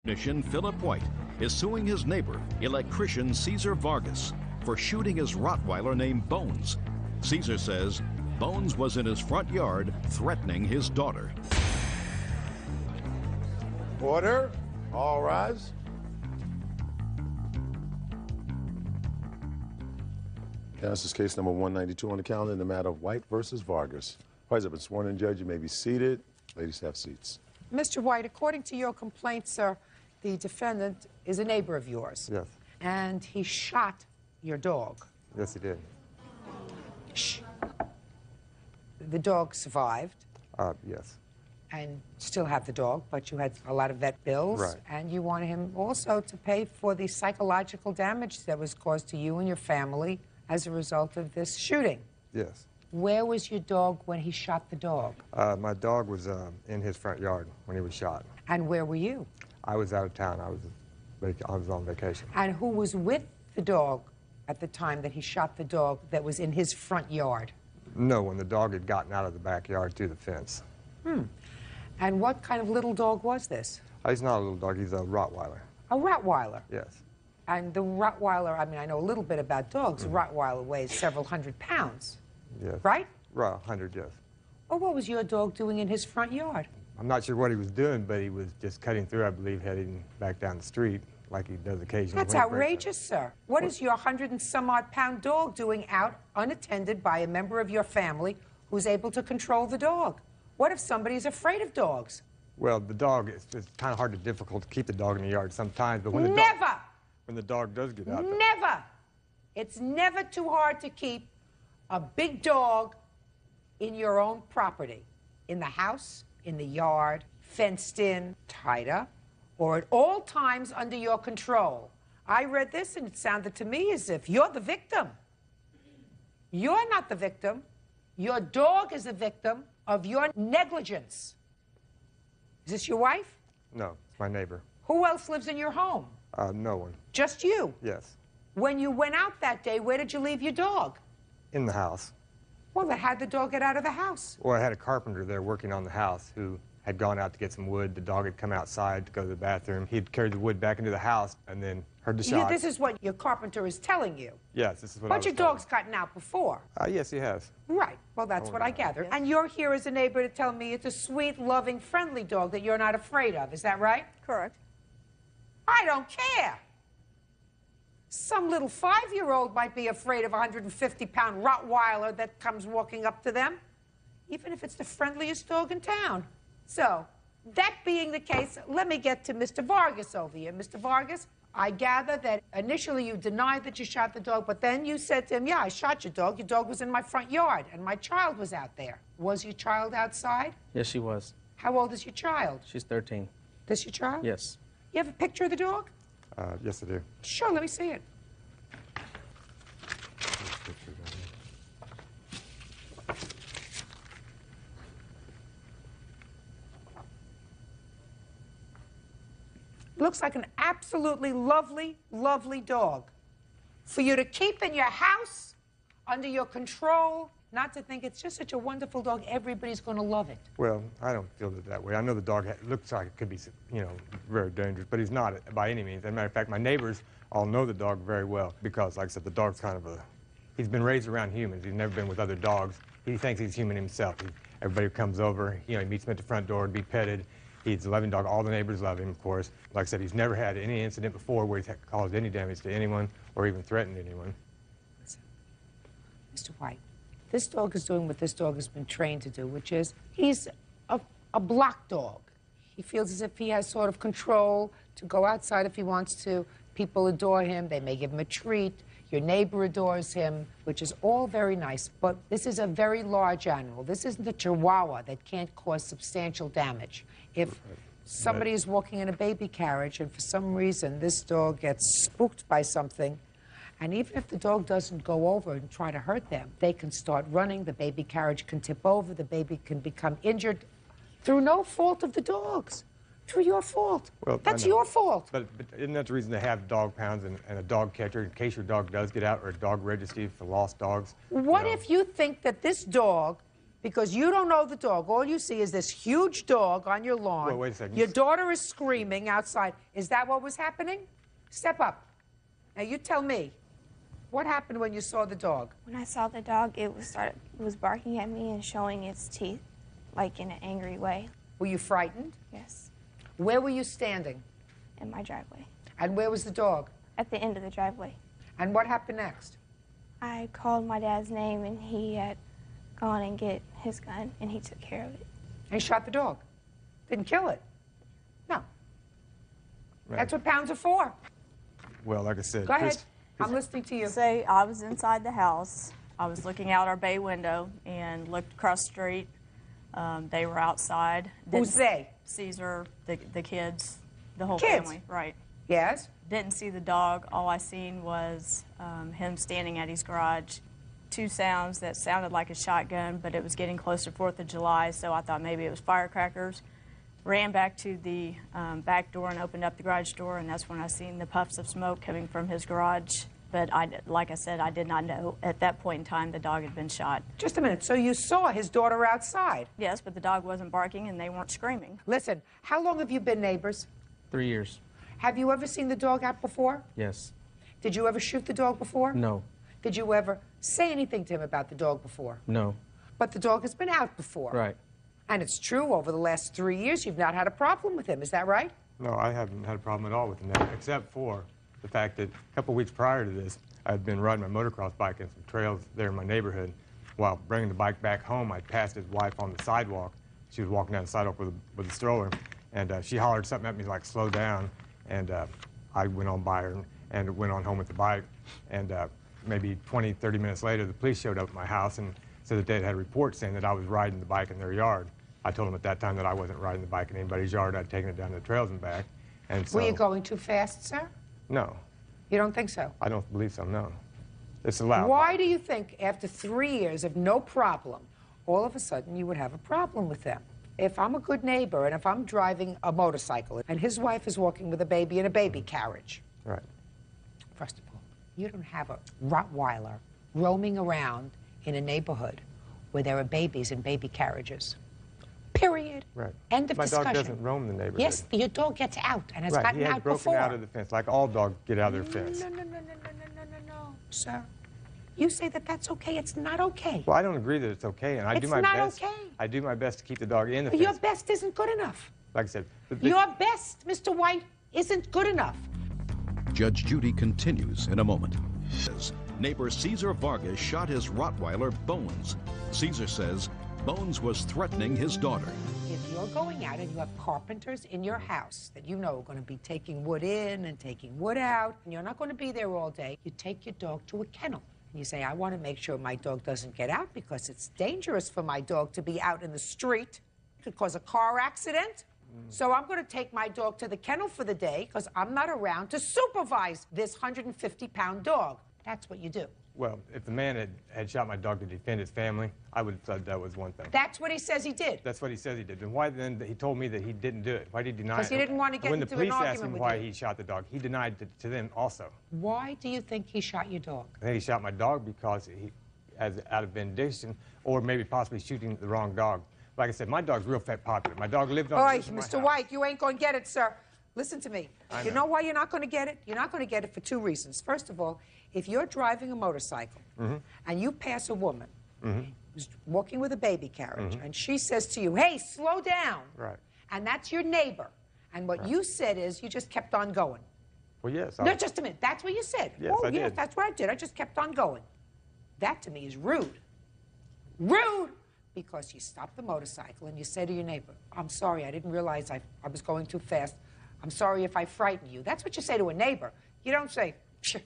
Technician Philip White is suing his neighbor, electrician Cesar Vargas, for shooting his Rottweiler named Bones. Cesar says Bones was in his front yard threatening his daughter. Order. All rise. This is case number 192 on the calendar in the matter of White versus Vargas. Parties have been sworn in, Judge. You may be seated. Ladies, have seats. Mr. White, according to your complaint, sir, the defendant is a neighbor of yours. Yes. And he shot your dog. Yes, he did. Shh. The dog survived. Yes. And still have the dog, but you had a lot of vet bills. Right. And you wanted him also to pay for the psychological damage that was caused to you and your family as a result of this shooting. Yes. Where was your dog when he shot the dog? My dog was in his front yard when he was shot. And where were you? I was out of town. I was on vacation. And who was with the dog at the time that he shot the dog that was in his front yard? No, when the dog had gotten out of the backyard through the fence. And what kind of little dog was this? He's not a little dog. He's a Rottweiler. A Rottweiler? Yes. And the Rottweiler, I mean, I know a little bit about dogs. A Rottweiler weighs several hundred pounds. Yes. Right? Right, 100, yes. Well, what was your dog doing in his front yard? I'm not sure what he was doing, but he was just cutting through, I believe, heading back down the street like he does occasionally. That's outrageous, sir. What is your 100-and-some-odd-pound dog doing out unattended by a member of your family who's able to control the dog? What if somebody's afraid of dogs? Well, the dog, it's kind of difficult to keep the dog in the yard sometimes, but when the dog does get out there. Never! It's never too hard to keep a big dog in your own property, in the house, in the yard, fenced in, tied up, or at all times under your control. I read this and it sounded to me as if you're the victim. You're not the victim. Your dog is the victim of your negligence. Is this your wife? No, it's my neighbor. Who else lives in your home? No one. Just you? Yes. When you went out that day, where did you leave your dog? In the house. Well, then how'd the dog get out of the house? Well, I had a carpenter there working on the house who had gone out to get some wood. The dog had come outside to go to the bathroom. He'd carried the wood back into the house and then heard the shots. This is what your carpenter is telling you? Yes, this is what I was But your dog's gotten out before? Yes, he has. Right. Well, that's what I gathered. And you're here as a neighbor to tell me it's a sweet, loving, friendly dog that you're not afraid of. Is that right? Correct. I don't care. Some little 5-year-old might be afraid of a 150-pound Rottweiler that comes walking up to them, even if it's the friendliest dog in town. So, that being the case, let me get to Mr. Vargas over here. Mr. Vargas, I gather that initially you denied that you shot the dog, but then you said to him, yeah, I shot your dog. Your dog was in my front yard, and my child was out there. Was your child outside? Yes, she was. How old is your child? She's 13. This your child? Yes. You have a picture of the dog? Yes, I do. Sure, let me see it. Looks like an absolutely lovely, lovely dog. For you to keep in your house, under your control, not to think it's just such a wonderful dog, everybody's going to love it. Well, I don't feel it that way. I know the dog looks like it could be, very dangerous, but he's not by any means. As a matter of fact, my neighbors all know the dog very well because, like I said, the dog's kind of he's been raised around humans. He's never been with other dogs. He thinks he's human himself. Everybody who comes over, he meets him at the front door to be petted. He's a loving dog. All the neighbors love him, of course. Like I said, he's never had any incident before where he's caused any damage to anyone or even threatened anyone. Listen, Mr. White, this dog is doing what this dog has been trained to do, which is he's a block dog. He feels as if he has sort of control to go outside if he wants to. People adore him. They may give him a treat. Your neighbor adores him, which is all very nice. But this is a very large animal. This isn't a Chihuahua that can't cause substantial damage. If somebody is walking in a baby carriage and for some reason this dog gets spooked by something, and even if the dog doesn't go over and try to hurt them, they can start running, the baby carriage can tip over, the baby can become injured through no fault of the dog's. Through your fault. Well, that's your fault. But isn't that the reason they have dog pounds and a dog catcher in case your dog does get out, or a dog registry for lost dogs? What if you think that this dog Because you don't know the dog. All you see is this huge dog on your lawn. Well, wait a second. Your daughter is screaming outside. Is that what was happening? Step up. Now you tell me. What happened when you saw the dog? When I saw the dog, it was barking at me and showing its teeth, like in an angry way. Were you frightened? Yes, Where were you standing? in my driveway. And where was the dog? At the end of the driveway. And what happened next? I called my dad's name, and he had gone and get his gun, and he took care of it. And he shot the dog. Didn't kill it. No. Right. That's what pounds are for. Well, like I said, Go ahead. I'm listening to you. Say I was inside the house. I was looking out our bay window and looked across the street. They were outside. Who's they? Caesar, the kids, the whole Kids? family. Right. Yes? Didn't see the dog. All I seen was him standing at his garage. Two sounds that sounded like a shotgun, but it was getting close to 4th of July, so I thought maybe it was firecrackers. Ran back to the back door and opened up the garage door, and that's when I seen the puffs of smoke coming from his garage. But like I said, I did not know at that point in time the dog had been shot. Just a minute. So you saw his daughter outside? Yes, but the dog wasn't barking and they weren't screaming. Listen, how long have you been neighbors? 3 years. Have you ever seen the dog out before? Yes. Did you ever shoot the dog before? No. Did you ever say anything to him about the dog before? No. But the dog has been out before. Right. And it's true, over the last 3 years, you've not had a problem with him. Is that right? no, I haven't had a problem at all with him, except for the fact that a couple weeks prior to this, I had been riding my motocross bike in some trails there in my neighborhood. While bringing the bike back home, I passed his wife on the sidewalk. She was walking down the sidewalk with a stroller, and she hollered something at me like, slow down. And I went on by her and went on home with the bike. And maybe 20, 30 minutes later, the police showed up at my house and said that they had a report saying that I was riding the bike in their yard. I told them at that time that I wasn't riding the bike in anybody's yard. I'd taken it down the trails and back. And so, Were you going too fast, sir? No, You don't think so? I don't believe so, no. It's allowed. Why do you think, after 3 years of no problem, all of a sudden you would have a problem with them? If I'm a good neighbor and if I'm driving a motorcycle and his wife is walking with a baby in a baby carriage, Right. first of all, you don't have a Rottweiler roaming around in a neighborhood where there are babies in baby carriages. Period. Right. End of My discussion. dog doesn't roam the neighborhood. Yes, your dog gets out and has Right, gotten he had out broken before. out of the fence, like all dogs get out of their fence. No, sir. You say that that's okay. It's not okay. Well, I don't agree that it's okay, and I do It's my not best. okay. I do my best to keep the dog in the But fence. your best isn't good enough. Like I said, Your best, Mr. White, isn't good enough. Judge Judy continues in a moment. Says, neighbor Caesar Vargas shot his Rottweiler Bones. Caesar says Bones was threatening his daughter. If you're going out and you have carpenters in your house that you know are going to be taking wood in and taking wood out, and you're not going to be there all day, you take your dog to a kennel. And you say, I want to make sure my dog doesn't get out because it's dangerous for my dog to be out in the street. It could cause a car accident. So I'm going to take my dog to the kennel for the day because I'm not around to supervise this 150-pound dog. That's what you do. well, if the man had shot my dog to defend his family, I would have said that was one thing. That's what he says he did. That's what he says he did. And why then he told me that he didn't do it? Why did he deny it? 'Cause he didn't want to get when into the an police asked argument him with why you. he shot the dog, he denied it to them also. Why do you think he shot your dog? I think he shot my dog because he, out of vindication, or maybe possibly shooting the wrong dog. Like I said, my dog's real fat popular. My dog lived on the Oi, roof of my Mr. house. White, you ain't going to get it, sir. Listen to me. I You know. know why you're not going to get it? You're not going to get it for two reasons. First of all, if you're driving a motorcycle and you pass a woman who's walking with a baby carriage and she says to you, hey, slow down, Right. and that's your neighbor, and what you said is you just kept on going. Well, yes. No, just a minute. That's what you said. Yes, oh, I yes, did. that's what I did. I just kept on going. That to me is rude. Rude! Because you stop the motorcycle and you say to your neighbor, I'm sorry, I didn't realize I was going too fast. I'm sorry if I frightened you. That's what you say to a neighbor. You don't say, psh.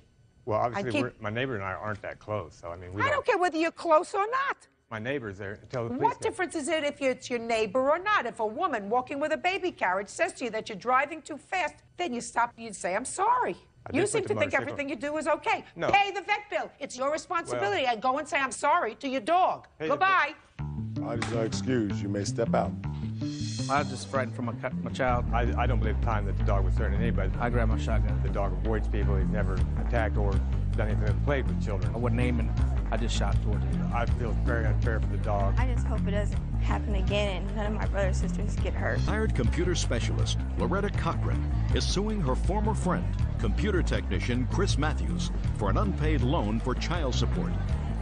Well, obviously, keep- my neighbor and I aren't that close, so I mean, we I don't care whether you're close or not. My neighbor's there until the police What came. difference is it if it's your neighbor or not? If a woman walking with a baby carriage says to you that you're driving too fast, then you stop and you say, I'm sorry. I You did seem put to the think motorcycle- everything you do is okay. No. Pay the vet bill. It's your responsibility. And go and say, I'm sorry to your dog. Pay the Goodbye. Items are excused. You may step out. I was just frightened for my child. I don't believe the time that the dog was threatening anybody. I grabbed my shotgun. The dog avoids people. He's never attacked or done anything that played with children. I wasn't aiming. I just shot towards him. I feel it's very unfair for the dog. I just hope it doesn't happen again and none of my brothers and sisters get hurt. Hired computer specialist Loretta Cochran is suing her former friend, computer technician Chris Matthews, for an unpaid loan for child support.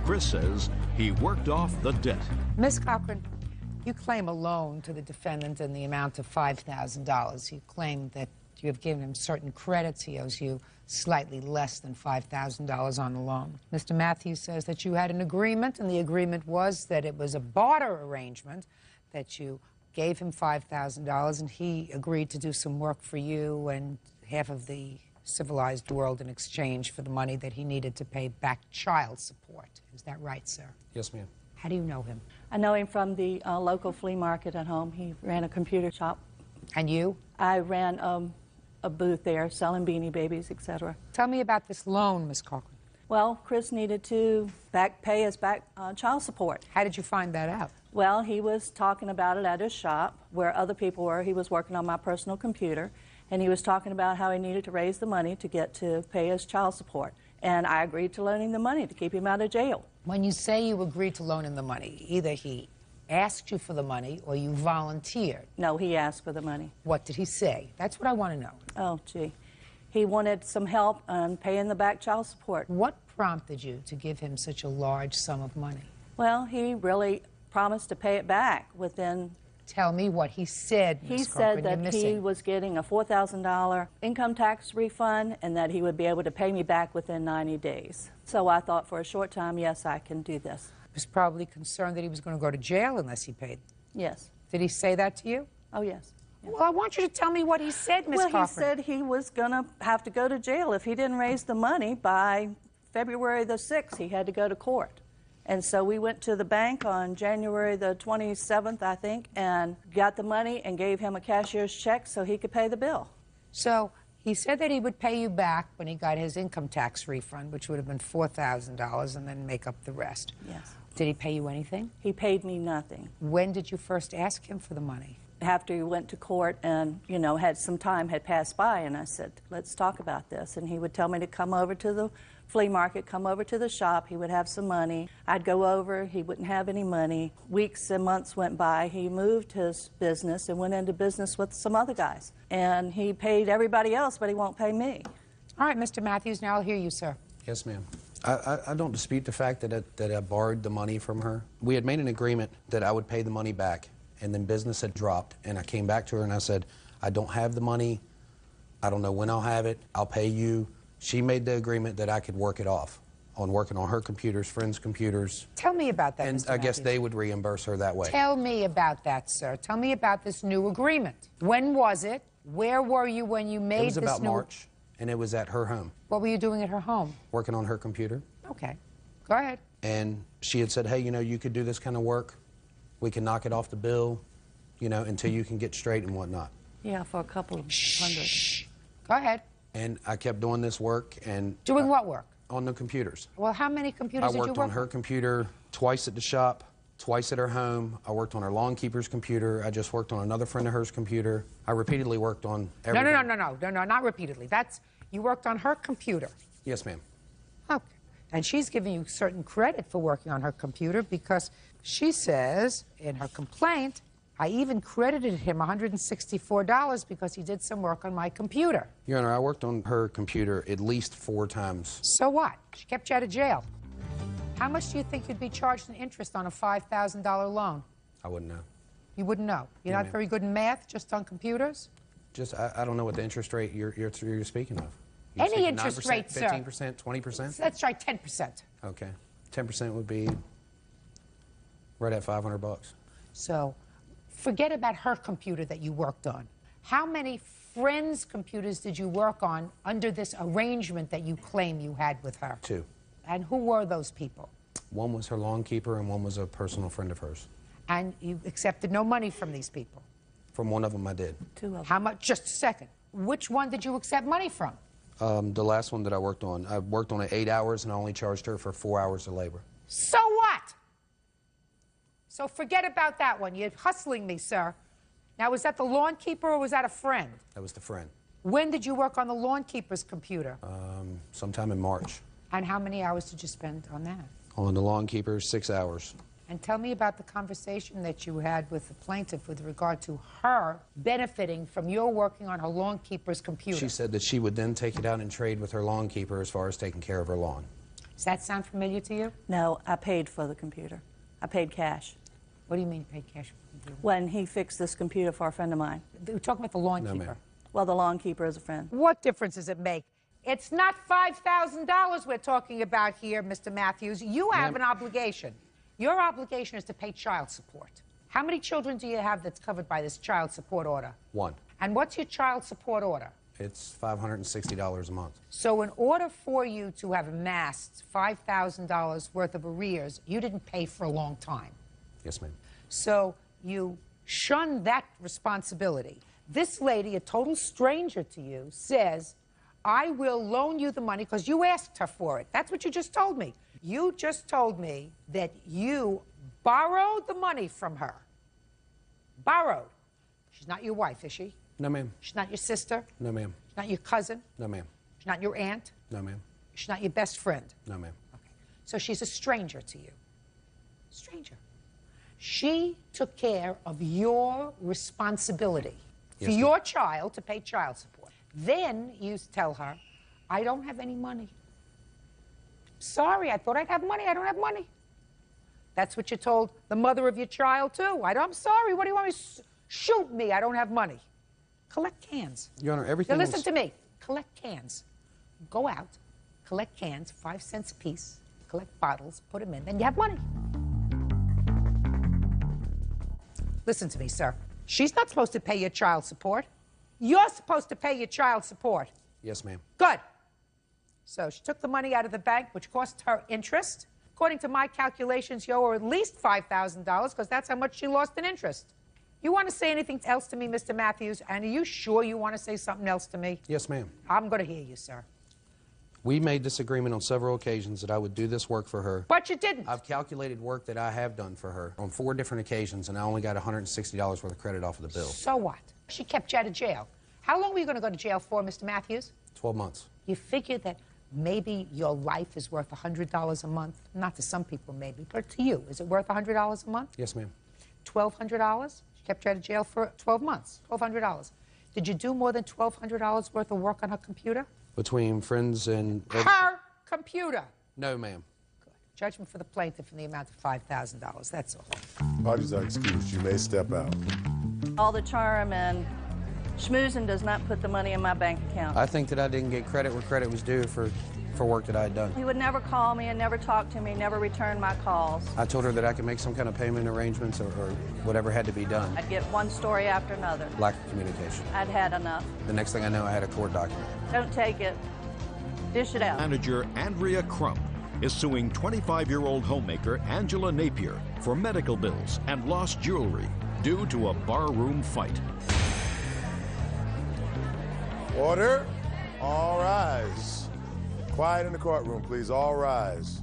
Chris says he worked off the debt. Ms. Cochran, you claim a loan to the defendant in the amount of $5,000. You claim that you have given him certain credits. He owes you slightly less than $5,000 on the loan. Mr. Matthews says that you had an agreement, and the agreement was that it was a barter arrangement, that you gave him $5,000, and he agreed to do some work for you and half of the civilized world in exchange for the money that he needed to pay back child support. Is that right, sir? Yes, ma'am. How do you know him? I know him from the local flea market at home. He ran a computer shop. And you? I ran a booth there selling Beanie Babies, etc. Tell me about this loan, Ms. Cochran. Well, Chris needed to pay us back child support. How did you find that out? Well, he was talking about it at his shop where other people were. He was working on my personal computer, and he was talking about how he needed to raise the money to get to pay his child support. And I agreed to loan him the money to keep him out of jail. When you say you agreed to loan him the money, either he asked you for the money or you volunteered. No, he asked for the money. What did he say? That's what I want to know. Oh, gee. He wanted some help on paying the back child support. What prompted you to give him such a large sum of money? Well, he really promised to pay it back within... Tell me what he said, Ms. He Cochran. said that he was getting a $4,000 income tax refund and that he would be able to pay me back within 90 days. So I thought for a short time, yes, I can do this. He was probably concerned that he was going to go to jail unless he paid. Yes. Did he say that to you? Oh, yes. Well, I want you to tell me what he said, Ms. Cochran. Well, he said he was going to have to go to jail if he didn't raise the money by February the 6th. He had to go to court. And so we went to the bank on January the 27th, I think, and got the money and gave him a cashier's check so he could pay the bill. So he said that he would pay you back when he got his income tax refund, which would have been $4,000, and then make up the rest. Yes. Did he pay you anything? He paid me nothing. When did you first ask him for the money? After he went to court and, you know, had some time had passed by, and I said, let's talk about this. And he would tell me to come over to the flea market, come over to the shop. He would have some money. I'd go over. He wouldn't have any money. Weeks and months went by. He moved his business and went into business with some other guys. And he paid everybody else, but he won't pay me. All right, Mr. Matthews, now I'll hear you, sir. Yes, ma'am. I don't dispute the fact that I borrowed the money from her. We had made an agreement that I would pay the money back, and then business had dropped, and I came back to her and I said, I don't have the money. I don't know when I'll have it. I'll pay you. She made the agreement that I could work it off on working on her computers, friends' computers. Tell me about that, And Mr. I guess Matthews. they would reimburse her that way. Tell me about that, sir. Tell me about this new agreement. When was it? Where were you when you made this new... It was about March, and it was at her home. What were you doing at her home? Working on her computer. Okay. Go ahead. And she had said, hey, you know, you could do this kind of work. We can knock it off the bill, you know, until you can get straight and whatnot. Yeah, for a couple of hundred. Shh. Go ahead. And I kept doing this work and... Doing what work? On the computers. Well, how many computers did you work on? I worked on her computer twice at the shop, twice at her home. I worked on her lawn keeper's computer. I just worked on another friend of hers' computer. I repeatedly worked on everything. No, not repeatedly. You worked on her computer. Yes, ma'am. Okay. And she's giving you certain credit for working on her computer because she says in her complaint, I even credited him $164 because he did some work on my computer. Your Honor, I worked on her computer at least 4 times. So what? She kept you out of jail. How much do you think you'd be charged in interest on a $5,000 loan? I wouldn't know. You wouldn't know? You're not very good in math, just on computers? Just, I don't know what the interest rate you're speaking of. Any interest rate, sir. 15%, 20%? Let's try 10%. Okay. 10% would be right at $500. So forget about her computer that you worked on. How many friends' computers did you work on under this arrangement that you claim you had with her? 2. And who were those people? One was her lawn keeper and one was a personal friend of hers. And you accepted no money from these people? From one of them I did. 2 of them. How much? Just a second. Which one did you accept money from? The last one that I worked on it 8 hours and I only charged her for 4 hours of labor. So what? So forget about that one. You're hustling me, sir. Now, was that the lawn keeper or was that a friend? That was the friend. When did you work on the lawn keeper's computer? Sometime in March. And how many hours did you spend on that? On the lawn keeper, 6 hours. And tell me about the conversation that you had with the plaintiff with regard to her benefiting from your working on her lawn keeper's computer. She said that she would then take it out and trade with her lawn keeper as far as taking care of her lawn. Does that sound familiar to you? No, I paid for the computer. I paid cash. What do you mean you paid cash for the computer? When he fixed this computer for a friend of mine. We're talking about the lawn No, keeper. ma'am. Well, the lawn keeper is a friend. What difference does it make? It's not $5,000 we're talking about here, Mr. Matthews. You have an obligation. Your obligation is to pay child support. How many children do you have that's covered by this child support order? 1. And what's your child support order? It's $560 a month. So in order for you to have amassed $5,000 worth of arrears, you didn't pay for a long time. Yes, ma'am. So you shun that responsibility. This lady, a total stranger to you, says, I will loan you the money because you asked her for it. That's what you just told me. You just told me that you borrowed the money from her. Borrowed. She's not your wife, is she? No, ma'am. She's not your sister? No, ma'am. She's not your cousin? No, ma'am. She's not your aunt? No, ma'am. She's not your best friend? No, ma'am. Okay. So she's a stranger to you. Stranger. She took care of your responsibility for Yes, your child to pay child support. Then you tell her, I don't have any money. Sorry, I thought I'd have money. I don't have money. That's what you told the mother of your child, too. I'm sorry. What do you want me to shoot me? I don't have money. Collect cans. Your Honor, everything Now listen to me. Collect cans. Go out, collect cans, 5 cents a piece, collect bottles, put them in, then you have money. Listen to me, sir. She's not supposed to pay your child support. You're supposed to pay your child support. Yes, ma'am. Good. So she took the money out of the bank, which cost her interest. According to my calculations, you owe her at least $5,000 because that's how much she lost in interest. You want to say anything else to me, Mr. Matthews? And are you sure you want to say something else to me? Yes, ma'am. I'm going to hear you, sir. We made this agreement on several occasions that I would do this work for her. But you didn't. I've calculated work that I have done for her on 4 different occasions, and I only got $160 worth of credit off of the bill. So what? She kept you out of jail. How long were you going to go to jail for, Mr. Matthews? 12 months. You figure that maybe your life is worth $100 a month? Not to some people, maybe, but to you. Is it worth $100 a month? Yes, ma'am. $1,200? She kept you out of jail for 12 months. $1,200. Did you do more than $1,200 worth of work on her computer? Between friends and... Her computer. No, ma'am. Good. Judgment for the plaintiff in the amount of $5,000. That's all. Parties are excused. You may step out. All the charm and schmoozing does not put the money in my bank account. I think that I didn't get credit where credit was due for work that I had done. He would never call me and never talk to me, never return my calls. I told her that I could make some kind of payment arrangements or whatever had to be done. I'd get one story after another. Lack of communication. I'd had enough. The next thing I know, I had a court document. Don't take it. Dish it out. Manager Andrea Crump is suing 25-year-old homemaker Angela Napier for medical bills and lost jewelry due to a barroom fight. Order. All rise. Quiet in the courtroom, please. All rise.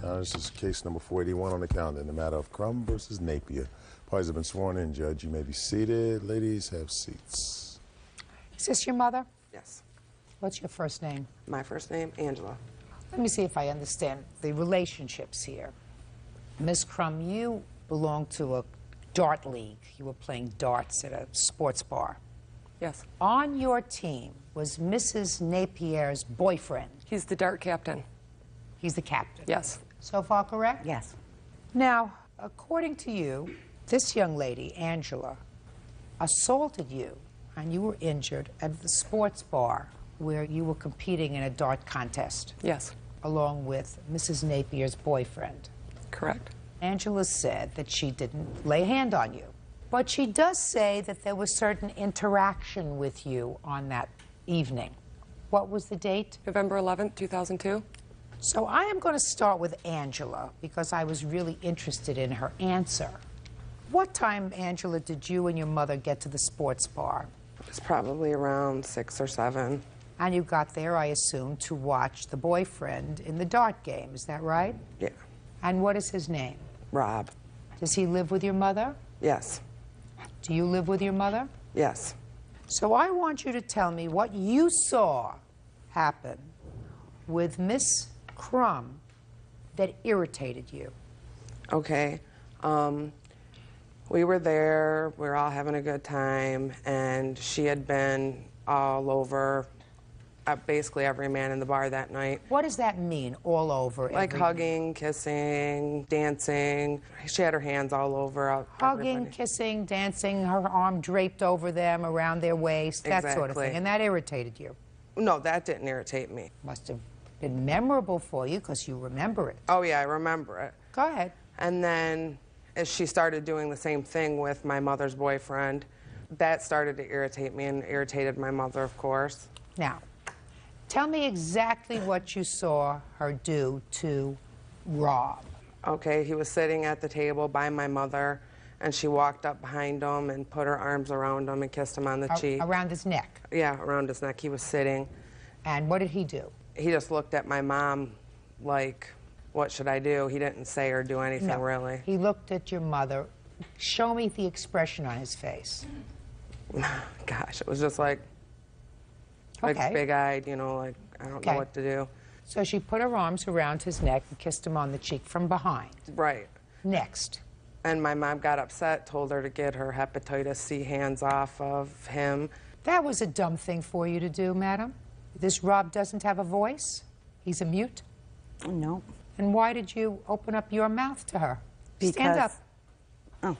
This is case number 481 on the calendar in the matter of Crump versus Napier. Parties have been sworn in, Judge. You may be seated. Ladies, have seats. Is this your mother? Yes. What's your first name? My first name, Angela. Let me see if I understand the relationships here. Ms. Crum, you belong to a dart league. You were playing darts at a sports bar. Yes. On your team was Mrs. Napier's boyfriend. He's the dart captain. He's the captain. Yes. So far correct? Yes. Now, according to you, this young lady, Angela, assaulted you and you were injured at the sports bar where you were competing in a dart contest. Yes. Along with Mrs. Napier's boyfriend. Correct. Angela said that she didn't lay a hand on you. But she does say that there was certain interaction with you on that evening. What was the date? November 11th, 2002. So I am going to start with Angela because I was really interested in her answer. What time, Angela, did you and your mother get to the sports bar? It's probably around 6 or 7. And you got there, I assume, to watch the boyfriend in the dart game. Is that right? Yeah. And what is his name? Rob. Does he live with your mother? Yes. Do you live with your mother? Yes. So I want you to tell me what you saw happen with Miss Crum that irritated you. Okay. We were there, we were all having a good time, and she had been all over basically every man in the bar that night. What does that mean, all over? Like hugging, kissing, dancing. She had her hands all over Hugging, everybody. kissing, dancing, her arm draped over them, around their waist, that sort of Exactly. thing. And that irritated you? No, that didn't irritate me. Must have been memorable for you because you remember it. Oh yeah, I remember it. Go ahead. And then as she started doing the same thing with my mother's boyfriend, that started to irritate me and irritated my mother, of course. Now, tell me exactly what you saw her do to Rob. Okay, he was sitting at the table by my mother, and she walked up behind him and put her arms around him and kissed him on the cheek. Around his neck? Yeah, around his neck. He was sitting. And what did he do? He just looked at my mom like, what should I do? He didn't say or do anything, No. really. He looked at your mother. Show me the expression on his face. Gosh, it was just like Okay. big-eyed, you know, like, I don't know what to do. So she put her arms around his neck and kissed him on the cheek from behind. Right. Next. And my mom got upset, told her to get her hepatitis C hands off of him. That was a dumb thing for you to do, madam. This Rob doesn't have a voice? He's a mute? No. And why did you open up your mouth to her? Because, Stand up. Oh.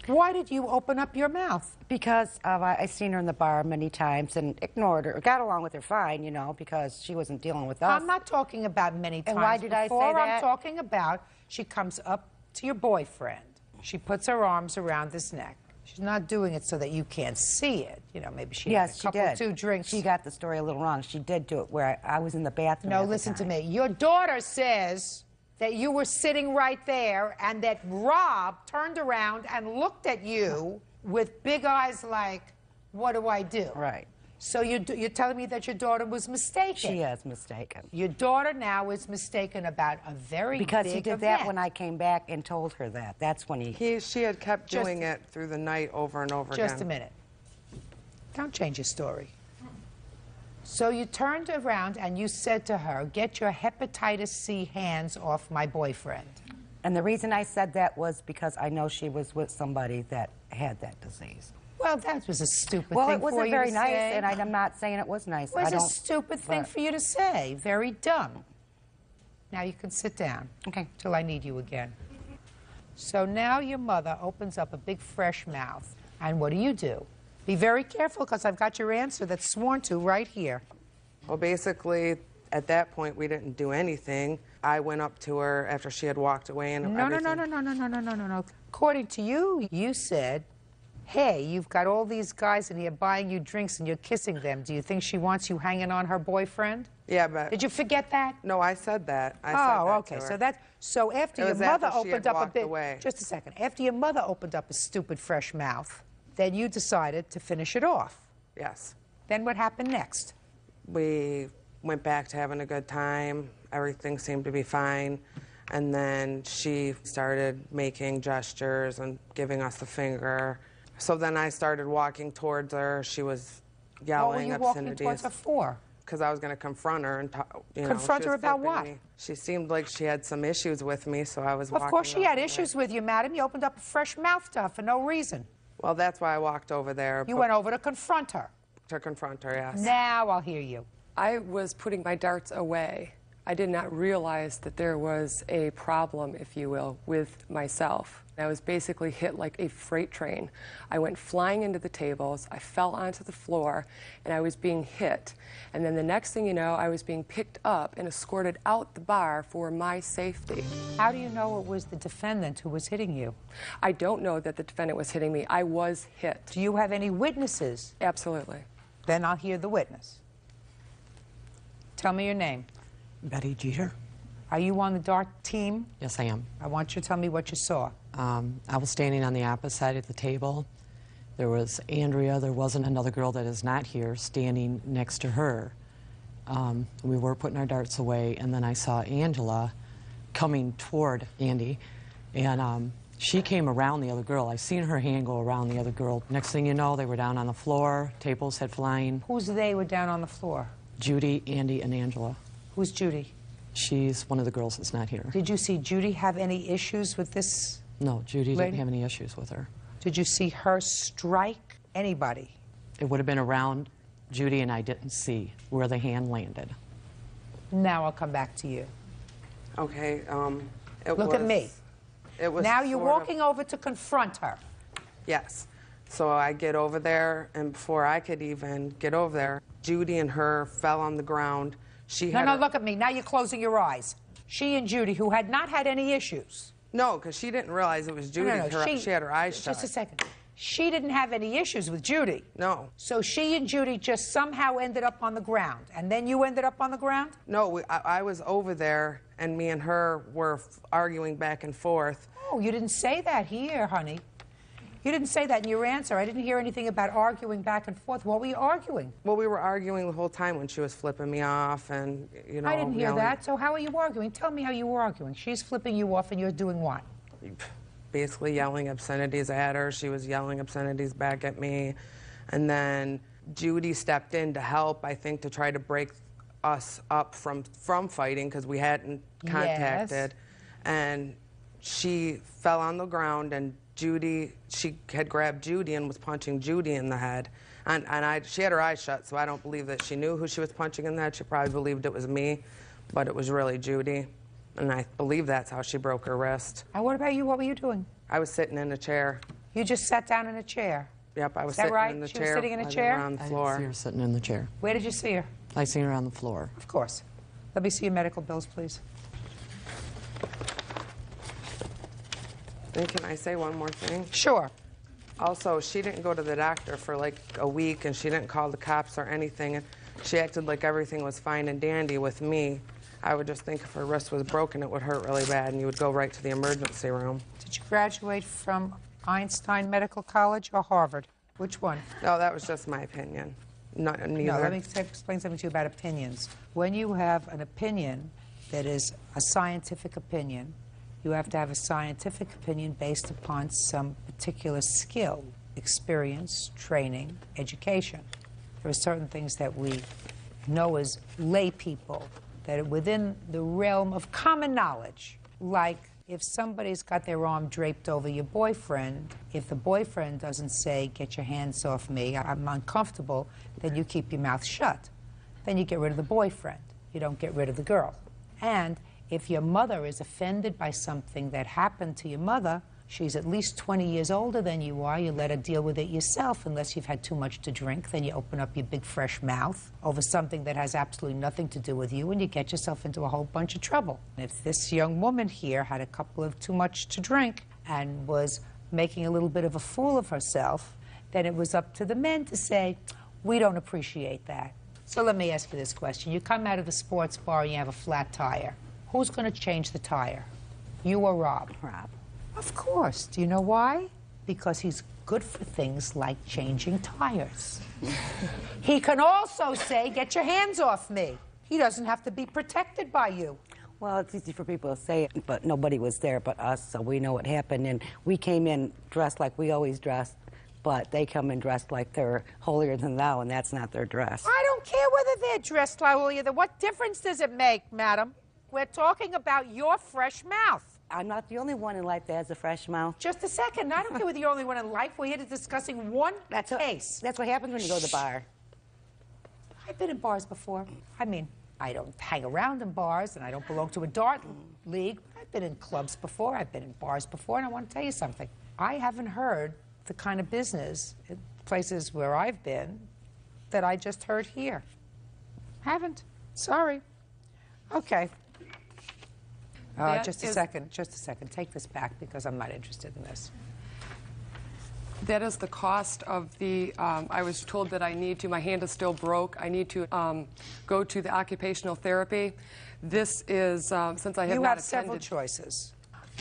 Why did you open up your mouth? Because I seen her in the bar many times and ignored her. Got along with her fine, you know, because she wasn't dealing with us. I'm not talking about many times. And why did I say Before, I'm that? talking about she comes up to your boyfriend. She puts her arms around his neck. She's not doing it so that you can't see it. You know, maybe she Yes, had a couple, she did. 2 drinks. She got the story a little wrong. She did do it where I was in the bathroom. No, at the listen to time. me. Your daughter says that you were sitting right there and that Rob turned around and looked at you with big eyes like, what do I do? Right. So you're telling me that your daughter was mistaken? She is mistaken. Your daughter now is mistaken about a very Because big he did event. that when I came back and told her that. That's when She had kept doing it through the night over and over again. Just a minute. Don't change your story. So you turned around and you said to her, get your hepatitis C hands off my boyfriend. And the reason I said that was because I know she was with somebody that had that disease. Well, that was a stupid Well, thing it for wasn't you very to nice, say. and I'm not saying it was nice. It was I a don't, stupid thing but- for you to say. Very dumb. Now you can sit down. Okay. Till I need you again. So now your mother opens up a big fresh mouth. And what do? Be very careful because I've got your answer that's sworn to right here. Well, basically, at that point, we didn't do anything. I went up to her after she had walked away and No. everything. According to you, you said, hey, you've got all these guys in here buying you drinks and you're kissing them. Do you think she wants you hanging on her boyfriend? Yeah, but... Did you forget that? No, I said that. I said that okay. to her. So after It your was mother after she had opened up a walked big... away. Just a second. After your mother opened up a stupid fresh mouth, then you decided to finish it off. Yes. Then what happened next? We went back to having a good time. Everything seemed to be fine. And then she started making gestures and giving us the finger. So then I started walking towards her. She was yelling What were you walking obscenities. towards her for? Because I was going to confront her and Confront she her was about flipping what? me. She seemed like she had some issues with me, so I was walking Of course she had over issues there. with you, madam. You opened up a fresh mouth to her for no reason. Well, that's why I walked over there. You went over to confront her. To confront her, yes. Now I'll hear you. I was putting my darts away. I did not realize that there was a problem, if you will, with myself. I was basically hit like a freight train. I went flying into the tables, I fell onto the floor, and I was being hit. And then the next thing you know, I was being picked up and escorted out the bar for my safety. How do you know it was the defendant who was hitting you? I don't know that the defendant was hitting me. I was hit. Do you have any witnesses? Absolutely. Then I'll hear the witness. Tell me your name. Betty Jeter. Are you on the dart team? Yes, I am. I want you to tell me what you saw. I was standing on the opposite side of the table. There was Andrea. There wasn't another girl that is not here standing next to her. We were putting our darts away, and then I saw Angela coming toward Andy, and She came around the other girl. I seen her hand go around the other girl. Next thing you know, they were down on the floor, tables had flying. Who's they were down on the floor? Judy, Andy, and Angela. Who's Judy? She's one of the girls that's not here. Did you see Judy have any issues with this? No, Judy lady? didn't have any issues with her. Did you see her strike anybody? It would have been around Judy, and I didn't see where the hand landed. Now I'll come back to you. Okay, Look at me. It was now you're sort of- walking over to confront her. Yes. So I get over there, and before I could even get over there, Judy and her fell on the ground. No, look at me. Now you're closing your eyes. She and Judy, who had not had any issues. No, because she didn't realize it was Judy. She had her eyes shut. Just a second. She didn't have any issues with Judy. No. So she and Judy just somehow ended up on the ground. And then you ended up on the ground? No, I was over there, and me and her were arguing back and forth. Oh, you didn't say that here, honey. You didn't say that in your answer. I didn't hear anything about arguing back and forth. What were you arguing? Well, we were arguing the whole time when she was flipping me off and, you know. I didn't hear yelling. that. So how are you arguing? Tell me how you were arguing. She's flipping you off and you're doing what? Basically yelling obscenities at her. She was yelling obscenities back at me. And then Judy stepped in to help, I think, to try to break us up from fighting because we hadn't contacted. Yes. And she fell on the ground, and Judy, she had grabbed Judy and was punching Judy in the head. And she had her eyes shut, so I don't believe that she knew who she was punching in the head. She probably believed it was me, but it was really Judy. And I believe that's how she broke her wrist. And what about you? What were you doing? I was sitting in a chair. You just sat down in a chair? Yep, I was Is that sitting right? in the She chair. was sitting in a laying chair? on the I floor. didn't see her sitting in the chair. Where did you see her? I seen her on the floor. Of course. Let me see your medical bills, please. And can I say one more thing? Sure. Also, she didn't go to the doctor for like a week, and she didn't call the cops or anything, and she acted like everything was fine and dandy with me. I would just think if her wrist was broken, it would hurt really bad, and you would go right to the emergency room. Did you graduate from Einstein Medical College or Harvard? Which one? No, that was just my opinion. Neither. No, let me explain something to you about opinions. When you have an opinion that is a scientific opinion, you have to have a scientific opinion based upon some particular skill, experience, training, education. There are certain things that we know as lay people that are within the realm of common knowledge, like if somebody's got their arm draped over your boyfriend, if the boyfriend doesn't say, "Get your hands off me, I'm uncomfortable," then you keep your mouth shut. Then you get rid of the boyfriend. You don't get rid of the girl. And if your mother is offended by something that happened to your mother, she's at least 20 years older than you are, you let her deal with it yourself unless you've had too much to drink. Then you open up your big fresh mouth over something that has absolutely nothing to do with you, and you get yourself into a whole bunch of trouble. If this young woman here had a couple of too much to drink and was making a little bit of a fool of herself, then it was up to the men to say, "We don't appreciate that." So let me ask you this question. You come out of the sports bar and you have a flat tire. Who's going to change the tire? You or Rob? Rob. Of course. Do you know why? Because he's good for things like changing tires. He can also say, "Get your hands off me." He doesn't have to be protected by you. Well, it's easy for people to say it, but nobody was there but us, so we know what happened. And we came in dressed like we always dressed, but they come in dressed like they're holier than thou, and that's not their dress. I don't care whether they're dressed like holier than. What difference does it make, madam? We're talking about your fresh mouth. I'm not the only one in life that has a fresh mouth. Just a second. I don't care whether you're the only one in life. We're here discussing one case. That's what happens when you go to the bar. I've been in bars before. I mean, I don't hang around in bars, and I don't belong to a dart league. I've been in clubs before. I've been in bars before, and I want to tell you something. I haven't heard the kind of business in places where I've been that I just heard here. Haven't. Sorry. Okay. Just a second. Take this back because I'm not interested in this. That is the cost of the, I was told that I need to, my hand is still broke, I need to go to the occupational therapy. This is, since I have not attended. You have several choices.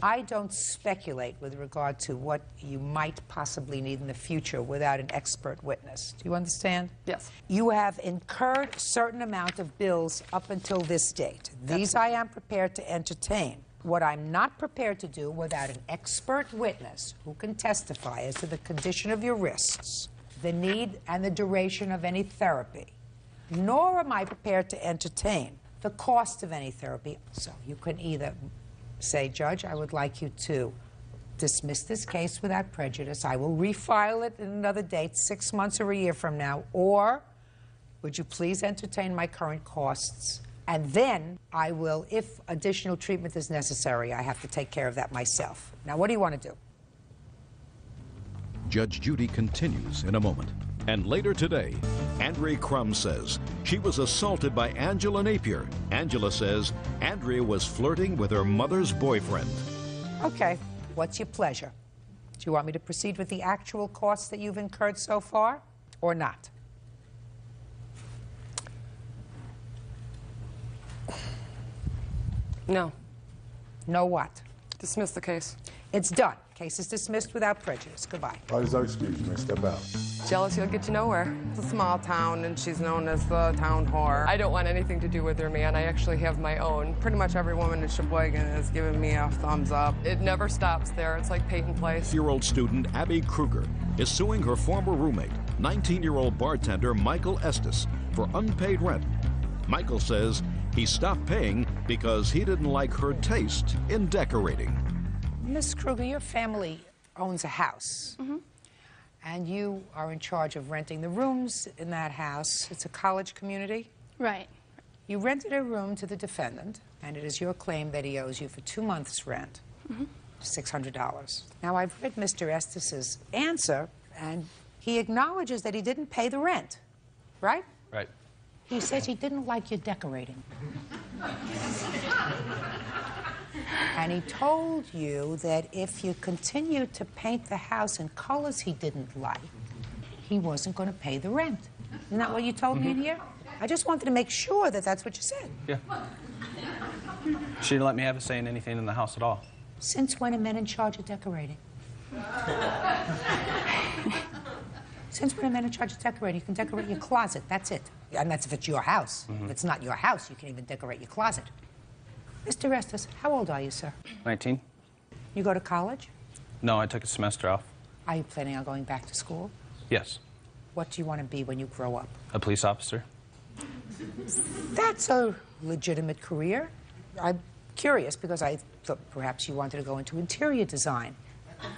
I don't speculate with regard to what you might possibly need in the future without an expert witness. Do you understand? Yes. You have incurred a certain amount of bills up until this date. These I am prepared to entertain. What I'm not prepared to do without an expert witness who can testify as to the condition of your wrists, the need and the duration of any therapy, nor am I prepared to entertain the cost of any therapy. So you can either say, Judge, I would like you to dismiss this case without prejudice. I will refile it in another date, 6 months or a year from now, or would you please entertain my current costs? And then I will, if additional treatment is necessary, I have to take care of that myself. Now, what do you want to do? Judge Judy continues in a moment. And later today, Andrea Crum says she was assaulted by Angela Napier. Angela says Andrea was flirting with her mother's boyfriend. Okay, what's your pleasure? Do you want me to proceed with the actual costs that you've incurred so far, or not? No. No what? Dismiss the case. It's done. Case is dismissed without prejudice. Goodbye. Parties are excused. You may step out. Jealous you'll get to nowhere. It's a small town, and she's known as the town whore. I don't want anything to do with her, man. I actually have my own. Pretty much every woman in Sheboygan has given me a thumbs up. It never stops there. It's like Peyton Place. 8-year-old student Abby Kruger is suing her former roommate, 19-year-old bartender Michael Estes, for unpaid rent. Michael says he stopped paying because he didn't like her taste in decorating. Miss Kruger, your family owns a house. Mm-hmm. And you are in charge of renting the rooms in that house. It's a college community? Right. You rented a room to the defendant, and it is your claim that he owes you for 2 months' rent, $600. Now, I've read Mr. Estes's answer, and he acknowledges that he didn't pay the rent, right? Right. He says he didn't like your decorating. And he told you that if you continued to paint the house in colors he didn't like, he wasn't going to pay the rent. Isn't that what you told me in here? I just wanted to make sure that that's what you said. Yeah. She didn't let me have a say in anything in the house at all. Since when are men in charge of decorating? Since when are men in charge of decorating? You can decorate your closet, that's it. And that's if it's your house. If it's not your house, you can even decorate your closet. Mr. Estes, how old are you, sir? 19? You go to college? No, I took a semester off. Are you planning on going back to school? Yes. What do you want to be when you grow up? A police officer. That's a legitimate career. I'm curious because I thought perhaps you wanted to go into interior design.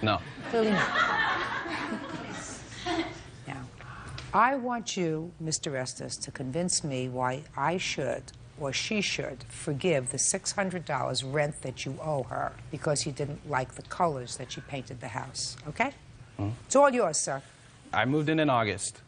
No. Clearly not. Now, I want you, Mr. Estes, to convince me why I should, or she should, forgive the $600 rent that you owe her because you didn't like the colors that she painted the house, okay? It's all yours, sir. I moved in August,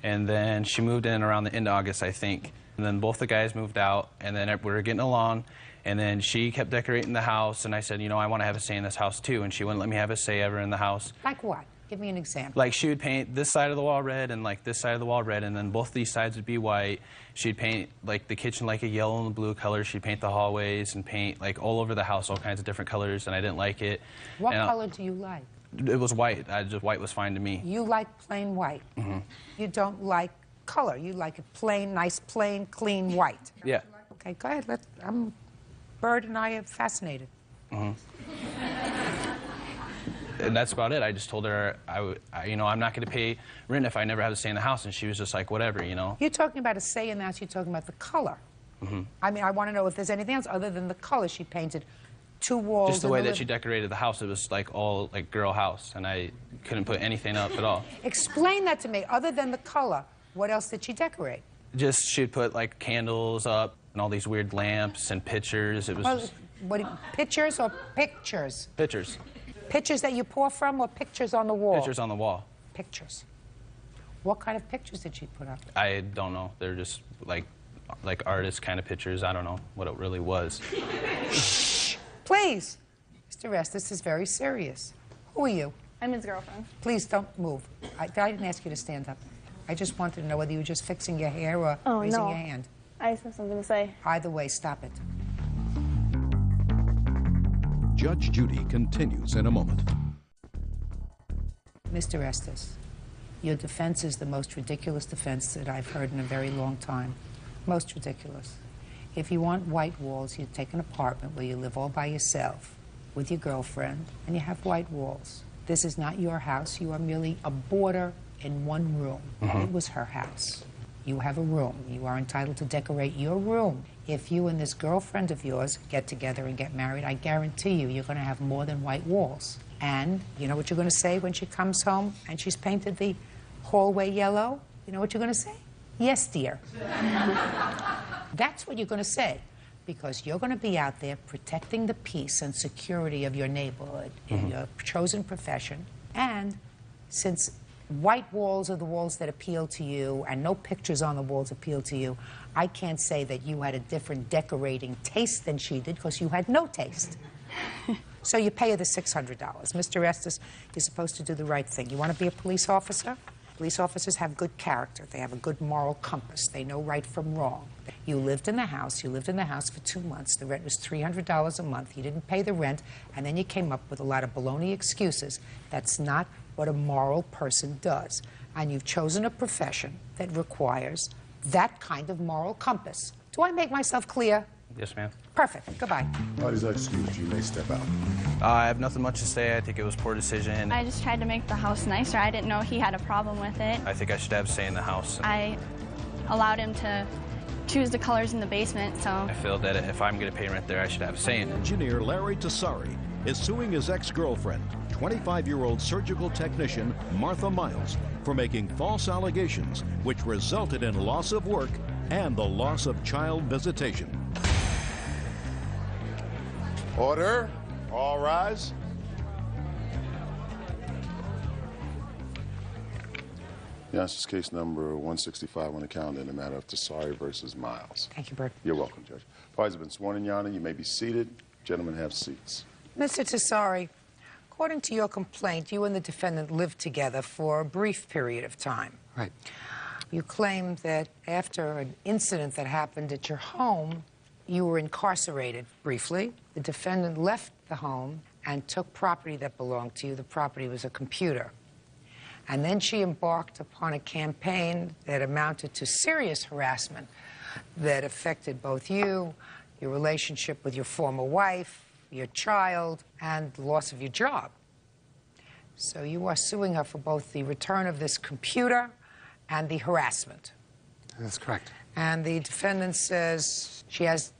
and then she moved in around the end of August, I think. And then both the guys moved out, and then we were getting along, and then she kept decorating the house, and I said, you know, I want to have a say in this house too, and she wouldn't let me have a say ever in the house. Like what? Give me an example. Like, she would paint this side of the wall red and, like, this side of the wall red, and then both these sides would be white. She'd paint, like, the kitchen like a yellow and blue color. She'd paint the hallways and paint, like, all over the house all kinds of different colors, and I didn't like it. What and color do you like? It was white. White was fine to me. You like plain white. You don't like color. You like it plain, nice, plain, clean white. Yeah. Okay, go ahead. Bird and I are fascinated. And that's about it. I just told her, you know, I'm not going to pay rent if I never have to stay in the house, and she was just like, whatever, you know. You're talking about a say in the house. You're talking about the color. I mean, I want to know if there's anything else other than the color. She painted 2 walls. Just the way that she decorated the house, it was like all like girl house, and I couldn't put anything up at all. Explain that to me. Other than the color, what else did she decorate? Just she'd put like candles up and all these weird lamps and pictures. It was just Pictures or pictures? pictures. Pictures that you pour from or pictures on the wall? Pictures on the wall. Pictures. What kind of pictures did she put up? I don't know. They're just like artist kind of pictures. I don't know what it really was. Shh! Please! Mr. Rest, this is very serious. Who are you? I'm his girlfriend. Please don't move. I didn't ask you to stand up. I just wanted to know whether you were just fixing your hair or raising your hand. I just have something to say. Either way, stop it. Judge Judy continues in a moment. Mr. Estes, your defense is the most ridiculous defense that I've heard in a very long time. Most ridiculous. If you want white walls, you take an apartment where you live all by yourself with your girlfriend, and you have white walls. This is not your house. You are merely a boarder in one room. It was her house. You have a room. You are entitled to decorate your room. If you and this girlfriend of yours get together and get married, I guarantee you, you're going to have more than white walls. And you know what you're going to say when she comes home and she's painted the hallway yellow? You know what you're going to say? Yes, dear. That's what you're going to say, because you're going to be out there protecting the peace and security of your neighborhood in your chosen profession. And since white walls are the walls that appeal to you, and no pictures on the walls appeal to you, I can't say that you had a different decorating taste than she did, because you had no taste. So you pay her the $600. Mr. Estes, you're supposed to do the right thing. You want to be a police officer? Police officers have good character. They have a good moral compass. They know right from wrong. You lived in the house. You lived in the house for 2 months. The rent was $300 a month. You didn't pay the rent, and then you came up with a lot of baloney excuses. That's not what a moral person does. And you've chosen a profession that requires that kind of moral compass. Do I make myself clear? Yes, ma'am. Perfect. Goodbye. Parties are excused. You may step out. I have nothing much to say. I think it was a poor decision. I just tried to make the house nicer. I didn't know he had a problem with it. I think I should have say in the house. I allowed him to choose the colors in the basement, so. I feel that if I'm going to pay rent there, I should have a say in it. Engineer Larry Tassari is suing his ex-girlfriend, 25-year-old surgical technician Martha Miles, for making false allegations which resulted in loss of work and the loss of child visitation. Order. All rise. Yes, this is case number 165 on the calendar in the matter of Tassari versus Miles. Thank you, Bert. You're welcome, Judge. Parties have been sworn in, Your Honor. You may be seated. Gentlemen, have seats. Mr. Tassari, according to your complaint, you and the defendant lived together for a brief period of time. Right. You claim that after an incident that happened at your home, you were incarcerated briefly. The defendant left the home and took property that belonged to you. The property was a computer. And then she embarked upon a campaign that amounted to serious harassment that affected both you, your relationship with your former wife, your child, and the loss of your job. So you are suing her for both the return of this computer and the harassment. That's correct. And the defendant says she has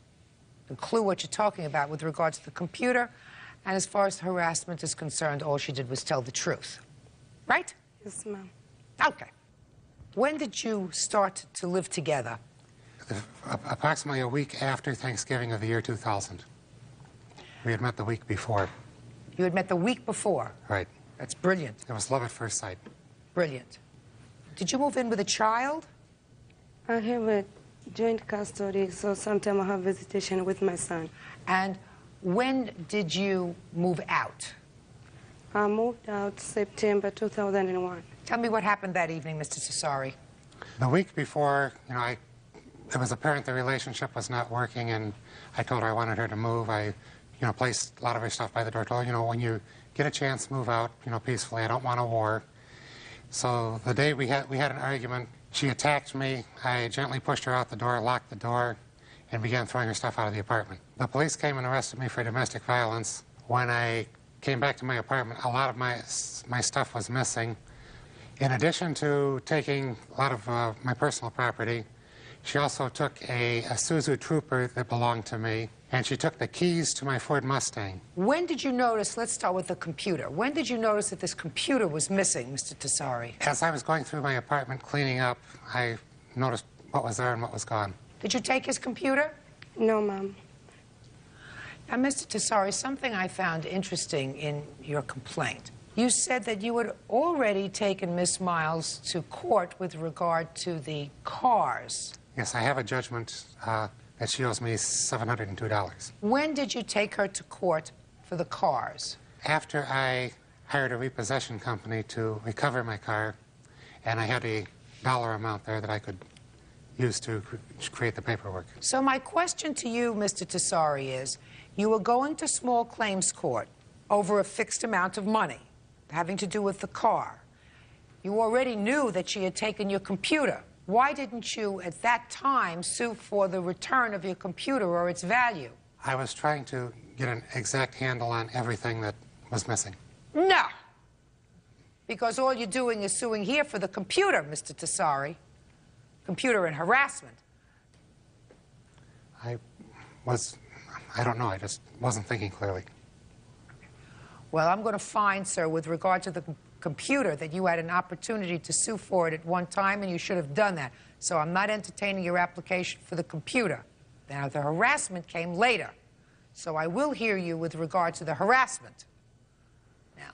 no clue what you're talking about with regard to the computer, and as far as the harassment is concerned, all she did was tell the truth. Right? Yes, ma'am. Okay. When did you start to live together? Approximately a week after Thanksgiving of the year 2000. We had met the week before. You had met the week before? Right. That's brilliant. It was love at first sight. Brilliant. Did you move in with a child? I have a joint custody, so sometimes I have visitation with my son. And when did you move out? I moved out September 2001. Tell me what happened that evening, Mr. Tassari. The week before, it was apparent the relationship was not working, and I told her I wanted her to move. I, placed a lot of her stuff by the door. Told her, when you get a chance, move out, peacefully. I don't want a war. So the day we had an argument, she attacked me. I gently pushed her out the door, locked the door, and began throwing her stuff out of the apartment. The police came and arrested me for domestic violence. When I came back to my apartment, a lot of my stuff was missing. In addition to taking a lot of my personal property, she also took a Isuzu Trooper that belonged to me, and she took the keys to my Ford Mustang. When did you notice, let's start with the computer. When did you notice that this computer was missing, Mr. Tassari? As I was going through my apartment cleaning up, I noticed what was there and what was gone. Did you take his computer? No, Mom. Now, Mr. Tassari, something I found interesting in your complaint. You said that you had already taken Miss Miles to court with regard to the cars. Yes, I have a judgment that she owes me $702. When did you take her to court for the cars? After I hired a repossession company to recover my car, and I had a dollar amount there that I could use to create the paperwork. So my question to you, Mr. Tassari, is you were going to small claims court over a fixed amount of money having to do with the car. You already knew that she had taken your computer. why didn't you, at that time, sue for the return of your computer or its value? I was trying to get an exact handle on everything that was missing. No. Because all you're doing is suing here for the computer, Mr. Tessari. Computer and harassment. I don't know, I just wasn't thinking clearly. Well, I'm going to find, sir, with regard to the computer, that you had an opportunity to sue for it at one time, and you should have done that. So I'm not entertaining your application for the computer. Now, the harassment came later. So I will hear you with regard to the harassment. Now,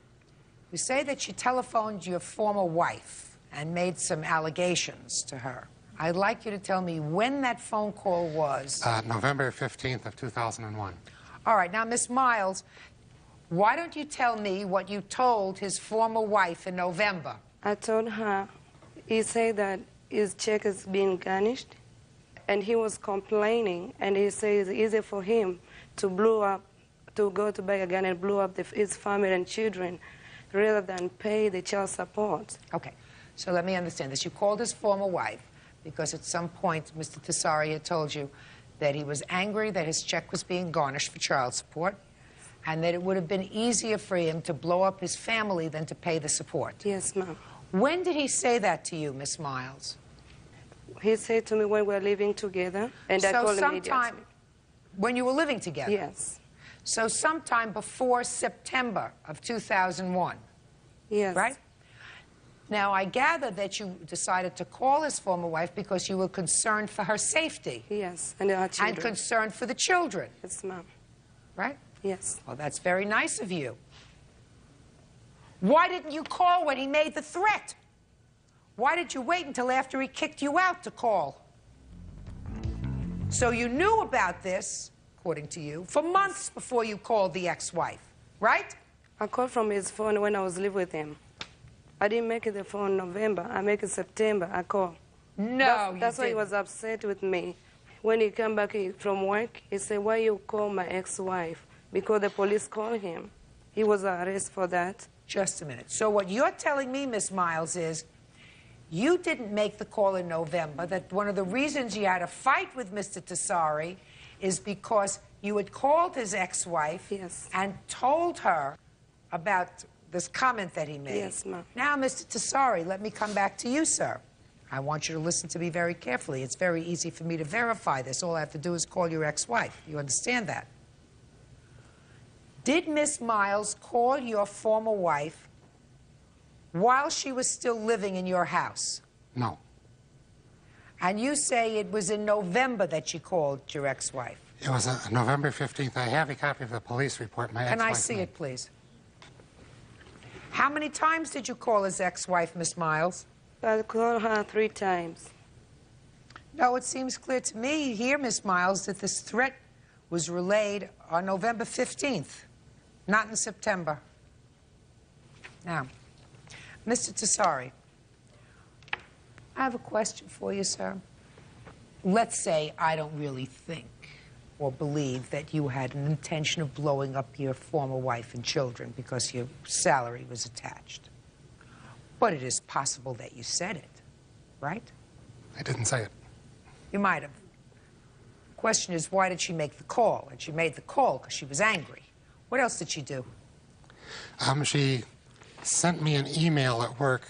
you say that you telephoned your former wife and made some allegations to her. I'd like you to tell me when that phone call was. November 15th of 2001. All right, now, Miss Miles, why don't you tell me what you told his former wife in November? I told her, he said that his check is being garnished, and he was complaining, and he said it's easy for him to go to buy a gun and blow up his family and children rather than pay the child support. Okay, so let me understand this. You called his former wife because at some point Mr. Tessari had told you that he was angry that his check was being garnished for child support, and that it would have been easier for him to blow up his family than to pay the support. Yes, ma'am. When did he say that to you, Miss Miles? He said to me when we were living together, and I told him immediately. When you were living together? Yes. So sometime before September of 2001? Yes. Right? Now, I gather that you decided to call his former wife because you were concerned for her safety. Yes, and our children. And concerned for the children. Yes, ma'am. Right? Yes. Well, that's very nice of you. Why didn't you call when he made the threat? Why did you wait until after he kicked you out to call? So you knew about this, according to you, for months before you called the ex-wife, right? I called from his phone when I was living with him. I didn't make it the phone in November. I make it September. I called. No, that's why he was upset with me. When he came back from work, he said, why you call my ex-wife? Because the police called him. He was arrested for that. Just a minute. So what you're telling me, Miss Miles, is you didn't make the call in November, that one of the reasons you had a fight with Mr. Tessari is because you had called his ex-wife and told her about this comment that he made. Yes, ma'am. Now, Mr. Tessari, let me come back to you, sir. I want you to listen to me very carefully. It's very easy for me to verify this. All I have to do is call your ex-wife. You understand that? Did Miss Miles call your former wife while she was still living in your house? No. And you say it was in November that she called your ex-wife? It was November 15th. I have a copy of the police report. Can I see it, please? How many times did you call his ex-wife, Miss Miles? I called her 3 times. No, it seems clear to me here, Miss Miles, that this threat was relayed on November 15th, not in September. Now, Mr. Tessari, I have a question for you, sir. Let's say I don't really think or believe that you had an intention of blowing up your former wife and children because your salary was attached. But it is possible that you said it, right? I didn't say it. You might have. The question is, why did she make the call? And she made the call because she was angry. What else did she do? She sent me an email at work,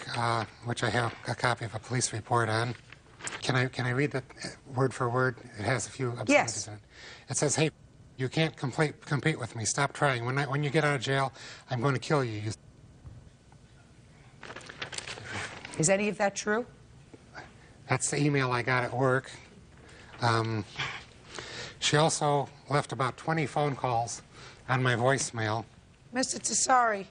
which I have a copy of a police report on. Can I read that word for word? It has a few obscenities in it. It says, hey, you can't compete with me. Stop trying. When you get out of jail, I'm going to kill you. Is any of that true? That's the email I got at work. She also left about 20 phone calls on my voicemail. Mr. Tessari,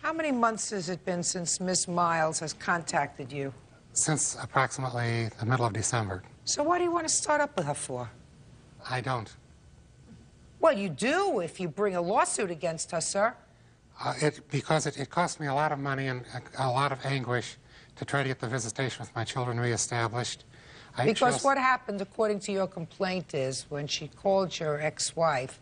how many months has it been since Miss Miles has contacted you? Since approximately the middle of December. So what do you want to start up with her for? I don't. Well, you do if you bring a lawsuit against her, sir. Because it cost me a lot of money and a lot of anguish to try to get the visitation with my children reestablished. Because what happened, according to your complaint, is when she called your ex-wife,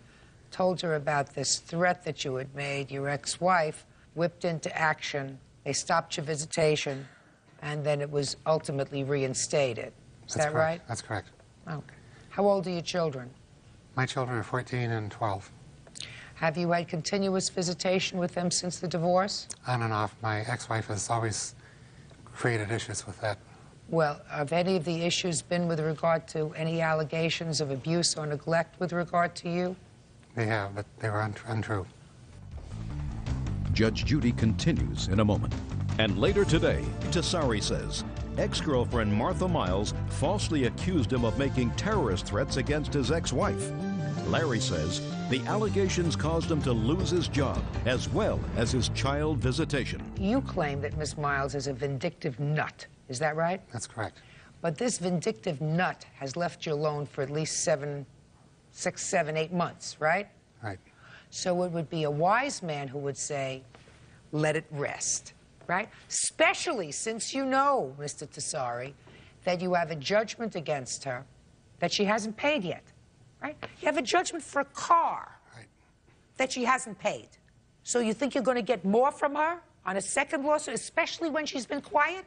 told her about this threat that you had made, your ex-wife whipped into action. They stopped your visitation, and then it was ultimately reinstated. Is that right? That's correct. Okay. How old are your children? My children are 14 and 12. Have you had continuous visitation with them since the divorce? On and off. My ex-wife has always created issues with that. Well, have any of the issues been with regard to any allegations of abuse or neglect with regard to you? They have, but they were untrue. Judge Judy continues in a moment. And later today, Tessari says ex-girlfriend Martha Miles falsely accused him of making terrorist threats against his ex-wife. Larry says the allegations caused him to lose his job as well as his child visitation. You claim that Miss Miles is a vindictive nut. Is that right? That's correct. But this vindictive nut has left you alone for at least 6, 7, 8 months, right? Right. So it would be a wise man who would say, let it rest, right? Especially since you know, Mr. Tessari, that you have a judgment against her that she hasn't paid yet, right? You have a judgment for a car that she hasn't paid. So you think you're going to get more from her on a second lawsuit, especially when she's been quiet?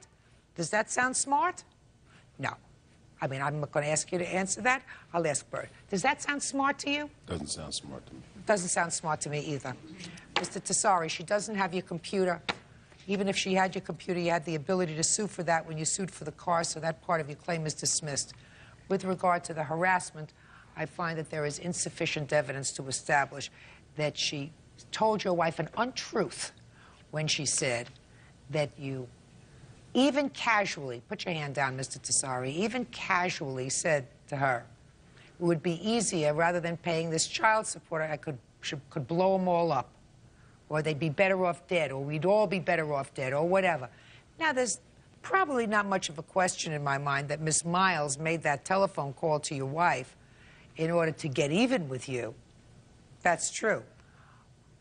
Does that sound smart? No. I mean, I'm not going to ask you to answer that. I'll ask Bert. Does that sound smart to you? Doesn't sound smart to me. Doesn't sound smart to me either. Mr. Tessari, she doesn't have your computer. Even if she had your computer, you had the ability to sue for that when you sued for the car, so that part of your claim is dismissed. With regard to the harassment, I find that there is insufficient evidence to establish that she told your wife an untruth when she said that you even casually, put your hand down, Mr. Tessari, even casually said to her, it would be easier, rather than paying this child support, I could blow them all up, or they'd be better off dead, or we'd all be better off dead, or whatever. Now, there's probably not much of a question in my mind that Miss Miles made that telephone call to your wife in order to get even with you. That's true.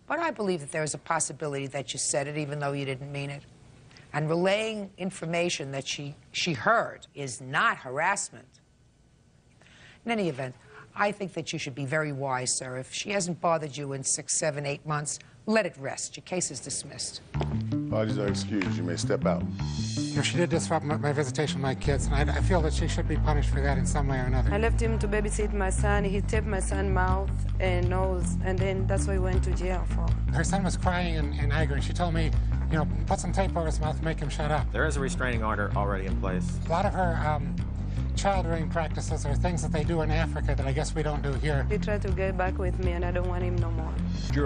But I believe that there is a possibility that you said it even though you didn't mean it. And relaying information that she heard is not harassment. In any event, I think that you should be very wise, sir. If she hasn't bothered you in 6, 7, 8 months, let it rest. Your case is dismissed. Apologies are excused. You may step out. You know, she did disrupt my visitation with my kids, and I feel that she should be punished for that in some way or another. I left him to babysit my son. He taped my son's mouth and nose, and then that's what he went to jail for. Her son was crying and angry, and she told me, you know, put some tape over his mouth to make him shut up. There is a restraining order already in place. A lot of her child rearing practices are things that they do in Africa that I guess we don't do here. He tried to get back with me, and I don't want him no more.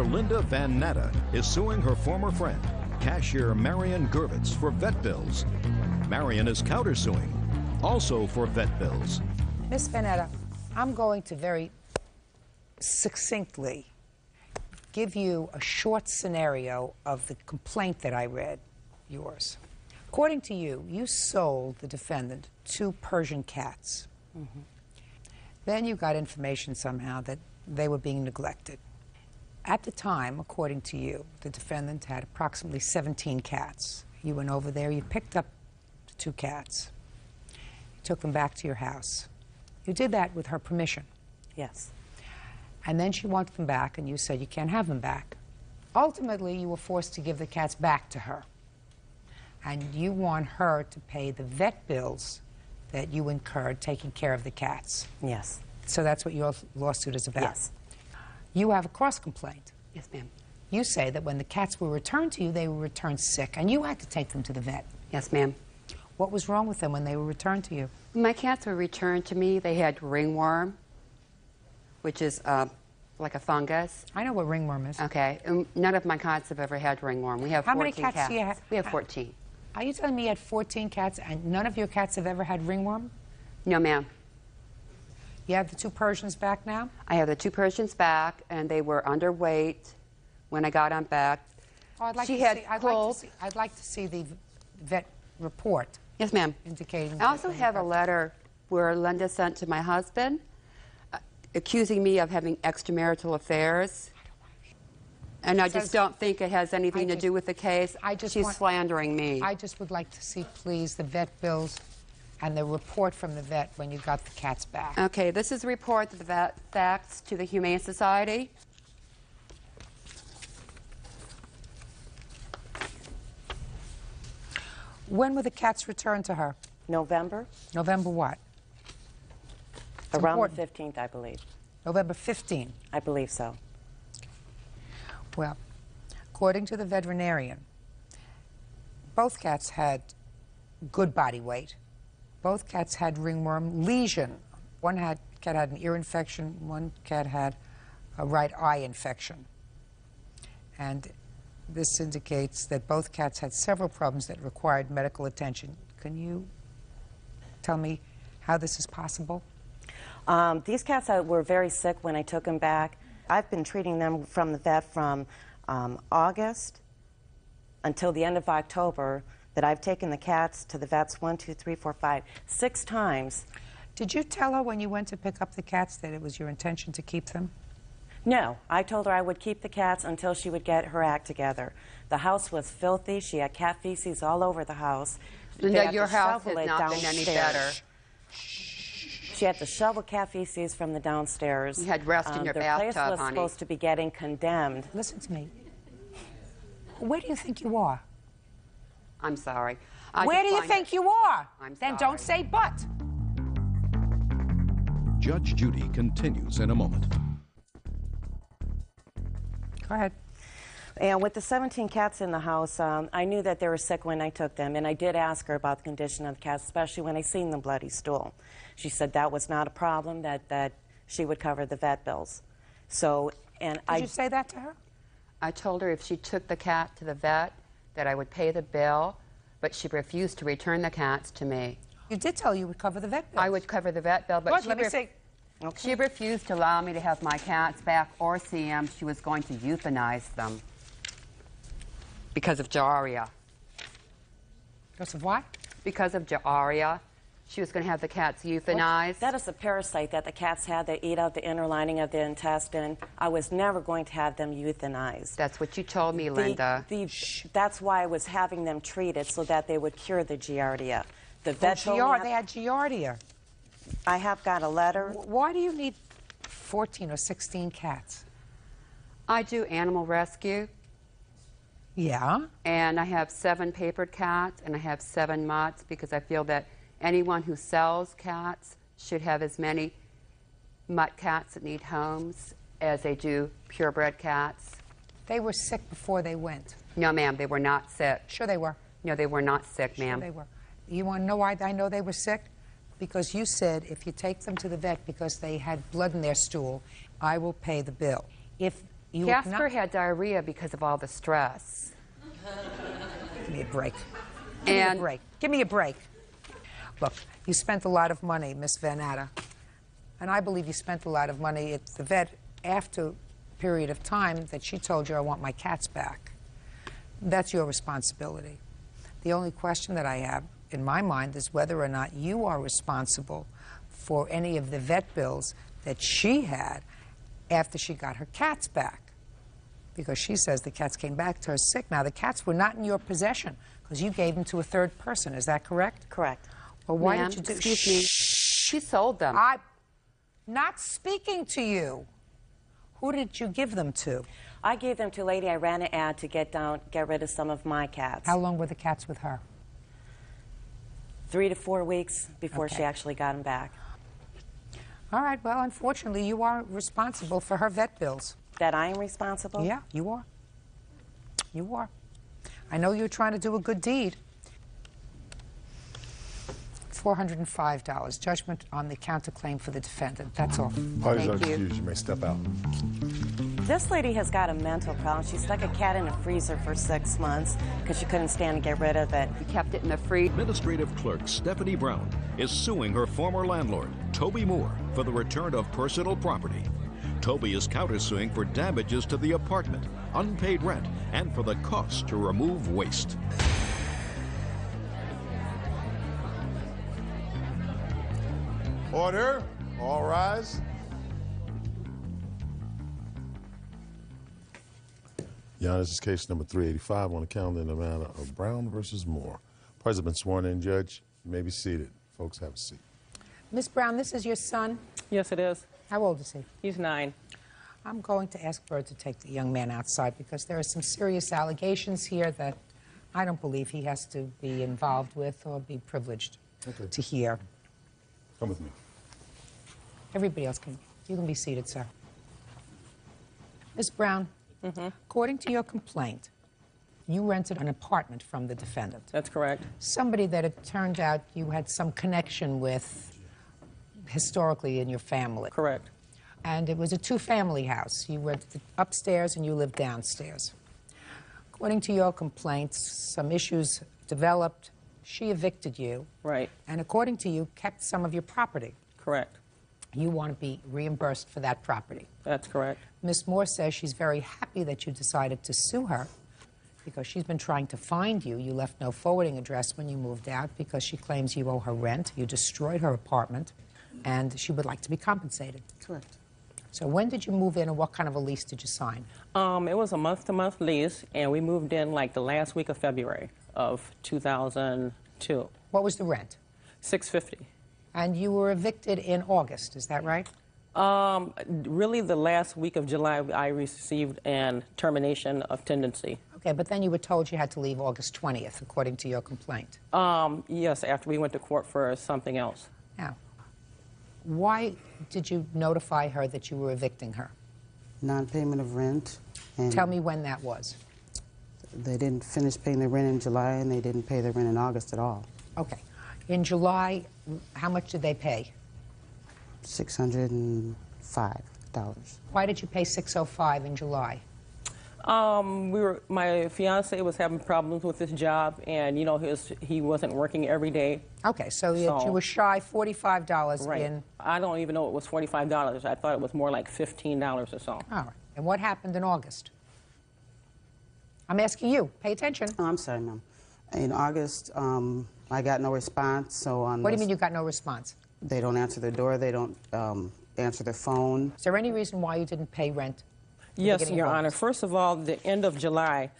Linda Van Natta is suing her former friend, cashier Marion Gervitz, for vet bills. Marion is countersuing, also for vet bills. Miss Van Natta, I'm going to very succinctly give you a short scenario of the complaint that I read, yours. According to you, you sold the defendant 2 Persian cats. Mm-hmm. Then you got information somehow that they were being neglected. At the time, according to you, the defendant had approximately 17 cats. You went over there, you picked up the 2 cats, you took them back to your house. You did that with her permission. Yes. And then she wanted them back, and you said you can't have them back. Ultimately, you were forced to give the cats back to her. And you want her to pay the vet bills that you incurred taking care of the cats. Yes. So that's what your lawsuit is about? Yes. You have a cross-complaint. Yes, ma'am. You say that when the cats were returned to you, they were returned sick, and you had to take them to the vet. Yes, ma'am. What was wrong with them when they were returned to you? My cats were returned to me. They had ringworm, which is like a fungus. I know what ringworm is. Okay. None of my cats have ever had ringworm. We have 14 How many cats do you have? We have 14. Are you telling me you had 14 cats and none of your cats have ever had ringworm? No, ma'am. You have the 2 Persians back now? I have the 2 Persians back, and they were underweight when I got them back. Oh, I'd like she to had see, colds. I'd like to see the vet report. Yes, ma'am. Indicating. I also have a letter where Linda sent to my husband accusing me of having extramarital affairs. And I just don't think it has anything to do with the case. She's slandering me. I just would like to see, please, the vet bills and the report from the vet when you got the cats back. Okay, this is a report that the vet faxed to the Humane Society. When were the cats returned to her? November. November what? Around the 15th, I believe. November 15th? I believe so. Well, according to the veterinarian, both cats had good body weight. Both cats had ringworm lesion. One cat had an ear infection, one cat had a right eye infection. And this indicates that both cats had several problems that required medical attention. Can you tell me how this is possible? These cats were very sick when I took them back. I've been treating them from the vet from August until the end of October, that I've taken the cats to the vets 6 times. Did you tell her when you went to pick up the cats that it was your intention to keep them? No, I told her I would keep the cats until she would get her act together. The house was filthy. She had cat feces all over the house. Linda, your house has not been any better. She had to shovel cat feces from the downstairs. You had rest in your bathtub, honey. The place was honey. supposed to be getting condemned. Listen to me. Where do you think you are? I'm sorry. Where do you think you are? I'm Then sorry. don't say but. Judge Judy continues in a moment. Go ahead. And with the 17 cats in the house, I knew that they were sick when I took them, and I did ask her about the condition of the cats, especially when I seen the bloody stool. She said that was not a problem, that she would cover the vet bills. So, and Did you say that to her? I told her if she took the cat to the vet, that I would pay the bill, but she refused to return the cats to me. You did tell her you would cover the vet bill. I would cover the vet bill, but Good, let me see. she refused to allow me to have my cats back or see them. She was going to euthanize them because of Jaria. Because of what? Because of Jaria. She was going to have the cats euthanized. That is a parasite that the cats had that eat out the inner lining of the intestine. I was never going to have them euthanized. That's what you told me, Linda. That's why I was having them treated, so that they would cure the Giardia. The vet told me They had Giardia. I have got a letter. Why do you need 14 or 16 cats? I do animal rescue. Yeah? And I have 7 papered cats, and I have 7 mutts, because I feel that anyone who sells cats should have as many mutt cats that need homes as they do purebred cats. They were sick before they went. No, ma'am, they were not sick. Sure they were. No, they were not sick, ma'am. Sure they were. You want to know why I know they were sick? Because you said if you take them to the vet because they had blood in their stool, I will pay the bill. If you Casper had diarrhea because of all the stress. Give me a break. Give me a break. Give me a break. Look, you spent a lot of money, Miss Van Atta, and I believe you spent a lot of money at the vet after a period of time that she told you, I want my cats back. That's your responsibility. The only question that I have in my mind is whether or not you are responsible for any of the vet bills that she had after she got her cats back. Because she says the cats came back to her sick. Now, the cats were not in your possession because you gave them to a third person. Is that correct? Correct. Well, why did you do... Excuse me. She sold them. I'm not speaking to you. Who did you give them to? I gave them to a lady. I ran an ad to get rid of some of my cats. How long were the cats with her? 3 to 4 weeks before she actually got them back. All right, well, unfortunately, you are responsible for her vet bills. That I am responsible? Yeah, you are. You are. I know you're trying to do a good deed. $405. Judgment on the counterclaim for the defendant. That's all. Parties are excused. You may step out. This lady has got a mental problem. She stuck a cat in a freezer for 6 months because she couldn't stand to get rid of it. We kept it in the freezer. Administrative clerk Stephanie Brown is suing her former landlord, Toby Moore, for the return of personal property. Toby is countersuing for damages to the apartment, unpaid rent, and for the cost to remove waste. Order. All rise. Your Honor, this is case number 385 on the calendar in the matter of Brown versus Moore. Parties have been sworn in, Judge. You may be seated. Folks, have a seat. Miss Brown, this is your son? Yes, it is. How old is he? He's 9. I'm going to ask Bird to take the young man outside because there are some serious allegations here that I don't believe he has to be involved with or be privileged to hear. Come with me. Everybody else you can be seated, sir. Ms. Brown, according to your complaint, you rented an apartment from the defendant. That's correct. Somebody that it turned out you had some connection with historically in your family. Correct. And it was a two-family house. You rented upstairs and you lived downstairs. According to your complaints, some issues developed. She evicted you. Right. And according to you, kept some of your property. Correct. You want to be reimbursed for that property. That's correct. Ms. Moore says she's very happy that you decided to sue her because she's been trying to find you. You left no forwarding address when you moved out because she claims you owe her rent. You destroyed her apartment, and she would like to be compensated. Correct. So when did you move in, and what kind of a lease did you sign? It was a month-to-month lease, and we moved in like the last week of February of 2002. What was the rent? $650. And you were evicted in August, is that right? Really the last week of July, I received an termination of tenancy. Okay, but then you were told you had to leave August 20th, according to your complaint. Yes, after we went to court for something else. Now, why did you notify her that you were evicting her? Non-payment of rent. And Tell me when that was. They didn't finish paying the rent in July, and they didn't pay the rent in August at all. Okay. In July, how much did they pay? $605. Why did you pay $605 in July? My fiance was having problems with his job, and you know he wasn't working every day. Okay, so you were shy $45 right. in. I don't even know it was $45. I thought it was more like $15 or so. All right. And what happened in August? I'm asking you. Pay attention. Oh, I'm sorry, ma'am. In August, I got no response. So on. What do you mean you got no response? They don't answer their door. They don't answer their phone. Is there any reason why you didn't pay rent? Yes, Your Honor. First of all, the end of July,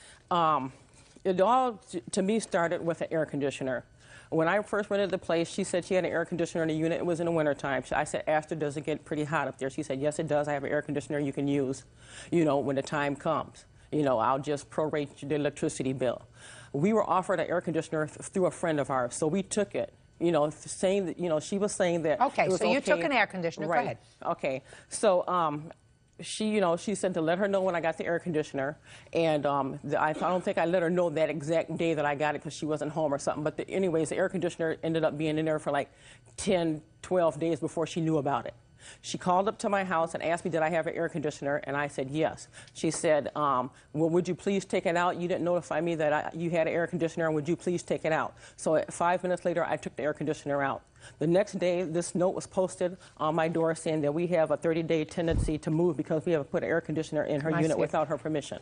it all, to me, started with an air conditioner. When I first rented the place, she said she had an air conditioner in the unit. It was in the wintertime. I asked her, does it get pretty hot up there? She said, yes, it does. I have an air conditioner you can use, you know, when the time comes. You know, I'll just prorate the electricity bill. We were offered an air conditioner through a friend of ours, so we took it. You know, saying that, you know, she was saying that. Okay, it was so you took an air conditioner. Right. Go ahead. Okay. So, she, you know, she said to let her know when I got the air conditioner, and I don't think I let her know that exact day that I got it because she wasn't home or something. But anyways, the air conditioner ended up being in there for like 10, 12 days before she knew about it. She called up to my house and asked me, did I have an air conditioner? And I said, yes. She said, well, would you please take it out? You didn't notify me that you had an air conditioner, and would you please take it out? So 5 minutes later, I took the air conditioner out. The next day, this note was posted on my door saying that we have a 30-day tendency to move because we have put an air conditioner in her unit without her permission.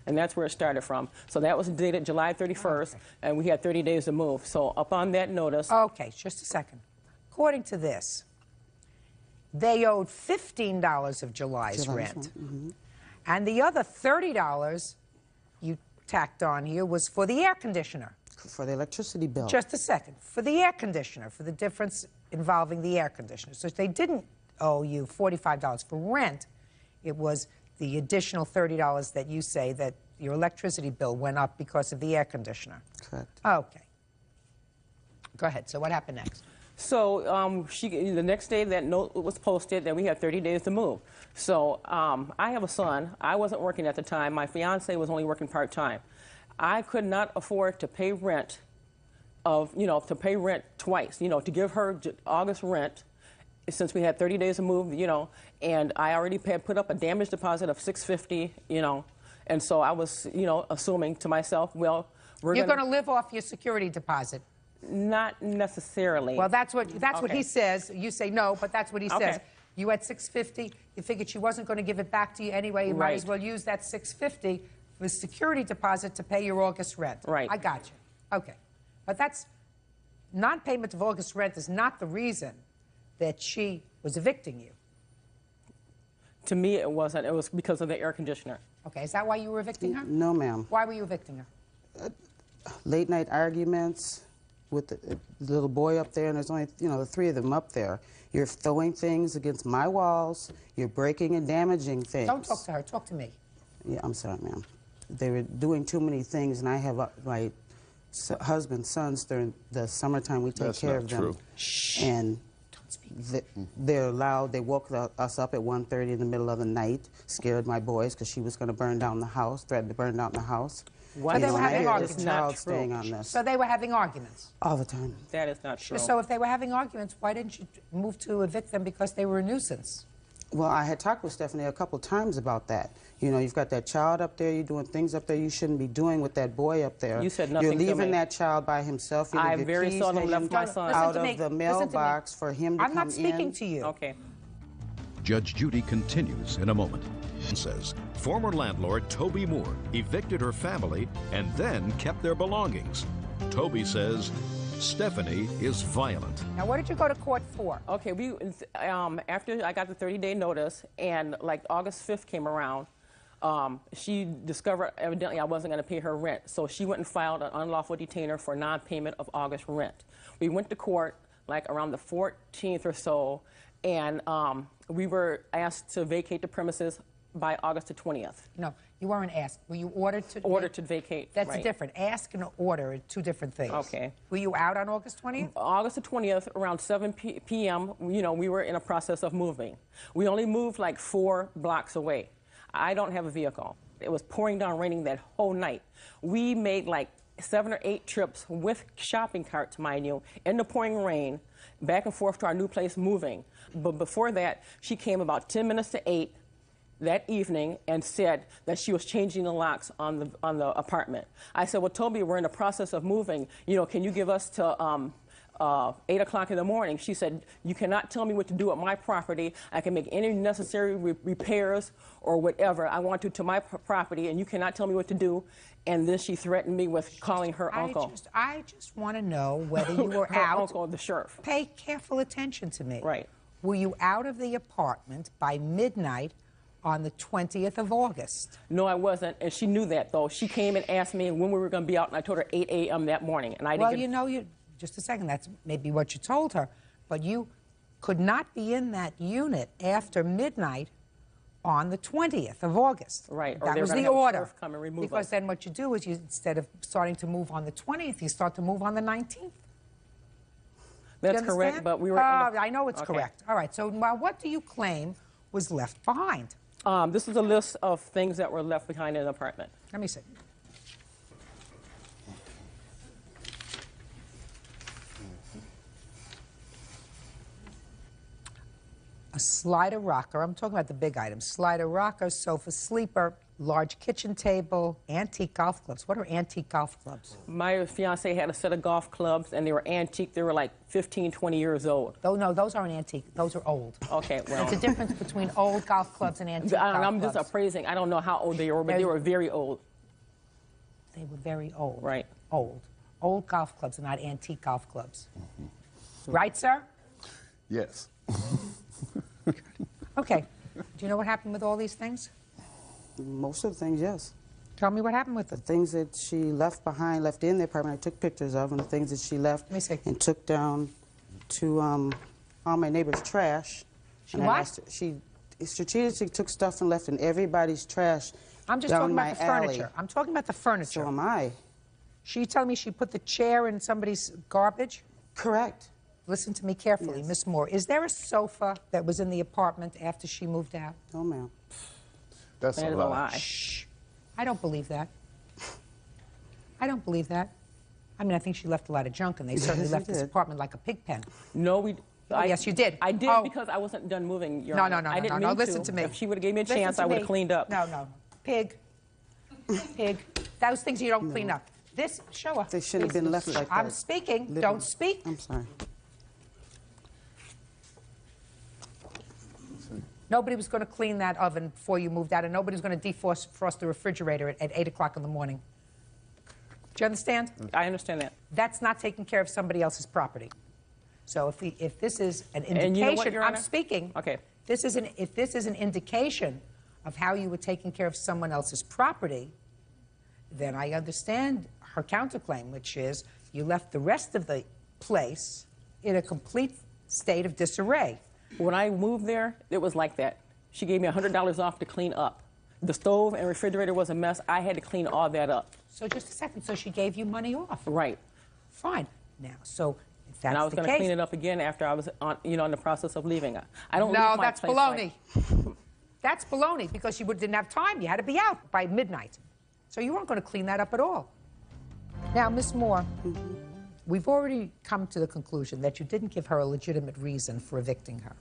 And that's where it started from. So that was dated July 31st, and we had 30 days to move. So upon that notice... Okay, just a second. According to this, they owed $15 of July's rent. Mm-hmm. And the other $30 you tacked on here was for the air conditioner. For the electricity bill. Just a second. For the air conditioner, for the difference involving the air conditioner. So they didn't owe you $45 for rent. It was the additional $30 that you say that your electricity bill went up because of the air conditioner. Correct. Okay. Go ahead. So what happened next? So the next day that note was posted that we had 30 days to move. So I have a son. I wasn't working at the time. My fiance was only working part-time. I could not afford to pay rent to pay rent twice, you know, to give her August rent since we had 30 days to move, you know, and I already put up a damage deposit of $650, you know, and so I was, you know, assuming to myself, well, you're going to live off your security deposit. Not necessarily. Well, that's what he says. You say no, but that's what he says. You had $650. You figured she wasn't going to give it back to you anyway. You might as well use that $650 for security deposit to pay your August rent. Right. I got you. Okay. But that's non-payment of August rent is not the reason that she was evicting you. To me, it wasn't. It was because of the air conditioner. Okay. Is that why you were evicting her? No, ma'am. Why were you evicting her? Late night arguments with the little boy up there, and there's only, you know, the three of them up there. You're throwing things against my walls. You're breaking and damaging things. Don't talk to her. Talk to me. Yeah, I'm sorry, ma'am. they were doing too many things, and I have my husband's sons during the summertime. We take care of them. True. And they're loud. They woke us up at 1:30 in the middle of the night, scared my boys because she was going to burn down the house, threatened to burn down the house. So they were having arguments. Child staying on this. So they were having arguments. All the time. That is not true. So if they were having arguments, why didn't you move to evict them because they were a nuisance? Well, I had talked with Stephanie a couple times about that. You know, you've got that child up there, you're doing things up there you shouldn't be doing with that boy up there. You said nothing to me. You're leaving that child by himself. You I leave very keys seldom left my son out of the mailbox for him to come in. I'm not speaking to you. Okay. Judge Judy continues in a moment and says former landlord Toby Moore evicted her family and then kept their belongings. Toby says Stephanie is violent. Now, what did you go to court for? Okay, after I got the 30-day notice and like August 5th came around, she discovered evidently I wasn't going to pay her rent. So she went and filed an unlawful detainer for non-payment of August rent. We went to court like around the 14th or so, and we were asked to vacate the premises by August the 20th. No, you weren't asked. Were you ordered to? Ordered to vacate. That's right. different. Ask and order are two different things. Okay. Were you out on August 20th? August the 20th, around 7 p.m., you know, we were in a process of moving. We only moved like 4 blocks away. I don't have a vehicle. It was pouring down, raining that whole night. We made like 7 or 8 trips with shopping carts, mind you, in the pouring rain, back and forth to our new place moving. But before that, she came about 10 minutes to 8 that evening and said that she was changing the locks on the apartment. I said, well, Toby, we're in the process of moving. You know, can you give us to 8 o'clock in the morning? She said, you cannot tell me what to do at my property. I can make any necessary repairs or whatever I want to my property, and you cannot tell me what to do. And then she threatened me with calling her uncle. I just want to know whether you were her out. Uncle, the sheriff. Pay careful attention to me. Right. Were you out of the apartment by midnight on the 20th of August? No, I wasn't, and she knew that, though. She came and asked me when we were going to be out, and I told her 8 a.m. that morning. And I didn't Well, just a second, that's maybe what you told her, but you could not be in that unit after midnight on the 20th of August. Right. That was the order. Come and remove because us. then what you do is instead of starting to move on the 20th, you start to move on the 19th. That's correct, but we were... I know it's correct. All right, so now what do you claim was left behind? This is a list of things that were left behind in the apartment. Let me see. A slider rocker, I'm talking about the big items, slider rocker, sofa sleeper, large kitchen table, antique golf clubs. What are antique golf clubs? My fiance had a set of golf clubs, and they were antique. They were like 15, 20 years old. Oh, no, those aren't antique. Those are old. Okay, well. There's a difference between old golf clubs and antique golf clubs. I'm just appraising. I don't know how old they were, but they were very old. They were very old. Right. Old. Old golf clubs are not antique golf clubs. Right, sir? Yes. Okay. Do you know what happened with all these things? Most of the things, yes. Tell me what happened with them. The things that she left behind, left in the apartment, I took pictures of, and the things that she left and took down to all my neighbor's trash. She what? She strategically took stuff and left in everybody's trash. I'm just talking about the furniture. I'm talking about the furniture. So am I. She telling me she put the chair in somebody's garbage? Correct. Listen to me carefully, Yes. Miss Moore. Is there a sofa that was in the apartment after she moved out? No, ma'am. That's a lie. Shh. I don't believe that. I don't believe that. I mean, I think she left a lot of junk, and they certainly left this apartment like a pig pen. No, yes, you did. I did because I wasn't done moving, Your Honor. No, I didn't mean listen to me. If she would have gave me a Listen chance, to I would me. have cleaned up. No. Pig. Pig. Those things you don't clean up. This, show her. They shouldn't have been left like that. I'm speaking. Don't speak. I'm sorry. Nobody was going to clean that oven before you moved out, and nobody was going to defrost the refrigerator at 8 o'clock in the morning. Do you understand? I understand that. That's not taking care of somebody else's property. So if this is an indication, And you know what, Your I'm Honor? speaking. Okay. If this is an indication of how you were taking care of someone else's property, then I understand her counterclaim, which is you left the rest of the place in a complete state of disarray. When I moved there, it was like that. She gave me $100 off to clean up. The stove and refrigerator was a mess. I had to clean all that up. So just a second. So she gave you money off. Right. Fine. Now, so if that's And I was the going to case, clean it up again after I was on, in the process of leaving. I don't no, leave my that's place baloney. like- That's baloney because you didn't have time. You had to be out by midnight. So you weren't going to clean that up at all. Now, Miss Moore, we've already come to the conclusion that you didn't give her a legitimate reason for evicting her.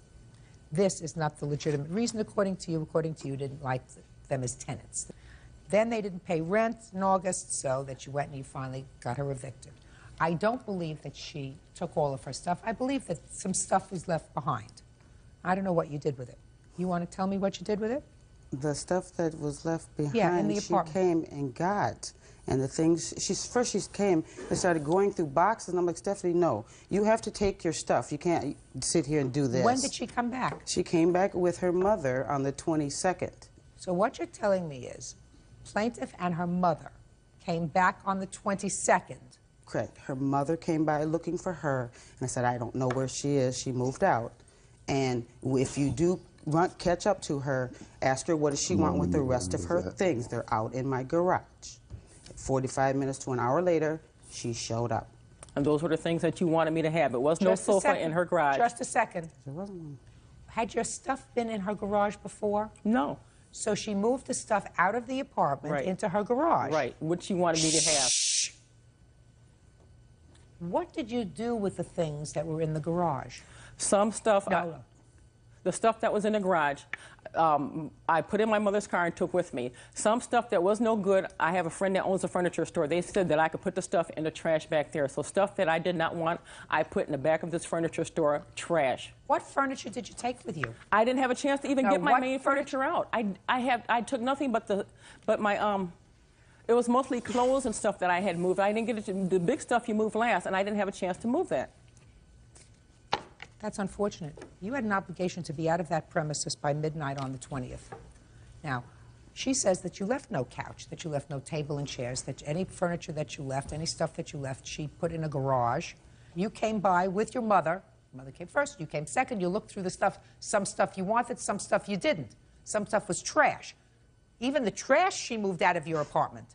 This is not the legitimate reason according to you. According to you, didn't like them as tenants. Then they didn't pay rent in August, so that you went and you finally got her evicted. I don't believe that she took all of her stuff. I believe that some stuff was left behind. I don't know what you did with it. You want to tell me what you did with it? The stuff that was left behind, Yeah, in the she apartment. came and got. And the things, first she came and started going through boxes, and I'm like, Stephanie, no. You have to take your stuff. You can't sit here and do this. When did she come back? She came back with her mother on the 22nd. So what you're telling me is plaintiff and her mother came back on the 22nd. Correct. Her mother came by looking for her, and I said, I don't know where she is. She moved out. And if you do catch up to her, ask her what does she want with the rest of her things. They're out in my garage. 45 minutes to an hour later, she showed up. And those were the things that you wanted me to have. It was no sofa in her garage. Just a second. There wasn't one. Had your stuff been in her garage before? No. So she moved the stuff out of the apartment into her garage. Right, what she wanted me to have. What did you do with the things that were in the garage? Some stuff, No. the stuff that was in the garage, I put in my mother's car and took with me. Some stuff that was no good, I have a friend that owns a furniture store. They said that I could put the stuff in the trash back there. So stuff that I did not want, I put in the back of this furniture store trash. What furniture did you take with you? I didn't have a chance to even No, get my what main furniture out. I took nothing but my it was mostly clothes and stuff that I had moved. I didn't get it. The big stuff you move last, and I didn't have a chance to move that. That's unfortunate. You had an obligation to be out of that premises by midnight on the 20th. Now, she says that you left no couch, that you left no table and chairs, that any furniture that you left, any stuff that you left, she put in a garage. You came by with your mother. Your mother came first, you came second. You looked through the stuff. Some stuff you wanted, some stuff you didn't. Some stuff was trash. Even the trash she moved out of your apartment.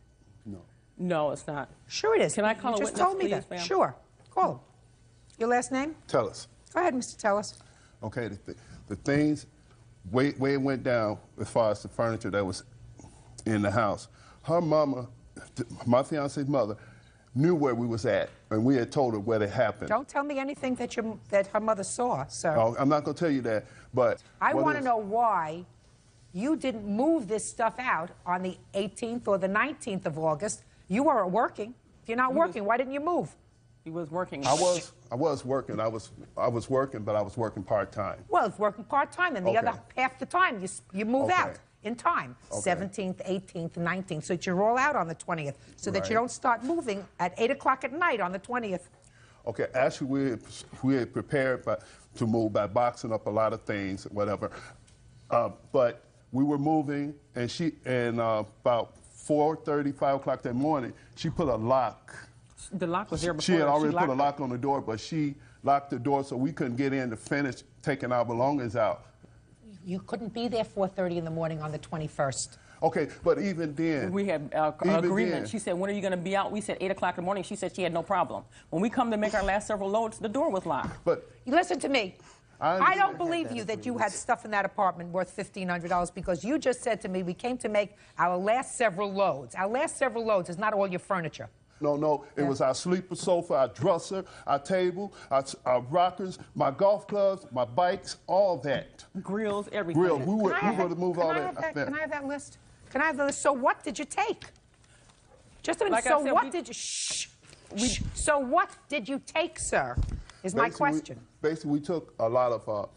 No, it's not. Sure it is. Can I call you a just witness, told me please, that. ma'am? Sure. Call him. Your last name? Tell us. Go ahead, Mr. Tellis. Okay, the things, way it went down as far as the furniture that was in the house. Her mama, my fiance's mother, knew where we was at, and we had told her what had happened. Don't tell me anything that her mother saw, sir. Oh, I'm not going to tell you that, but... I want to know why you didn't move this stuff out on the 18th or the 19th of August. You weren't working. If you're not working, why didn't you move? He was working. I was working. I was working, but I was working part-time. Well, it's working part-time, and the other half the time you move out in time. Okay. 17th, 18th, 19th, so that you're all out on the 20th, so that you don't start moving at 8 o'clock at night on the 20th. Okay, actually, we had prepared to move by boxing up a lot of things, whatever. But we were moving, and about 4:30, 5 o'clock that morning, she put a lock. The lock was there before. She had already put a lock on the door, but she locked the door so we couldn't get in to finish taking our belongings out. You couldn't be there 4:30 in the morning on the 21st. Okay, but even then... We had an agreement. She said, when are you going to be out? We said 8 o'clock in the morning. She said she had no problem. When we come to make our last several loads, the door was locked. But you listen to me. I don't believe you that you had stuff in that apartment worth $1,500 because you just said to me we came to make our last several loads. Our last several loads is not all your furniture. No, it was our sleeper sofa, our dresser, our table, our rockers, my golf clubs, my bikes, all that. Grills, everything. Grills. We were to move all that. Can I have that list? Can I have the list? So what did you take? Just a minute. Like so I said, what did you... So what did you take, sir, is my question. Basically, we took a lot of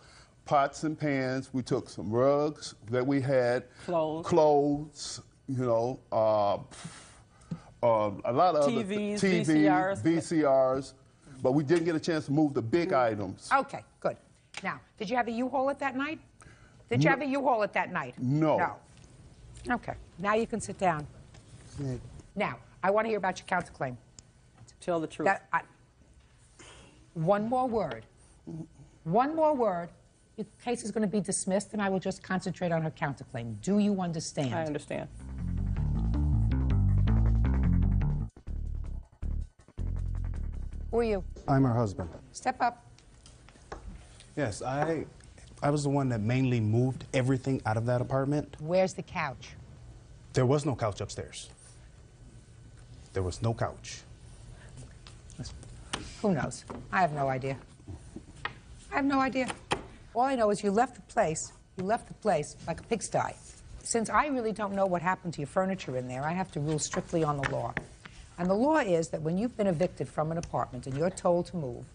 pots and pans. We took some rugs that we had. Clothes, you know, a lot of TVs, VCRs, but we didn't get a chance to move the big items. Okay, good. Now, did you have a U-Haul at that night? Did you have a U-Haul at that night? No. No. Okay. Now you can sit down. Now, I want to hear about your counterclaim. Tell the truth. One more word. One more word, your case is going to be dismissed, and I will just concentrate on her counterclaim. Do you understand? I understand. Who are you? I'm her husband. Step up. Yes, I was the one that mainly moved everything out of that apartment. Where's the couch? There was no couch upstairs. There was no couch. Who knows? I have no idea. I have no idea. All I know is you left the place like a pigsty. Since I really don't know what happened to your furniture in there, I have to rule strictly on the law. And the law is that when you've been evicted from an apartment and you're told to move,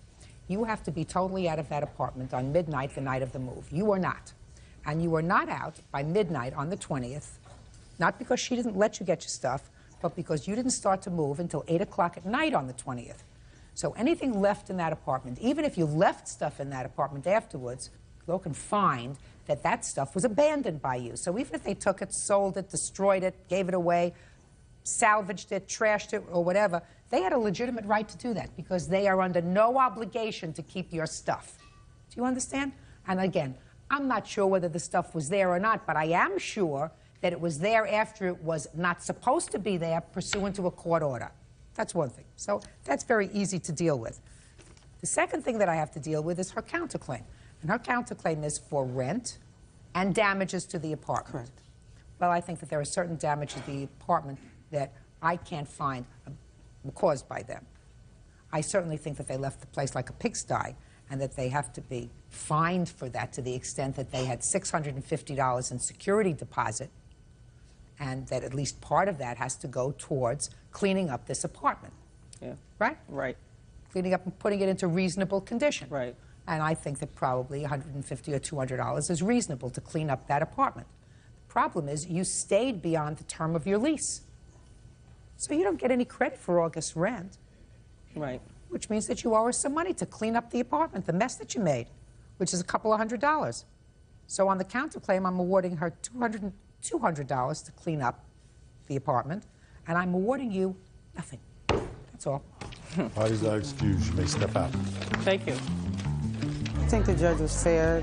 you have to be totally out of that apartment on midnight the night of the move. You are not. And you are not out by midnight on the 20th, not because she didn't let you get your stuff, but because you didn't start to move until 8 o'clock at night on the 20th. So anything left in that apartment, even if you left stuff in that apartment afterwards, you can find that that stuff was abandoned by you. So even if they took it, sold it, destroyed it, gave it away, salvaged it, trashed it, or whatever, they had a legitimate right to do that because they are under no obligation to keep your stuff. Do you understand? And again, I'm not sure whether the stuff was there or not, but I am sure that it was there after it was not supposed to be there pursuant to a court order. That's one thing. So that's very easy to deal with. The second thing that I have to deal with is her counterclaim. And her counterclaim is for rent and damages to the apartment. Correct. Well, I think that there are certain damages to the apartment that I can't find caused by them. I certainly think that they left the place like a pigsty and that they have to be fined for that to the extent that they had $650 in security deposit and that at least part of that has to go towards cleaning up this apartment. Yeah. Right? Right. Cleaning up and putting it into reasonable condition. Right. And I think that probably $150 or $200 is reasonable to clean up that apartment. The problem is you stayed beyond the term of your lease. So you don't get any credit for August rent. Right. Which means that you owe her some money to clean up the apartment, the mess that you made, which is a couple of $100. So on the counterclaim, I'm awarding her $200 to clean up the apartment, and I'm awarding you nothing. That's all. Parties are excused. You may step out. Thank you. I think the judge was fair.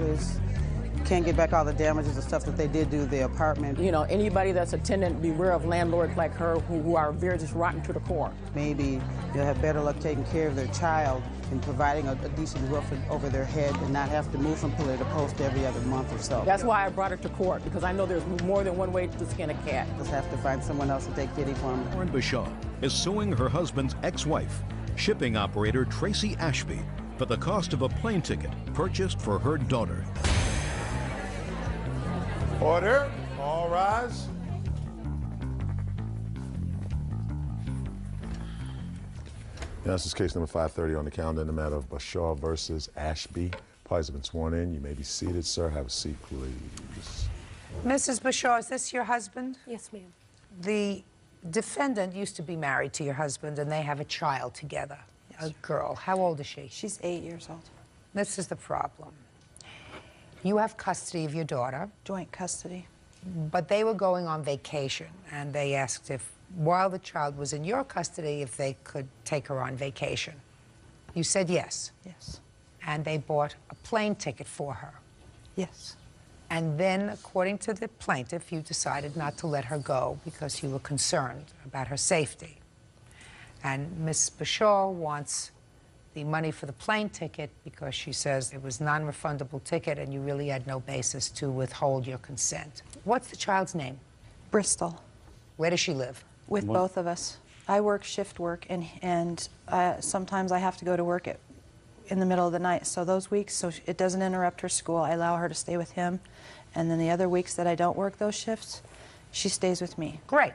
Can't get back all the damages and stuff that they did do to the apartment. You know, anybody that's a tenant, beware of landlords like her who are very just rotten to the core. Maybe they'll have better luck taking care of their child and providing a decent roof over their head and not have to move from pillar to post every other month or so. That's why I brought her to court, because I know there's more than one way to skin a cat. Just have to find someone else to take pity for them. Lauren Bashaw is suing her husband's ex-wife, shipping operator Tracy Ashby, for the cost of a plane ticket purchased for her daughter. Order. All rise. This is case number 530 on the calendar in the matter of Bashaw versus Ashby. Parties have been sworn in. You may be seated, sir. Have a seat, please. Mrs. Bashaw, is this your husband? Yes, ma'am. The defendant used to be married to your husband, and they have a child together, a girl. How old is she? She's 8 years old. This is the problem. You have custody of your daughter. Joint custody. But they were going on vacation, and they asked if, while the child was in your custody, if they could take her on vacation. You said yes. Yes. And they bought a plane ticket for her. Yes. And then, according to the plaintiff, you decided not to let her go because you were concerned about her safety. And Ms. Bashaw wants the money for the plane ticket because she says it was non-refundable ticket and you really had no basis to withhold your consent. What's the child's name? Bristol. Where does she live? With both of us. I work shift work, and sometimes I have to go to work in the middle of the night. So those weeks, so it doesn't interrupt her school, I allow her to stay with him. And then the other weeks that I don't work those shifts, she stays with me. Great.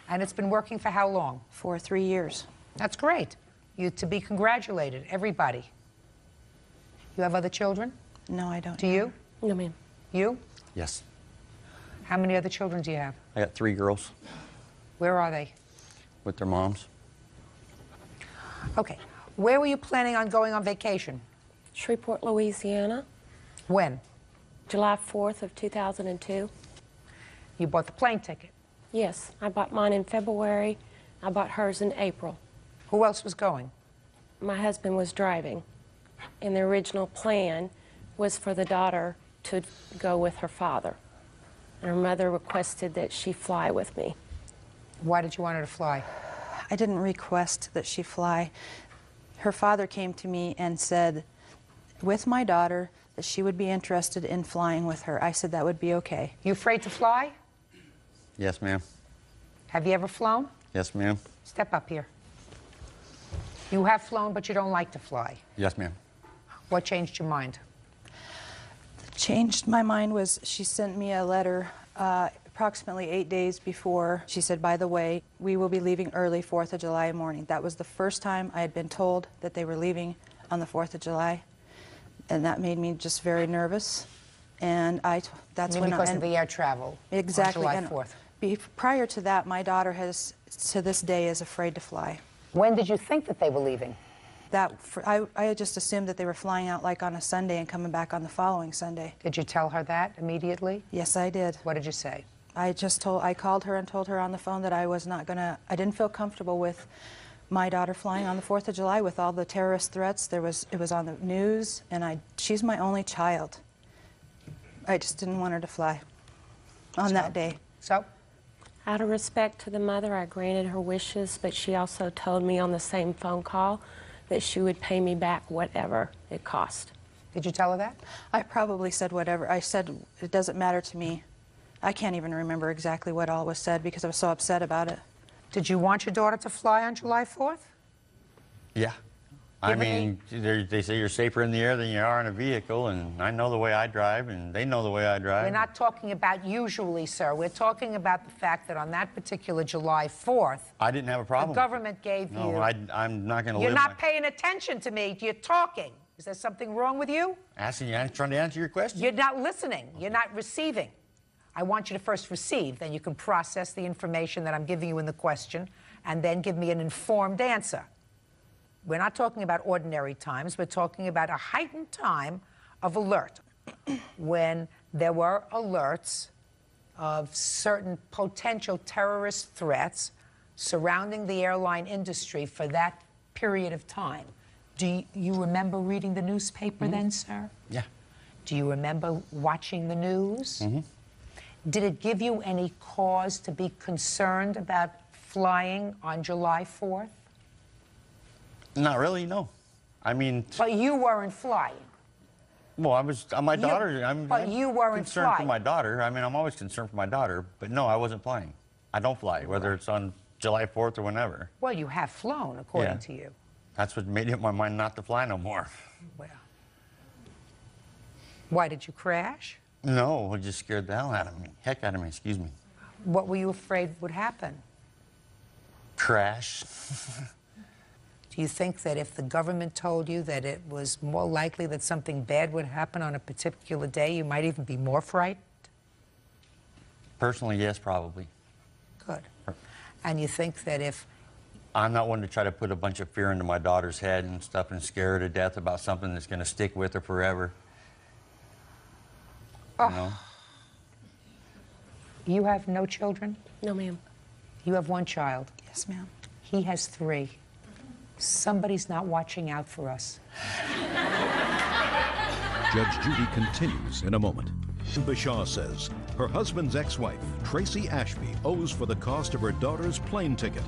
And it's been working for how long? For 3 years. That's great. You're to be congratulated, everybody. You have other children? No, I don't. Do you? No, ma'am. You? Yes. How many other children do you have? I got 3 girls. Where are they? With their moms. Okay. Where were you planning on going on vacation? Shreveport, Louisiana. When? July 4th of 2002. You bought the plane ticket? Yes. I bought mine in February. I bought hers in April. Who else was going? My husband was driving. In the original plan, was for the daughter to go with her father. And her mother requested that she fly with me. Why did you want her to fly? I didn't request that she fly. Her father came to me and said, with my daughter, that she would be interested in flying with her. I said that would be okay. You afraid to fly? Yes, ma'am. Have you ever flown? Yes, ma'am. Step up here. You have flown, but you don't like to fly. Yes, ma'am. What changed your mind? Changed my mind was she sent me a letter approximately 8 days before. She said, by the way, we will be leaving early 4th of July morning. That was the first time I had been told that they were leaving on the 4th of July. And that made me just very nervous. And that's when because of the air travel. Exactly. On July 4th. Prior to that, my daughter to this day, is afraid to fly. When did you think that they were leaving? I just assumed that they were flying out like on a Sunday and coming back on the following Sunday. Did you tell her that immediately? Yes, I did. What did you say? I called her and told her on the phone that I didn't feel comfortable with my daughter flying on the 4th of July with all the terrorist threats. It was on the news, and she's my only child. I just didn't want her to fly on that day. So? Out of respect to the mother, I granted her wishes, but she also told me on the same phone call that she would pay me back whatever it cost. Did you tell her that? I probably said whatever. I said, it doesn't matter to me. I can't even remember exactly what all was said because I was so upset about it. Did you want your daughter to fly on July 4th? Yeah. I mean, they say you're safer in the air than you are in a vehicle, and I know the way I drive, and they know the way I drive. We're not talking about usually, sir. We're talking about the fact that on that particular July 4th, I didn't have a problem. The government gave you... No, I'm not going to live... You're not paying attention to me. You're talking. Is there something wrong with you? Asking you, I'm trying to answer your question. You're not listening. You're not receiving. I want you to first receive, then you can process the information that I'm giving you in the question, and then give me an informed answer. We're not talking about ordinary times. We're talking about a heightened time of alert when there were alerts of certain potential terrorist threats surrounding the airline industry for that period of time. Do you remember reading the newspaper then, sir? Yeah. Do you remember watching the news? Did it give you any cause to be concerned about flying on July 4th? Not really, no. I mean... But you weren't flying. Well, I was... my daughter... But you weren't concerned flying. for my daughter. I mean, I'm always concerned for my daughter. But no, I wasn't flying. I don't fly, whether it's on July 4th or whenever. Well, you have flown, according to you. That's what made up my mind not to fly no more. Well... Why, did you crash? No, it just scared the hell out of me. Heck out of me, excuse me. What were you afraid would happen? Crash. Do you think that if the government told you that it was more likely that something bad would happen on a particular day, you might even be more frightened? Personally, yes, probably. Good. And you think that if... I'm not one to try to put a bunch of fear into my daughter's head and stuff and scare her to death about something that's going to stick with her forever. Oh. You know? You have no children? No, ma'am. You have one child? Yes, ma'am. He has 3. Somebody's not watching out for us. Judge Judy continues in a moment. Bashaw says her husband's ex-wife, Tracy Ashby, owes for the cost of her daughter's plane ticket.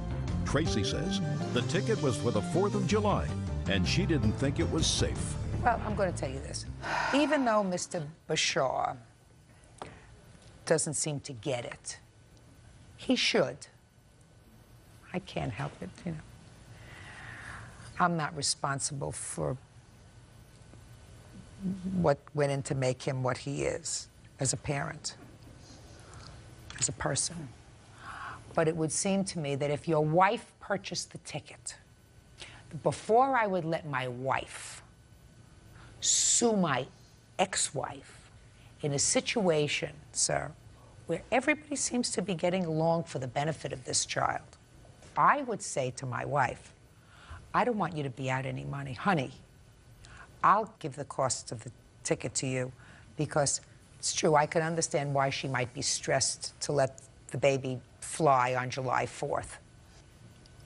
Tracy says the ticket was for the 4th of July, and she didn't think it was safe. Well, I'm going to tell you this. Even though Mr. Bashaw doesn't seem to get it, he should. I can't help it, you know. I'm not responsible for what went in to make him what he is as a parent, as a person. But it would seem to me that if your wife purchased the ticket, before I would let my wife sue my ex-wife in a situation, sir, where everybody seems to be getting along for the benefit of this child, I would say to my wife, I don't want you to be out any money. Honey, I'll give the cost of the ticket to you because it's true, I can understand why she might be stressed to let the baby fly on July 4th.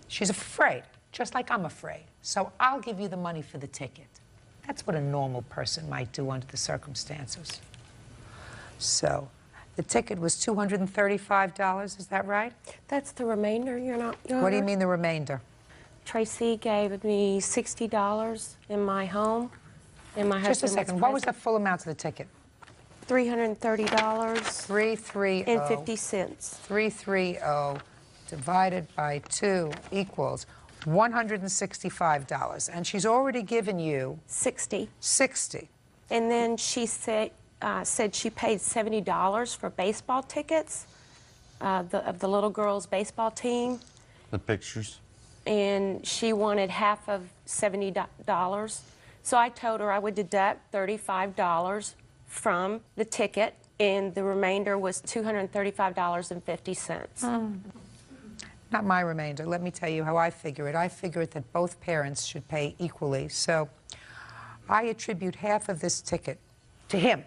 She's afraid, just like I'm afraid. So I'll give you the money for the ticket. That's what a normal person might do under the circumstances. So, the ticket was $235, is that right? That's the remainder, Your Honor. What do you mean the remainder? Tracy gave me $60 in my home, and my husband Just a second, what was the full amount of the ticket? $330. $330. And 50 cents. $330 divided by 2 equals $165. And she's already given you 60. 60. And then she said she paid $70 for baseball tickets of the little girls' baseball team. The pictures. And she wanted half of $70. So I told her I would deduct $35 from the ticket, and the remainder was $235.50. Not my remainder. Let me tell you how I figure it. I figure it that both parents should pay equally. So I attribute half of this ticket to him.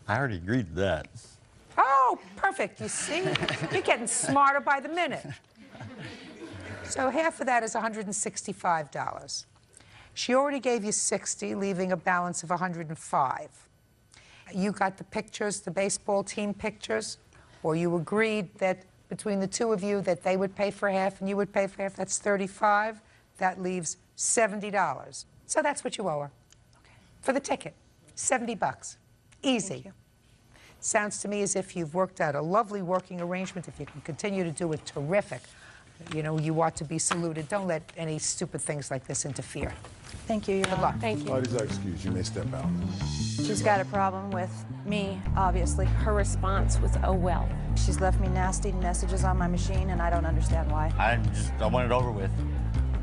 I already agreed to that. Oh, perfect. You see? You're getting smarter by the minute. So half of that is $165. She already gave you 60, leaving a balance of 105. You got the pictures, the baseball team pictures, or you agreed that between the two of you that they would pay for half and you would pay for half. That's 35. That leaves $70. So that's what you owe her. For the ticket, $70. Easy. Sounds to me as if you've worked out a lovely working arrangement. If you can continue to do it, terrific. You know, you ought to be saluted. Don't let any stupid things like this interfere. Thank you, Your Good Honor. luck. Thank you. Parties are excused. You may step out. She's got a problem with me, obviously. Her response was, oh, well. She's left me nasty messages on my machine, and I don't understand why. I want it over with.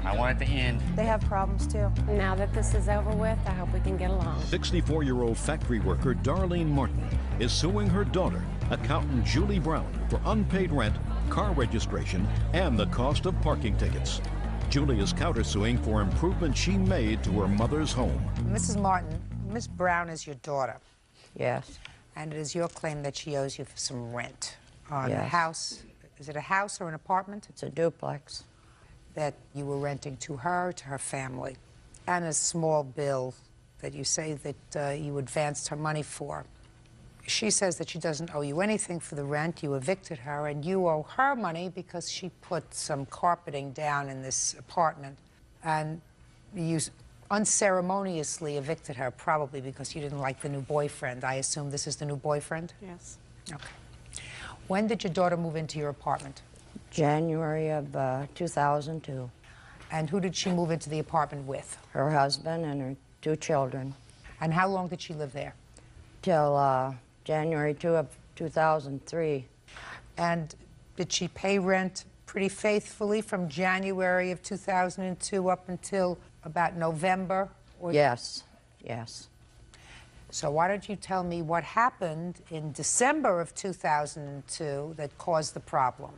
I want it to end. They have problems, too. Now that this is over with, I hope we can get along. 64-year-old factory worker Darlene Martin is suing her daughter, accountant Judy Brown, for unpaid rent, car registration, and the cost of parking tickets. Julie is countersuing for improvements she made to her mother's home. Mrs. Martin, Miss Brown is your daughter. Yes. And it is your claim that she owes you for some rent on a Yes. house. Is it a house or an apartment? It's a duplex. That you were renting to her, to her family, and a small bill that you say that you advanced her money for. She says that she doesn't owe you anything for the rent. You evicted her, and you owe her money because she put some carpeting down in this apartment, and you unceremoniously evicted her, probably because you didn't like the new boyfriend. I assume this is the new boyfriend? Yes. Okay. When did your daughter move into your apartment? January of 2002. And who did she move into the apartment with? Her husband and her 2 children. And how long did she live there? Till January 2 of 2003. And did she pay rent pretty faithfully from January of 2002 up until about November? Or Yes, yes. So why don't you tell me what happened in December of 2002 that caused the problem?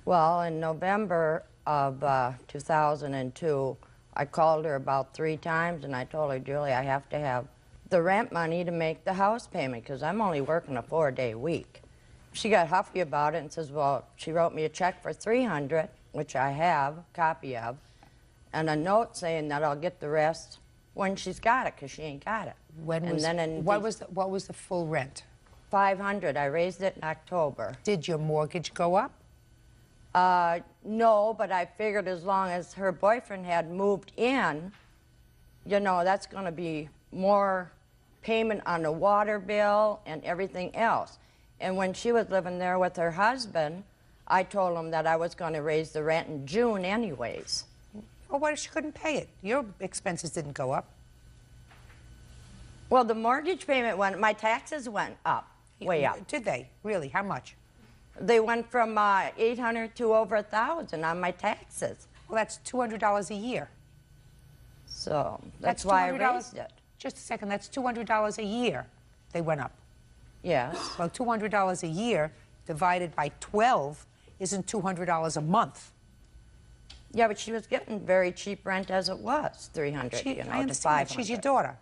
Well, in November of 2002, I called her about 3 times, and I told her, Julie, I have to have the rent money to make the house payment because I'm only working a 4-day week. She got huffy about it and says, well, she wrote me a check for $300, which I have a copy of, and a note saying that I'll get the rest when she's got it because she ain't got it. When and was, then what was the full rent? $500. I raised it in October. Did your mortgage go up? No, but I figured as long as her boyfriend had moved in, you know, that's going to be more payment on the water bill and everything else. And when she was living there with her husband, I told him that I was going to raise the rent in June anyways. Well, what if she couldn't pay it? Your expenses didn't go up. Well, the mortgage payment went, my taxes went up, way up. Did they? Really? How much? They went from 800 to over 1,000 on my taxes. Well, that's $200 a year. So that's why I raised it. Just a second, that's $200 a year they went up. Yes. Well, $200 a year divided by 12 isn't $200 a month. Yeah, but she was getting very cheap rent as it was, $300, you know, I to $500. She's your daughter.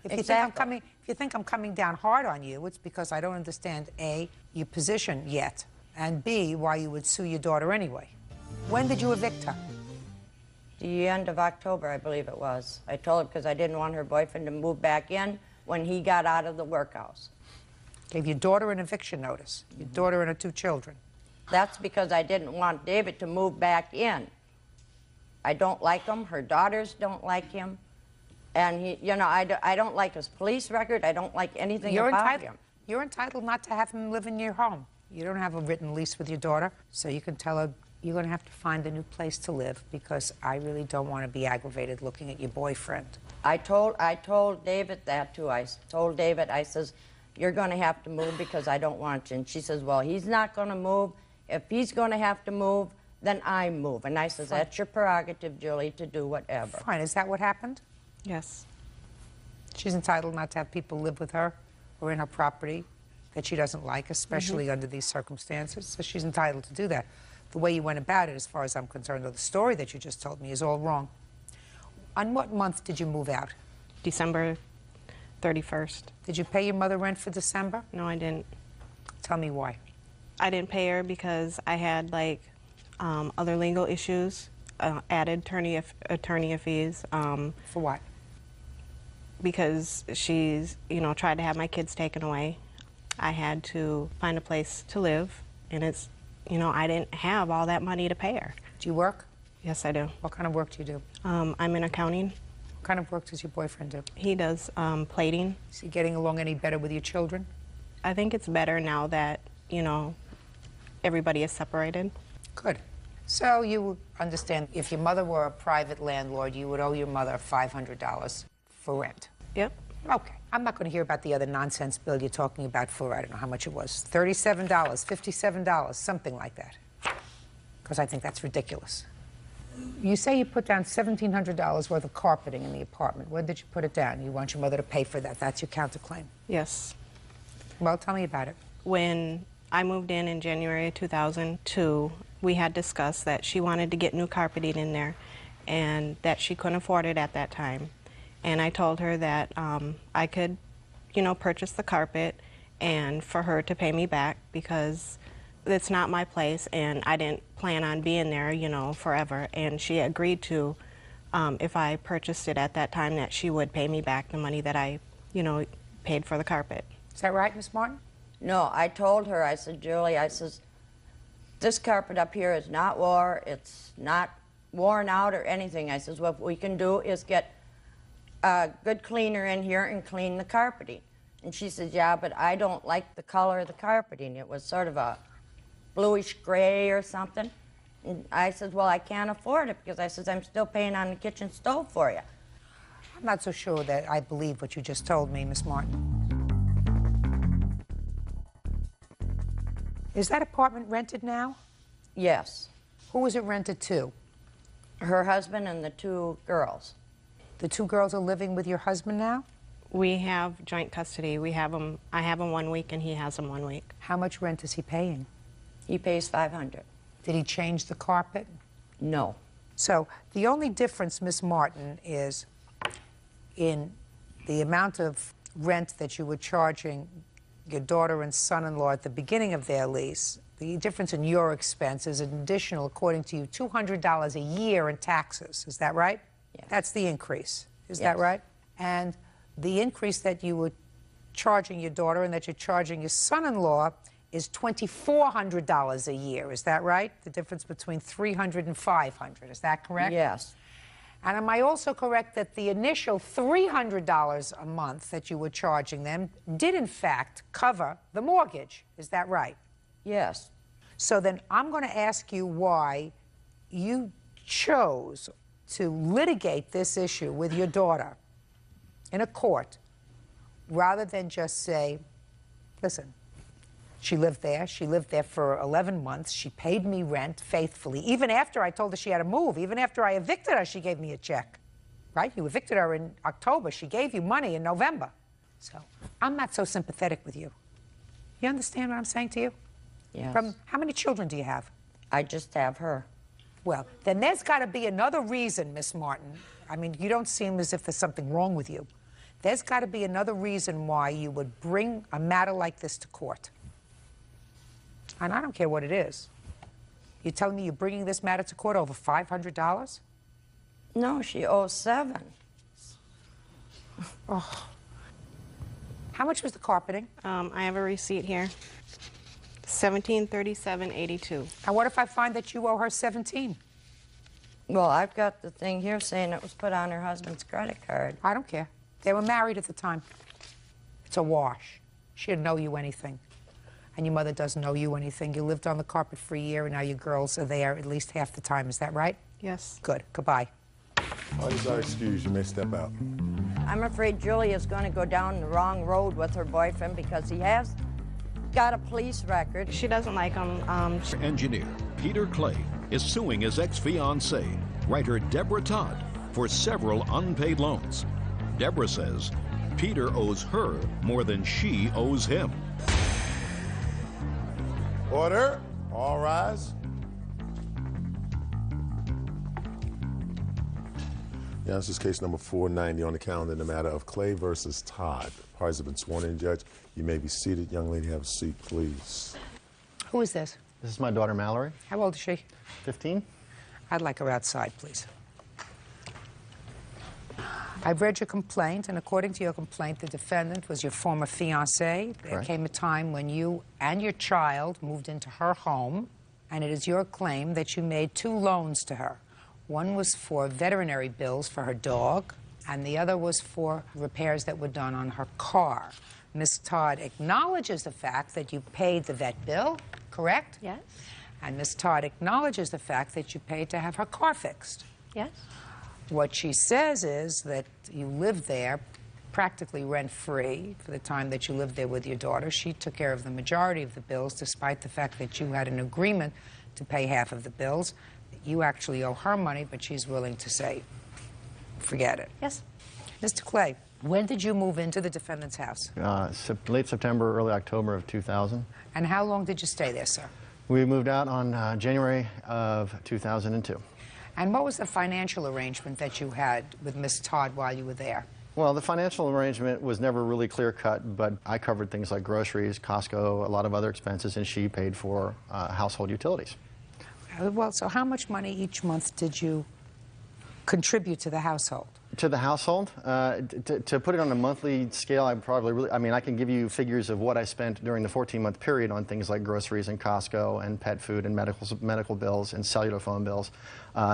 If Exactly. you think I'm coming down hard on you, it's because I don't understand, A, your position yet, and B, why you would sue your daughter anyway. When did you evict her? The end of October, I believe it was. I told her because I didn't want her boyfriend to move back in when he got out of the workhouse. Gave your daughter an eviction notice, your daughter and her 2 children. That's because I didn't want David to move back in. I don't like him. Her daughters don't like him. And, he, you know, I don't like his police record. I don't like anything about him. You're entitled not to have him live in your home. You don't have a written lease with your daughter, so you can tell her you're going to have to find a new place to live because I really don't want to be aggravated looking at your boyfriend. I told David that, too. I told David, I says, you're going to have to move because I don't want you. And she says, well, he's not going to move. If he's going to have to move, then I move. And I says, that's your prerogative, Julie, to do whatever. Fine. Is that what happened? Yes. She's entitled not to have people live with her or in her property that she doesn't like, especially under these circumstances. So she's entitled to do that. The way you went about it, as far as I'm concerned, or the story that you just told me, is all wrong. On what month did you move out? December 31st. Did you pay your mother rent for December? No, I didn't. Tell me why. I didn't pay her because I had, like, other legal issues, added attorney fees. For what? Because she's, you know, tried to have my kids taken away. I had to find a place to live, and it's, you know, I didn't have all that money to pay her. Do you work? Yes, I do. What kind of work do you do? I'm in accounting. What kind of work does your boyfriend do? He does plating. Is he getting along any better with your children? I think it's better now that, you know, everybody is separated. Good. So you understand, if your mother were a private landlord, you would owe your mother $500 for rent. Yep. Okay. I'm not going to hear about the other nonsense bill you're talking about for, I don't know how much it was, $37, $57, something like that. Because I think that's ridiculous. You say you put down $1,700 worth of carpeting in the apartment. Where did you put it down? You want your mother to pay for that. That's your counterclaim. Yes. Well, tell me about it. When I moved in January of 2002, we had discussed that she wanted to get new carpeting in there and that she couldn't afford it at that time. And I told her that I could, you know, purchase the carpet and for her to pay me back because it's not my place and I didn't plan on being there, you know, forever. And she agreed to, if I purchased it at that time, that she would pay me back the money that I, you know, paid for the carpet. Is that right, Miss Martin? No, I told her, I said, Julie, I says, this carpet up here is not it's not worn out or anything. I says, what we can do is get a good cleaner in here and clean the carpeting. And she says, yeah, but I don't like the color of the carpeting. It was sort of a bluish gray or something. And I said, well, I can't afford it because I says, I'm still paying on the kitchen stove for you. I'm not so sure that I believe what you just told me, Miss Martin. Is that apartment rented now? Yes. Who was it rented to? Her husband and the 2 girls. The 2 girls are living with your husband now? We have joint custody. We have them. I have him 1 week and he has him 1 week. How much rent is he paying? He pays $500. Did he change the carpet? No. So the only difference, Miss Martin, is in the amount of rent that you were charging your daughter and son-in-law at the beginning of their lease. The difference in your expense is an additional, according to you, $200 a year in taxes. Is that right? Yes. That's the increase. Is Yes. that right? And the increase that you were charging your daughter and that you're charging your son-in-law is $2,400 a year. Is that right? The difference between $300 and $500. Is that correct? Yes. And am I also correct that the initial $300 a month that you were charging them did, in fact, cover the mortgage? Is that right? Yes. So then I'm going to ask you why you chose to litigate this issue with your daughter in a court rather than just say, listen, she lived there for 11 months, she paid me rent faithfully, even after I told her she had to move, even after I evicted her, she gave me a check, right? You evicted her in October, she gave you money in November. So I'm not so sympathetic with you. You understand what I'm saying to you? Yes. From how many children do you have? I just have her. Well, then there's got to be another reason, Miss Martin. I mean, you don't seem as if there's something wrong with you. There's got to be another reason why you would bring a matter like this to court. And I don't care what it is. You're telling me you're bringing this matter to court over $500? No, she owes 7. Oh. How much was the carpeting? I have a receipt here. $1737.82. And what if I find that you owe her 17? Well, I've got the thing here saying it was put on her husband's credit card. I don't care. They were married at the time. It's a wash. She didn't know you anything. And your mother doesn't know you anything. You lived on the carpet for a year, and now your girls are there at least half the time. Is that right? Yes. Good. Goodbye. Audience are excused. You may step out. I'm afraid Julie is going to go down the wrong road with her boyfriend because he has got a police record. She doesn't like him. Engineer Peter Clay is suing his ex-fiancée, writer Deborah Todd, for several unpaid loans. Deborah says Peter owes her more than she owes him. Order. All rise. Yeah, this is case number 490 on the calendar in the matter of Clay versus Todd. Parties have been sworn in, Judge. You may be seated. Young lady, have a seat, please. Who is this? This is my daughter, Mallory. How old is she? 15. I'd like her outside, please. I've read your complaint, and according to your complaint, the defendant was your former fiancé. There Correct. came a time when you and your child moved into her home, and it is your claim that you made 2 loans to her. One was for veterinary bills for her dog, and the other was for repairs that were done on her car. Ms. Todd acknowledges the fact that you paid the vet bill, correct? Yes. And Ms. Todd acknowledges the fact that you paid to have her car fixed. Yes. What she says is that you lived there practically rent-free for the time that you lived there with your daughter. She took care of the majority of the bills, despite the fact that you had an agreement to pay half of the bills. You actually owe her money, but she's willing to say, forget it. Yes. Mr. Clay, when did you move into the defendant's house? Late September, early October of 2000. And how long did you stay there, sir? We moved out on January of 2002. And what was the financial arrangement that you had with Ms. Todd while you were there? Well, the financial arrangement was never really clear-cut, but I covered things like groceries, Costco, a lot of other expenses, and she paid for household utilities. Well, so how much money each month did you contribute to the household? To the household? To put it on a monthly scale, I can give you figures of what I spent during the 14-month period on things like groceries and Costco and pet food and medical bills and cellular phone bills.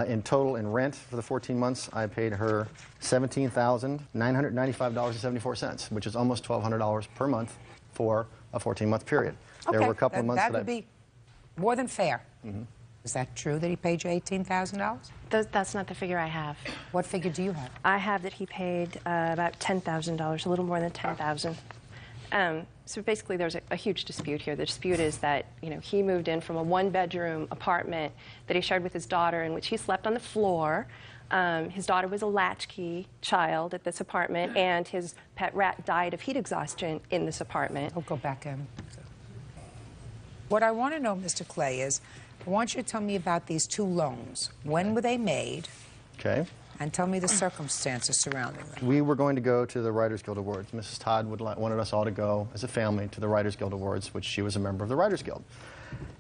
In total, in rent for the 14 months, I paid her $17,995.74, which is almost $1,200 per month for a 14-month period. Okay, There were a couple of months that would be more than fair. Mm-hmm. Is that true that he paid you $18,000? That's not the figure I have. What figure do you have? I have that he paid about $10,000, a little more than $10,000. So basically, there's a huge dispute here. The dispute is that he moved in from a 1-bedroom apartment that he shared with his daughter, in which he slept on the floor. His daughter was a latchkey child at this apartment, and his pet rat died of heat exhaustion in this apartment. I'll go back in. What I want to know, Mr. Clay, is I want you to tell me about these 2 loans. When were they made? Okay. And tell me the circumstances surrounding them. We were going to go to the Writers Guild Awards. Mrs. Todd wanted us all to go as a family to the Writers Guild Awards, which she was a member of the Writers Guild.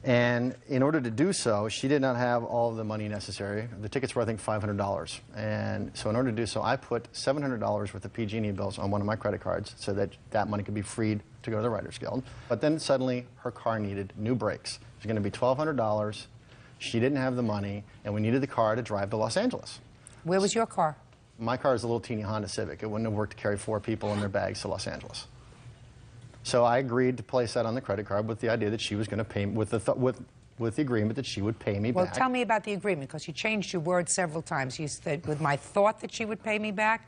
And in order to do so, she did not have all of the money necessary. The tickets were, I think, $500. And so in order to do so, I put $700 worth of PG&E bills on one of my credit cards so that that money could be freed to go to the Writers Guild. But then suddenly, her car needed new brakes. It was going to be $1,200. She didn't have the money, and we needed the car to drive to Los Angeles. Where was your car? My car is a little teeny Honda Civic. It wouldn't have worked to carry 4 people in their bags to Los Angeles. So I agreed to place that on the credit card with the idea that she was going to pay, with the agreement that she would pay me back. Well, tell me about the agreement, because you changed your words several times. You said, with my thought that she would pay me back?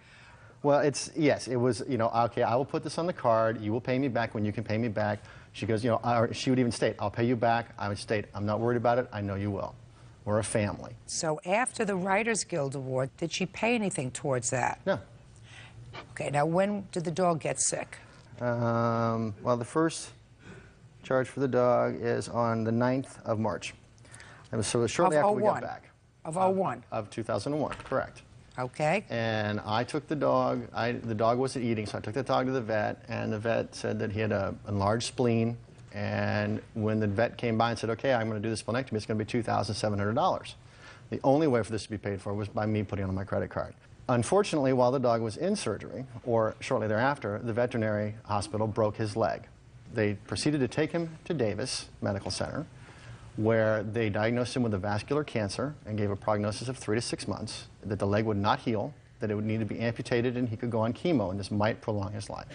Well, yes, it was, okay, I will put this on the card. You will pay me back when you can pay me back. She goes, she would even state, I'll pay you back. I would state, I'm not worried about it. I know you will. We're a family. So after the Writers Guild Award, did she pay anything towards that? No. Okay, now when did the dog get sick? Well, the first charge for the dog is on the 9th of March. And so shortly after we got back. Of 01? Of 2001, correct. Okay. And I took the dog, the dog wasn't eating, so I took the dog to the vet, and the vet said that he had an enlarged spleen, and when the vet came by and said, okay, I'm going to do the splenectomy, it's going to be $2,700. The only way for this to be paid for was by me putting it on my credit card. Unfortunately, while the dog was in surgery, or shortly thereafter, the veterinary hospital broke his leg. They proceeded to take him to Davis Medical Center, where they diagnosed him with a vascular cancer and gave a prognosis of 3 to 6 months, that the leg would not heal, that it would need to be amputated and he could go on chemo, and this might prolong his life.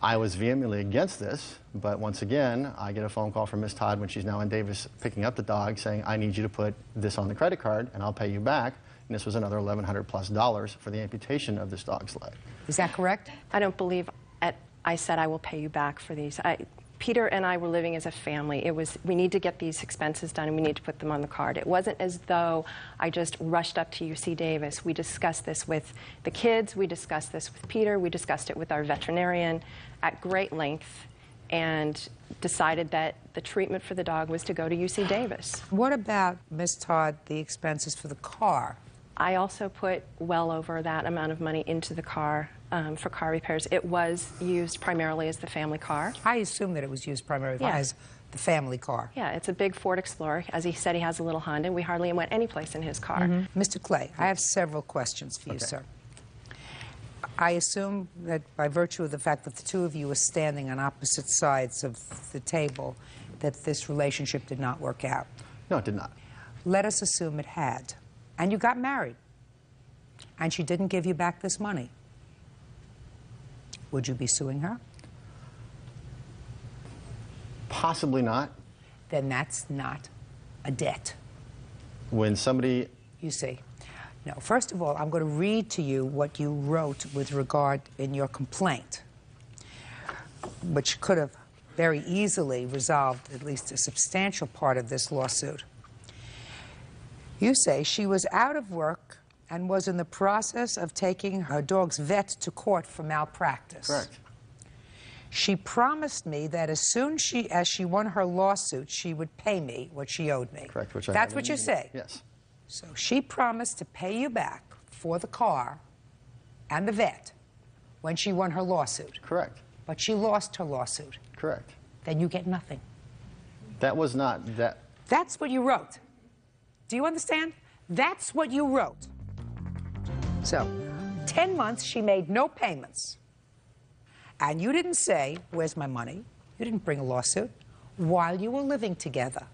I was vehemently against this, but once again, I get a phone call from Ms. Todd when she's now in Davis picking up the dog saying, I need you to put this on the credit card and I'll pay you back. And this was another $1,100+ for the amputation of this dog's leg. Is that correct? I don't believe I said I will pay you back for these. Peter and I were living as a family. It was, we need to get these expenses done and we need to put them on the card. It wasn't as though I just rushed up to UC Davis. We discussed this with the kids, we discussed this with Peter, we discussed it with our veterinarian at great length and decided that the treatment for the dog was to go to UC Davis. What about, Ms. Todd, the expenses for the car? I also put well over that amount of money into the car for car repairs. It was used primarily as the family car. I assume that it was used primarily as the family car. Yeah, it's a big Ford Explorer. As he said, he has a little Honda. We hardly went any place in his car. Mr. Clay, I have several questions for you, sir. I assume that by virtue of the fact that the two of you were standing on opposite sides of the table, that this relationship did not work out. No, it did not. Let us assume it had. And you got married. And she didn't give you back this money. Would you be suing her? Possibly not. Then that's not a debt. When somebody... You see. No, first of all, I'm going to read to you what you wrote with regard in your complaint, which could have very easily resolved at least a substantial part of this lawsuit. You say she was out of work and was in the process of taking her dog's vet to court for malpractice. Correct. She promised me that as soon as she won her lawsuit, she would pay me what she owed me. Correct. Which That's what you say? Yes. So she promised to pay you back for the car and the vet when she won her lawsuit. Correct. But she lost her lawsuit. Correct. Then you get nothing. That was not that. That's what you wrote. Do you understand? That's what you wrote. So, 10 months she made no payments. And you didn't say, where's my money? You didn't bring a lawsuit while you were living together.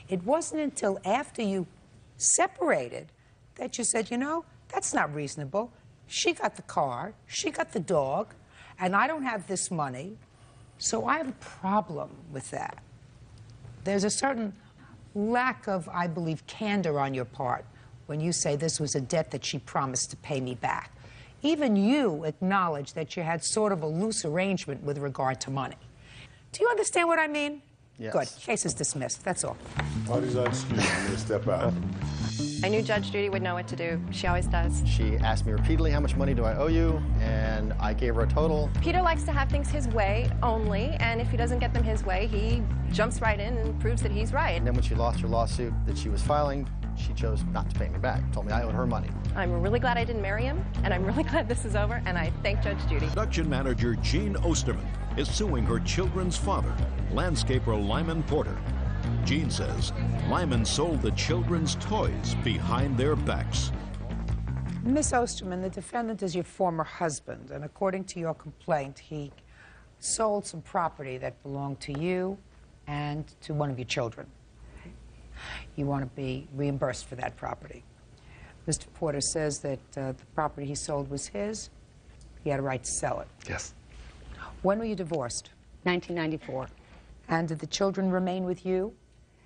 It wasn't until after you separated that you said, you know, that's not reasonable. She got the car, she got the dog, and I don't have this money. So I have a problem with that. There's a certain lack of, I believe, candor on your part when you say this was a debt that she promised to pay me back. Even you acknowledge that you had sort of a loose arrangement with regard to money. Do you understand what I mean? Yes. Good. Case is dismissed. That's all. Parties are excused. I'm going to step out. I knew Judge Judy would know what to do. She always does. She asked me repeatedly, how much money do I owe you? And I gave her a total. Peter likes to have things his way only, and if he doesn't get them his way, he jumps right in and proves that he's right. And then when she lost her lawsuit that she was filing, she chose not to pay me back. Told me I owed her money. I'm really glad I didn't marry him, and I'm really glad this is over, and I thank Judge Judy. Production manager Jean Osterman is suing her children's father, landscaper Lyman Porter. Jean says Lyman sold the children's toys behind their backs. Miss Osterman, the defendant is your former husband, and according to your complaint, he sold some property that belonged to you and to one of your children. You want to be reimbursed for that property. Mr. Porter says that the property he sold was his. He had a right to sell it. Yes. When were you divorced? 1994. And did the children remain with you?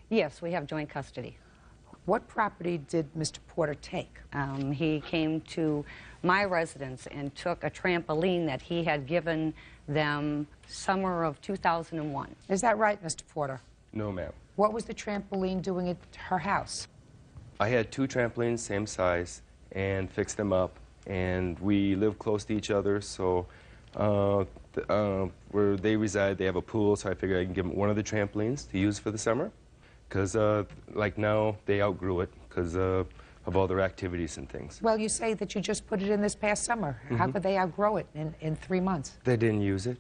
Yes, we have joint custody. What property did Mr. Porter take? He came to my residence and took a trampoline that he had given them summer of 2001. Is that right, Mr. Porter? No, ma'am. What was the trampoline doing at her house? I had 2 trampolines, same size, and fixed them up. And we live close to each other, so where they reside, they have a pool, so I figured I can give them one of the trampolines to use for the summer. Because, like now, they outgrew it because of all their activities and things. Well, you say that you just put it in this past summer. How could they outgrow it in 3 months? They didn't use it,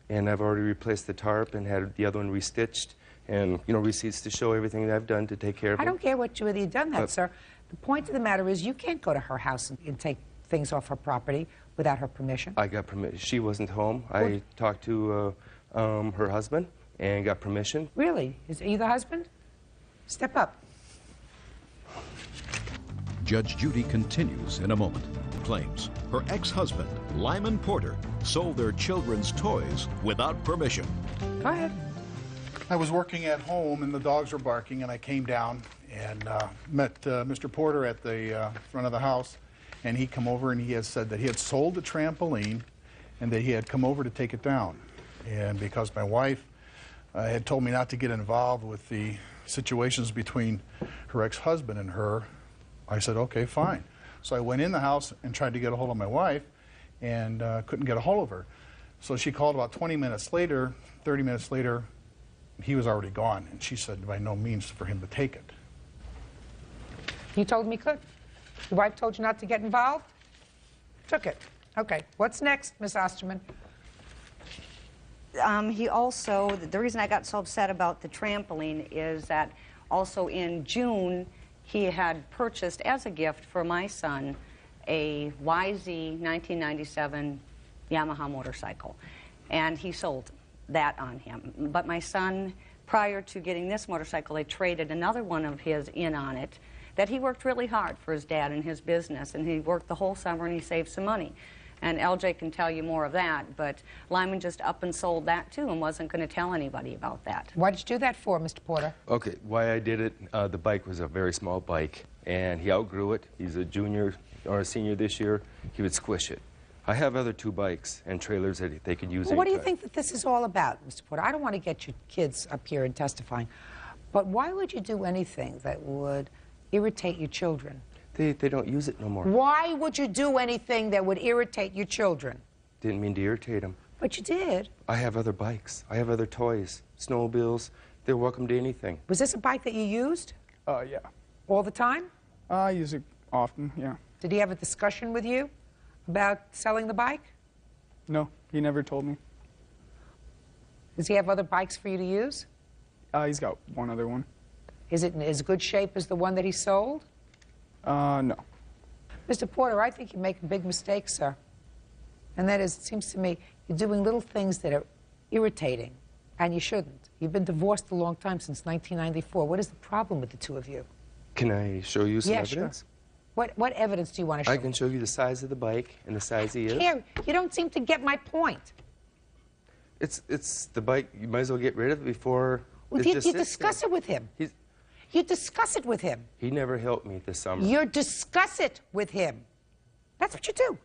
and I've already replaced the tarp and had the other one restitched, and, you know, receipts to show everything that I've done to take care of I him. don't care whether you've done that, But- sir. The point of the matter is you can't go to her house and take things off her property without her permission. I got permission. She wasn't home. I talked to her husband and got permission. Really? Are you the husband? Step up. Judge Judy continues in a moment. Claims her ex-husband, Lyman Porter, sold their children's toys without permission. Go ahead. I was working at home and the dogs were barking, and I came down and met Mr. Porter at the front of the house, and he come over and he had said that he had sold the trampoline and that he had come over to take it down. And because my wife had told me not to get involved with the situations between her ex-husband and her, I said, okay, fine. So I went in the house and tried to get a hold of my wife and couldn't get a hold of her. So she called about 20 minutes later, 30 minutes later, he was already gone, and she said by no means for him to take it. You told him he could. Your wife told you not to get involved? Took it. Okay. What's next, Miss Osterman? He also, the reason I got so upset about the trampoline is that also in June, he had purchased as a gift for my son a YZ 1997 Yamaha motorcycle, and he sold that on him. But my son, prior to getting this motorcycle, they traded another one of his in on it, that he worked really hard for his dad and his business, and he worked the whole summer and he saved some money. And LJ can tell you more of that, but Lyman just up and sold that too and wasn't going to tell anybody about that. What did you do that for, Mr. Porter? Okay, why I did it, the bike was a very small bike, and he outgrew it. He's a junior or a senior this year. He would squish it. I have other 2 bikes and trailers that they could use. Well, what do you anytime. think that this is all about, Mr. Porter? I don't want to get your kids up here and testifying, but why would you do anything that would irritate your children? They don't use it no more. Why would you do anything that would irritate your children? Didn't mean to irritate them. But you did. I have other bikes. I have other toys, snowmobiles. They're welcome to anything. Was this a bike that you used? Yeah. All the time? I use it often, yeah. Did he have a discussion with you about selling the bike? No, he never told me. Does he have other bikes for you to use? He's got one other one. Is it in as good shape as the one that he sold? No. Mr. Porter, I think you make a big mistake, sir. And that is, it seems to me, you're doing little things that are irritating, and you shouldn't. You've been divorced a long time, since 1994. What is the problem with the 2 of you? Can I show you some Yeah, evidence? Sure. What evidence do you want to show I can show you the size of the bike and the size he is. Here, you don't seem to get my point. It's the bike. You might as well get rid of it before Well, it you just sits discuss there. it with him. You discuss it with him. He never helped me this summer. You discuss it with him. That's what you do.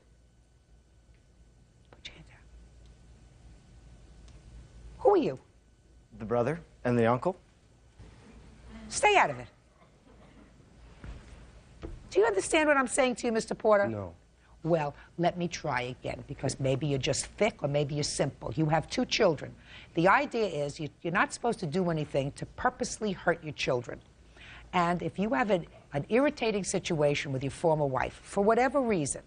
Put your hand down. Who are you? The brother and the uncle. Stay out of it. Do you understand what I'm saying to you, Mr. Porter? No. Well, let me try again, because maybe you're just thick or maybe you're simple. You have 2 children. The idea is you're not supposed to do anything to purposely hurt your children. And if you have an irritating situation with your former wife, for whatever reason,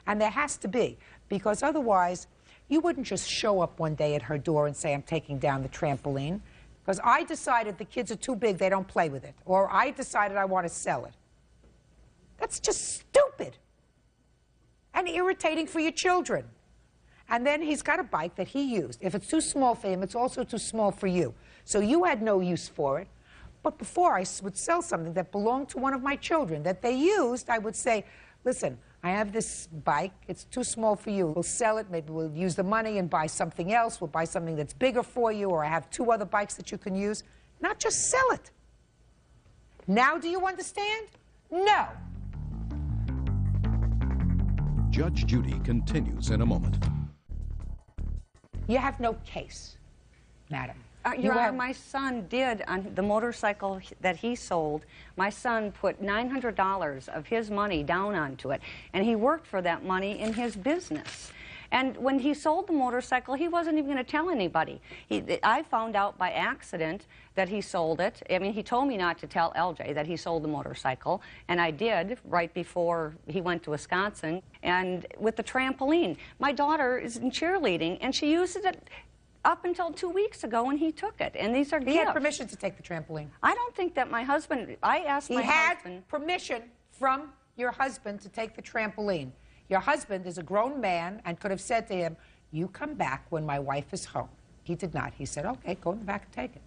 and there has to be, because otherwise you wouldn't just show up one day at her door and say, I'm taking down the trampoline, because I decided the kids are too big, they don't play with it, or I decided I want to sell it. That's just stupid and irritating for your children. And then he's got a bike that he used. If it's too small for him, it's also too small for you. So you had no use for it. But before I would sell something that belonged to one of my children that they used, I would say, listen, I have this bike. It's too small for you. We'll sell it. Maybe we'll use the money and buy something else. We'll buy something that's bigger for you, or I have 2 other bikes that you can use. Not just sell it. Now do you understand? No. Judge Judy continues in a moment. You have no case, madam. Your Honor, my son did, on the motorcycle that he sold, my son put $900 of his money down onto it, and he worked for that money in his business. And when he sold the motorcycle, he wasn't even going to tell anybody. I found out by accident that he sold it. I mean, he told me not to tell LJ that he sold the motorcycle, and I did right before he went to Wisconsin. And with the trampoline, my daughter is in cheerleading, and she uses it up until 2 weeks ago when he took it, and these are gifts. He had permission to take the trampoline. I don't think that my husband, I asked my husband. He had permission from your husband to take the trampoline. Your husband is a grown man and could have said to him, you come back when my wife is home. He did not. He said, okay, go in the back and take it.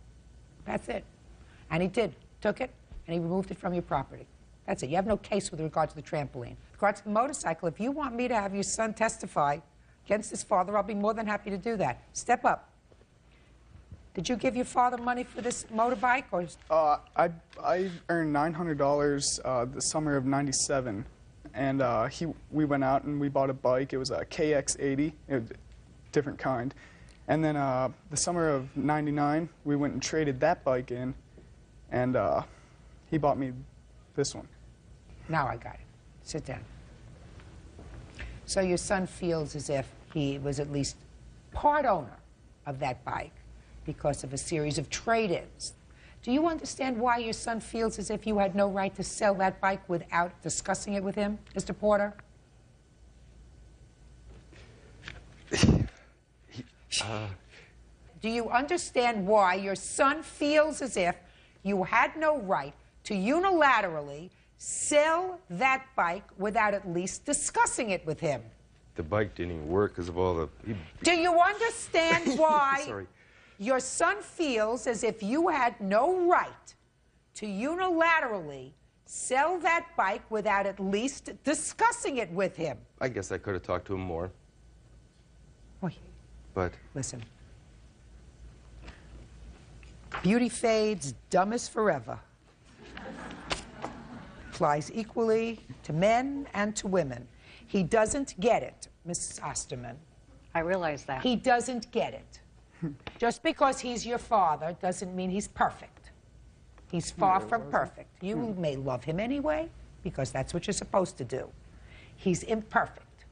That's it. And he did, took it, and he removed it from your property. That's it. You have no case with regard to the trampoline. With regard to the motorcycle, if you want me to have your son testify against his father, I'll be more than happy to do that. Step up. Did you give your father money for this motorbike? Or? I earned $900 the summer of '97, and we went out and we bought a bike. It was a KX80, it was a different kind. And then the summer of '99, we went and traded that bike in, and he bought me this one. Now I got it. Sit down. So your son feels as if he was at least part owner of that bike because of a series of trade-ins. Do you understand why your son feels as if you had no right to sell that bike without discussing it with him, Mr. Porter? Do you understand why your son feels as if you had no right to unilaterally sell that bike without at least discussing it with him? The bike didn't even work because of all the... Do you understand why Sorry. your son feels as if you had no right to unilaterally sell that bike without at least discussing it with him? I guess I could have talked to him more. But... Listen. Beauty fades, dumb is forever. Applies equally to men and to women. He doesn't get it, Mrs. Osterman. I realize that. He doesn't get it. Just because he's your father doesn't mean he's perfect. He's far from perfect. You may love him anyway, because that's what you're supposed to do. He's imperfect.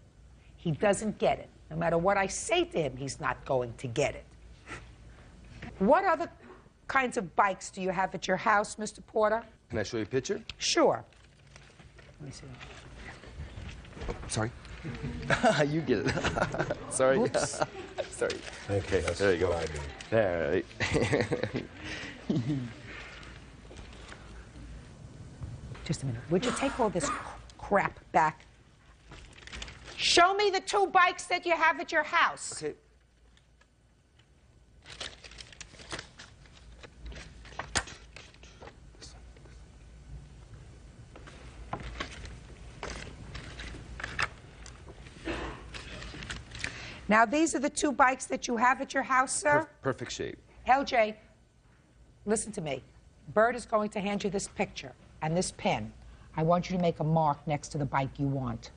He doesn't get it. No matter what I say to him, he's not going to get it. What other kinds of bikes do you have at your house, Mr. Porter? Can I show you a picture? Sure. Let me see. Oh, sorry. You get it. Sorry. Oops. Sorry. Okay, there you go. All right. Just a minute. Would you take all this crap back? Show me the 2 bikes that you have at your house. Okay. Now, these are the 2 bikes that you have at your house, sir? Perfect shape. LJ, listen to me. Bert is going to hand you this picture and this pen. I want you to make a mark next to the bike you want.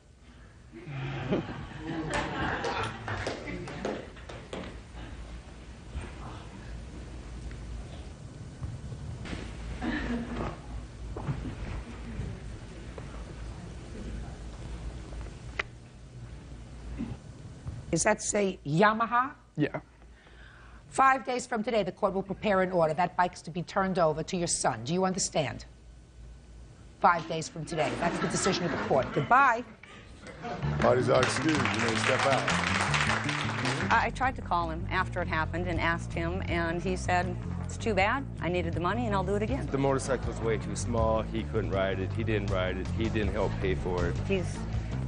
Does that say Yamaha? Yeah. 5 days from today, the court will prepare an order. That bike is to be turned over to your son. Do you understand? 5 days from today. That's the decision of the court. Goodbye. Parties are excused. You may step out. I tried to call him after it happened and asked him, and he said, it's too bad. I needed the money, and I'll do it again. The motorcycle was way too small. He couldn't ride it. He didn't ride it. He didn't help pay for it. He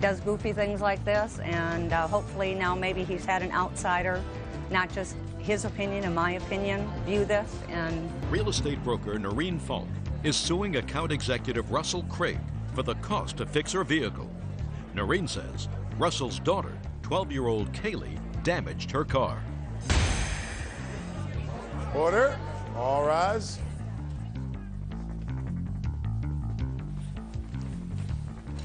does goofy things like this, and hopefully now maybe he's had an outsider, not just his opinion and my opinion, view this. And real estate broker Noreen Falk is suing account executive Russell Craig for the cost to fix her vehicle. Noreen says Russell's daughter, 12-year-old Kaylee, damaged her car. Order. All rise.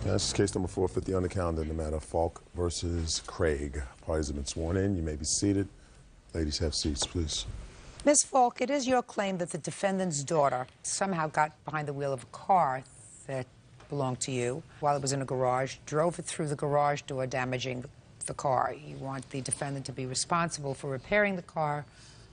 This is case number 450 on the calendar in the matter of Falk versus Craig. Parties have been sworn in. You may be seated. Ladies, have seats, please. Ms. Falk, it is your claim that the defendant's daughter somehow got behind the wheel of a car that belonged to you while it was in a garage, drove it through the garage door, damaging the car. You want the defendant to be responsible for repairing the car,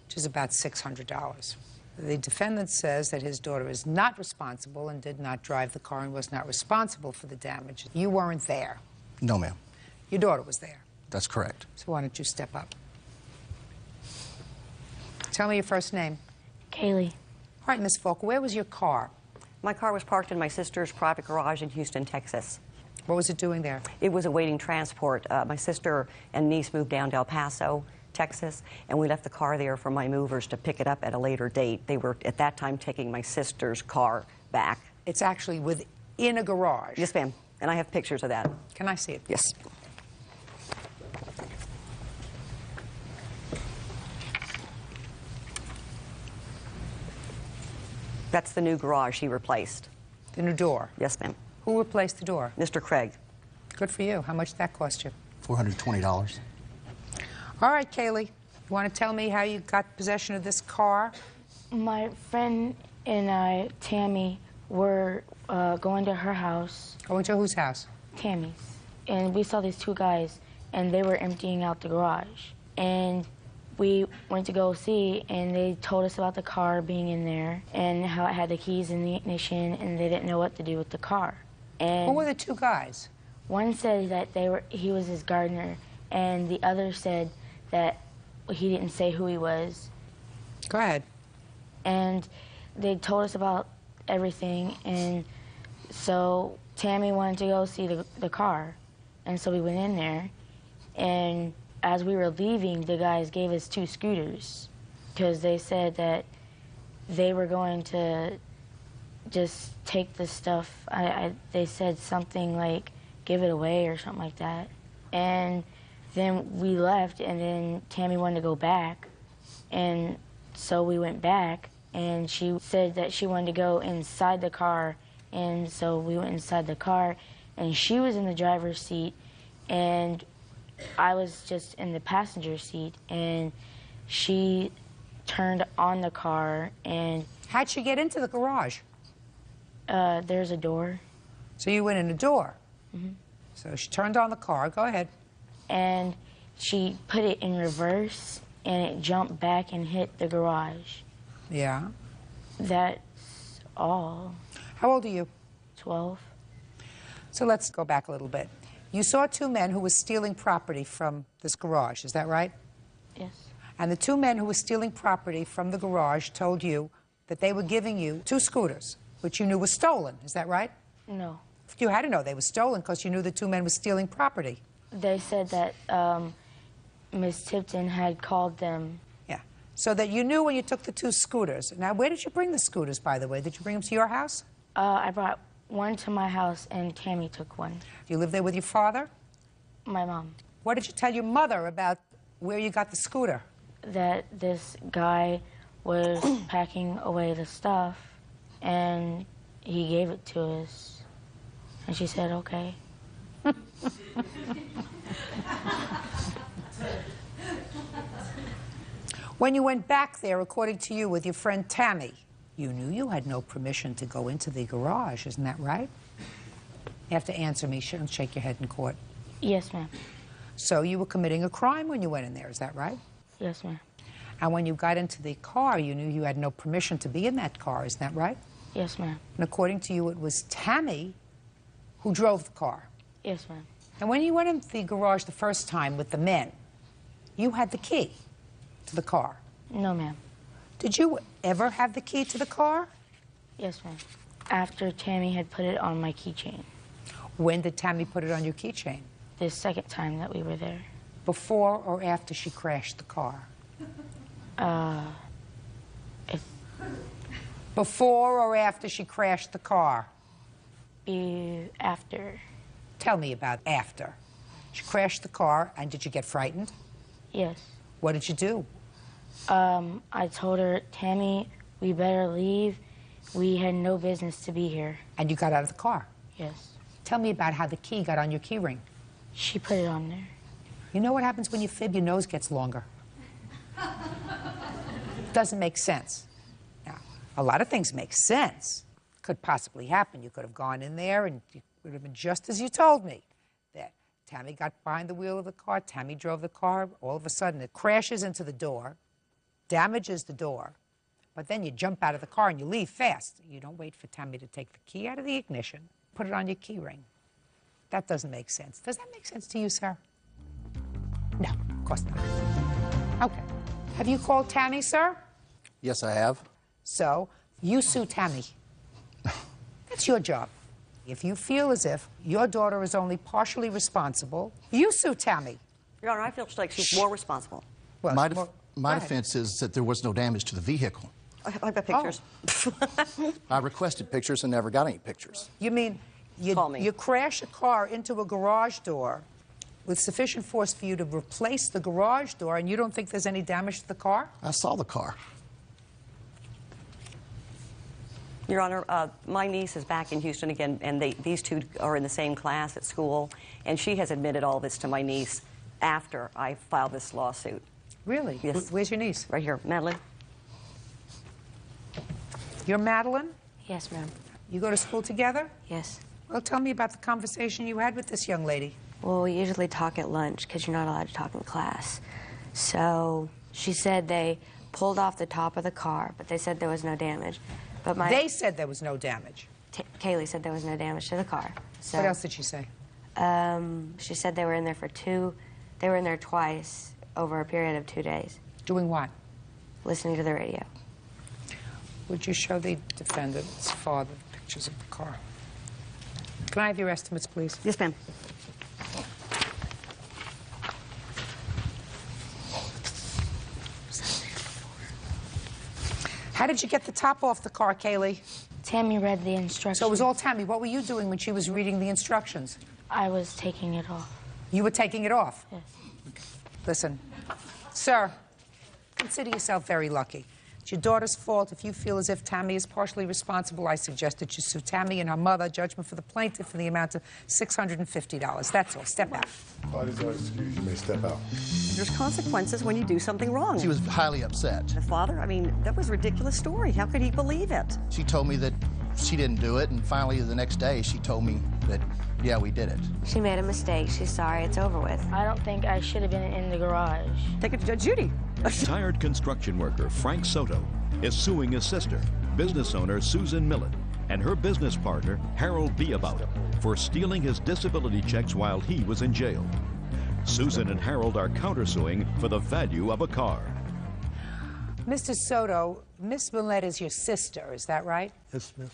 which is about $600. The defendant says that his daughter is not responsible and did not drive the car and was not responsible for the damage. You weren't there. No, ma'am. Your daughter was there. That's correct. So why don't you step up? Tell me your first name. Kaylee. All right, Miss Falk, where was your car? My car was parked in my sister's private garage in Houston, Texas. What was it doing there? It was awaiting transport. My sister and niece moved down to El Paso, Texas, and we left the car there for my movers to pick it up at a later date. They were, at that time, taking my sister's car back. It's actually within a garage? Yes, ma'am. And I have pictures of that. Can I see it? Yes. That's the new garage he replaced. The new door? Yes, ma'am. Who replaced the door? Mr. Craig. Good for you. How much did that cost you? $420. All right, Kaylee. You want to tell me how you got possession of this car? My friend and I, Tammy, were going to her house. Going to whose house? Tammy's. And we saw these two guys, and they were emptying out the garage. And we went to go see, and they told us about the car being in there and how it had the keys in the ignition, and they didn't know what to do with the car. And who were the two guys? One said that he was his gardener, and the other said that he didn't say who he was. Go ahead. And they told us about everything, and so Tammy wanted to go see the car, and so we went in there, and as we were leaving, the guys gave us 2 scooters because they said that they were going to just take the stuff. They said something like, give it away or something like that. And then we left, and then Tammy wanted to go back, and so we went back, and she said that she wanted to go inside the car, and so we went inside the car, and she was in the driver's seat, and I was just in the passenger seat, and she turned on the car, and... How'd she get into the garage? There's a door. So you went in a door? Mm-hmm. So she turned on the car. Go ahead. And she put it in reverse, and it jumped back and hit the garage. Yeah. That's all. How old are you? 12. So let's go back a little bit. You saw 2 men who were stealing property from this garage, is that right? Yes. And the 2 men who were stealing property from the garage told you that they were giving you 2 scooters, which you knew were stolen, is that right? No. You had to know they were stolen because you knew the 2 men were stealing property. They said that Miss Tipton had called them. Yeah. So that you knew when you took the 2 scooters. Now, where did you bring the scooters, by the way? Did you bring them to your house? I brought one to my house, and Tammy took one. Do you live there with your father? My mom. What did you tell your mother about where you got the scooter? That this guy was packing away the stuff, and he gave it to us. And she said, okay. When you went back there, according to you, with your friend Tammy, you knew you had no permission to go into the garage, isn't that right? You have to answer me. Don't shake your head in court. Yes, ma'am. So you were committing a crime when you went in there, is that right? Yes, ma'am. And when you got into the car, you knew you had no permission to be in that car, isn't that right? Yes, ma'am. And according to you, it was Tammy who drove the car. Yes, ma'am. And when you went into the garage the first time with the men, you had the key to the car. No, ma'am. Did you ever have the key to the car? Yes, ma'am. After Tammy had put it on my keychain. When did Tammy put it on your keychain? The second time that we were there. Before or after she crashed the car? Before or after she crashed the car? After. Tell me about after. She crashed the car, and did you get frightened? Yes. What did you do? I told her, Tammy, we better leave. We had no business to be here. And you got out of the car? Yes. Tell me about how the key got on your key ring. She put it on there. You know what happens when you fib? Your nose gets longer. Doesn't make sense. Now, a lot of things make sense. Could possibly happen. You could have gone in there and it would have been just as you told me. That Tammy got behind the wheel of the car, Tammy drove the car, all of a sudden it crashes into the door, damages the door, but then you jump out of the car and you leave fast. You don't wait for Tammy to take the key out of the ignition, put it on your key ring. That doesn't make sense. Does that make sense to you, sir? No, of course not. Okay. Have you called Tammy, sir? Yes, I have. So you sue Tammy. That's your job. If you feel as if your daughter is only partially responsible, you sue Tammy. Your Honor, I feel like she's more responsible. Well, My defense is that there was no damage to the vehicle. I've got pictures. I requested pictures and never got any pictures. You mean you crash a car into a garage door with sufficient force for you to replace the garage door, and you don't think there's any damage to the car? I saw the car. Your Honor, my niece is back in Houston again, and these two are in the same class at school, and she has admitted all this to my niece after I filed this lawsuit. Really? Yes. Where's your niece? Right here, Madeline. You're Madeline? Yes, ma'am. You go to school together? Yes. Well, tell me about the conversation you had with this young lady. Well, we usually talk at lunch because you're not allowed to talk in class. So she said they pulled off the top of the car, but they said there was no damage. But They said there was no damage. Kaylee said there was no damage to the car. So, What else did she say? She said they were in there they were in there twice over a period of 2 days. Doing what? Listening to the radio. Would you show the defendant's father pictures of the car? Can I have your estimates, please? Yes, ma'am. How did you get the top off the car, Kaylee? Tammy read the instructions. So it was all Tammy. What were you doing when she was reading the instructions? I was taking it off. You were taking it off? Yes. Listen, sir, consider yourself very lucky. It's your daughter's fault. If you feel as if Tammy is partially responsible, I suggest that you sue Tammy and her mother. Judgment for the plaintiff in the amount of $650. That's all. Step out. Parties are excused. You may step out. There's consequences when you do something wrong. She was highly upset. The father, I mean, that was a ridiculous story. How could he believe it? She told me that she didn't do it, and finally the next day she told me that, yeah, we did it. She made a mistake. She's sorry. It's over with. I don't think I should have been in the garage. Take it to Judge Judy. Retired construction worker Frank Soto is suing his sister, business owner Susan Millett, and her business partner Harold Beabout for stealing his disability checks while he was in jail. Susan and Harold are countersuing for the value of a car. Mr. Soto, Miss Millett is your sister, is that right? Yes, miss.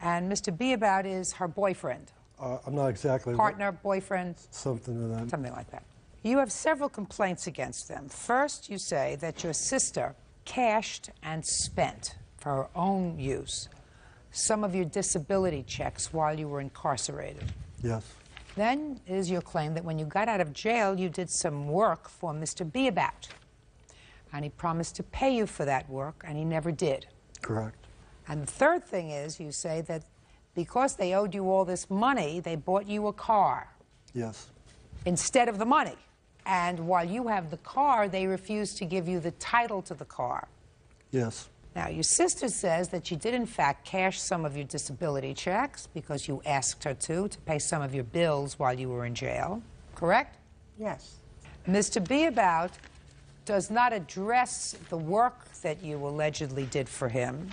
And Mr. Beabout is her boyfriend. I'm not exactly... Partner, boyfriend? Something of that. Something like that. You have several complaints against them. First, you say that your sister cashed and spent for her own use some of your disability checks while you were incarcerated. Yes. Then is your claim that when you got out of jail, you did some work for Mr. Beabout. And he promised to pay you for that work, and he never did. Correct. And the third thing is, you say that because they owed you all this money, they bought you a car. Yes. Instead of the money. And while you have the car, they refuse to give you the title to the car. Yes. Now, your sister says that you did, in fact, cash some of your disability checks because you asked her to pay some of your bills while you were in jail. Correct? Yes. Mr. Beabout does not address the work that you allegedly did for him,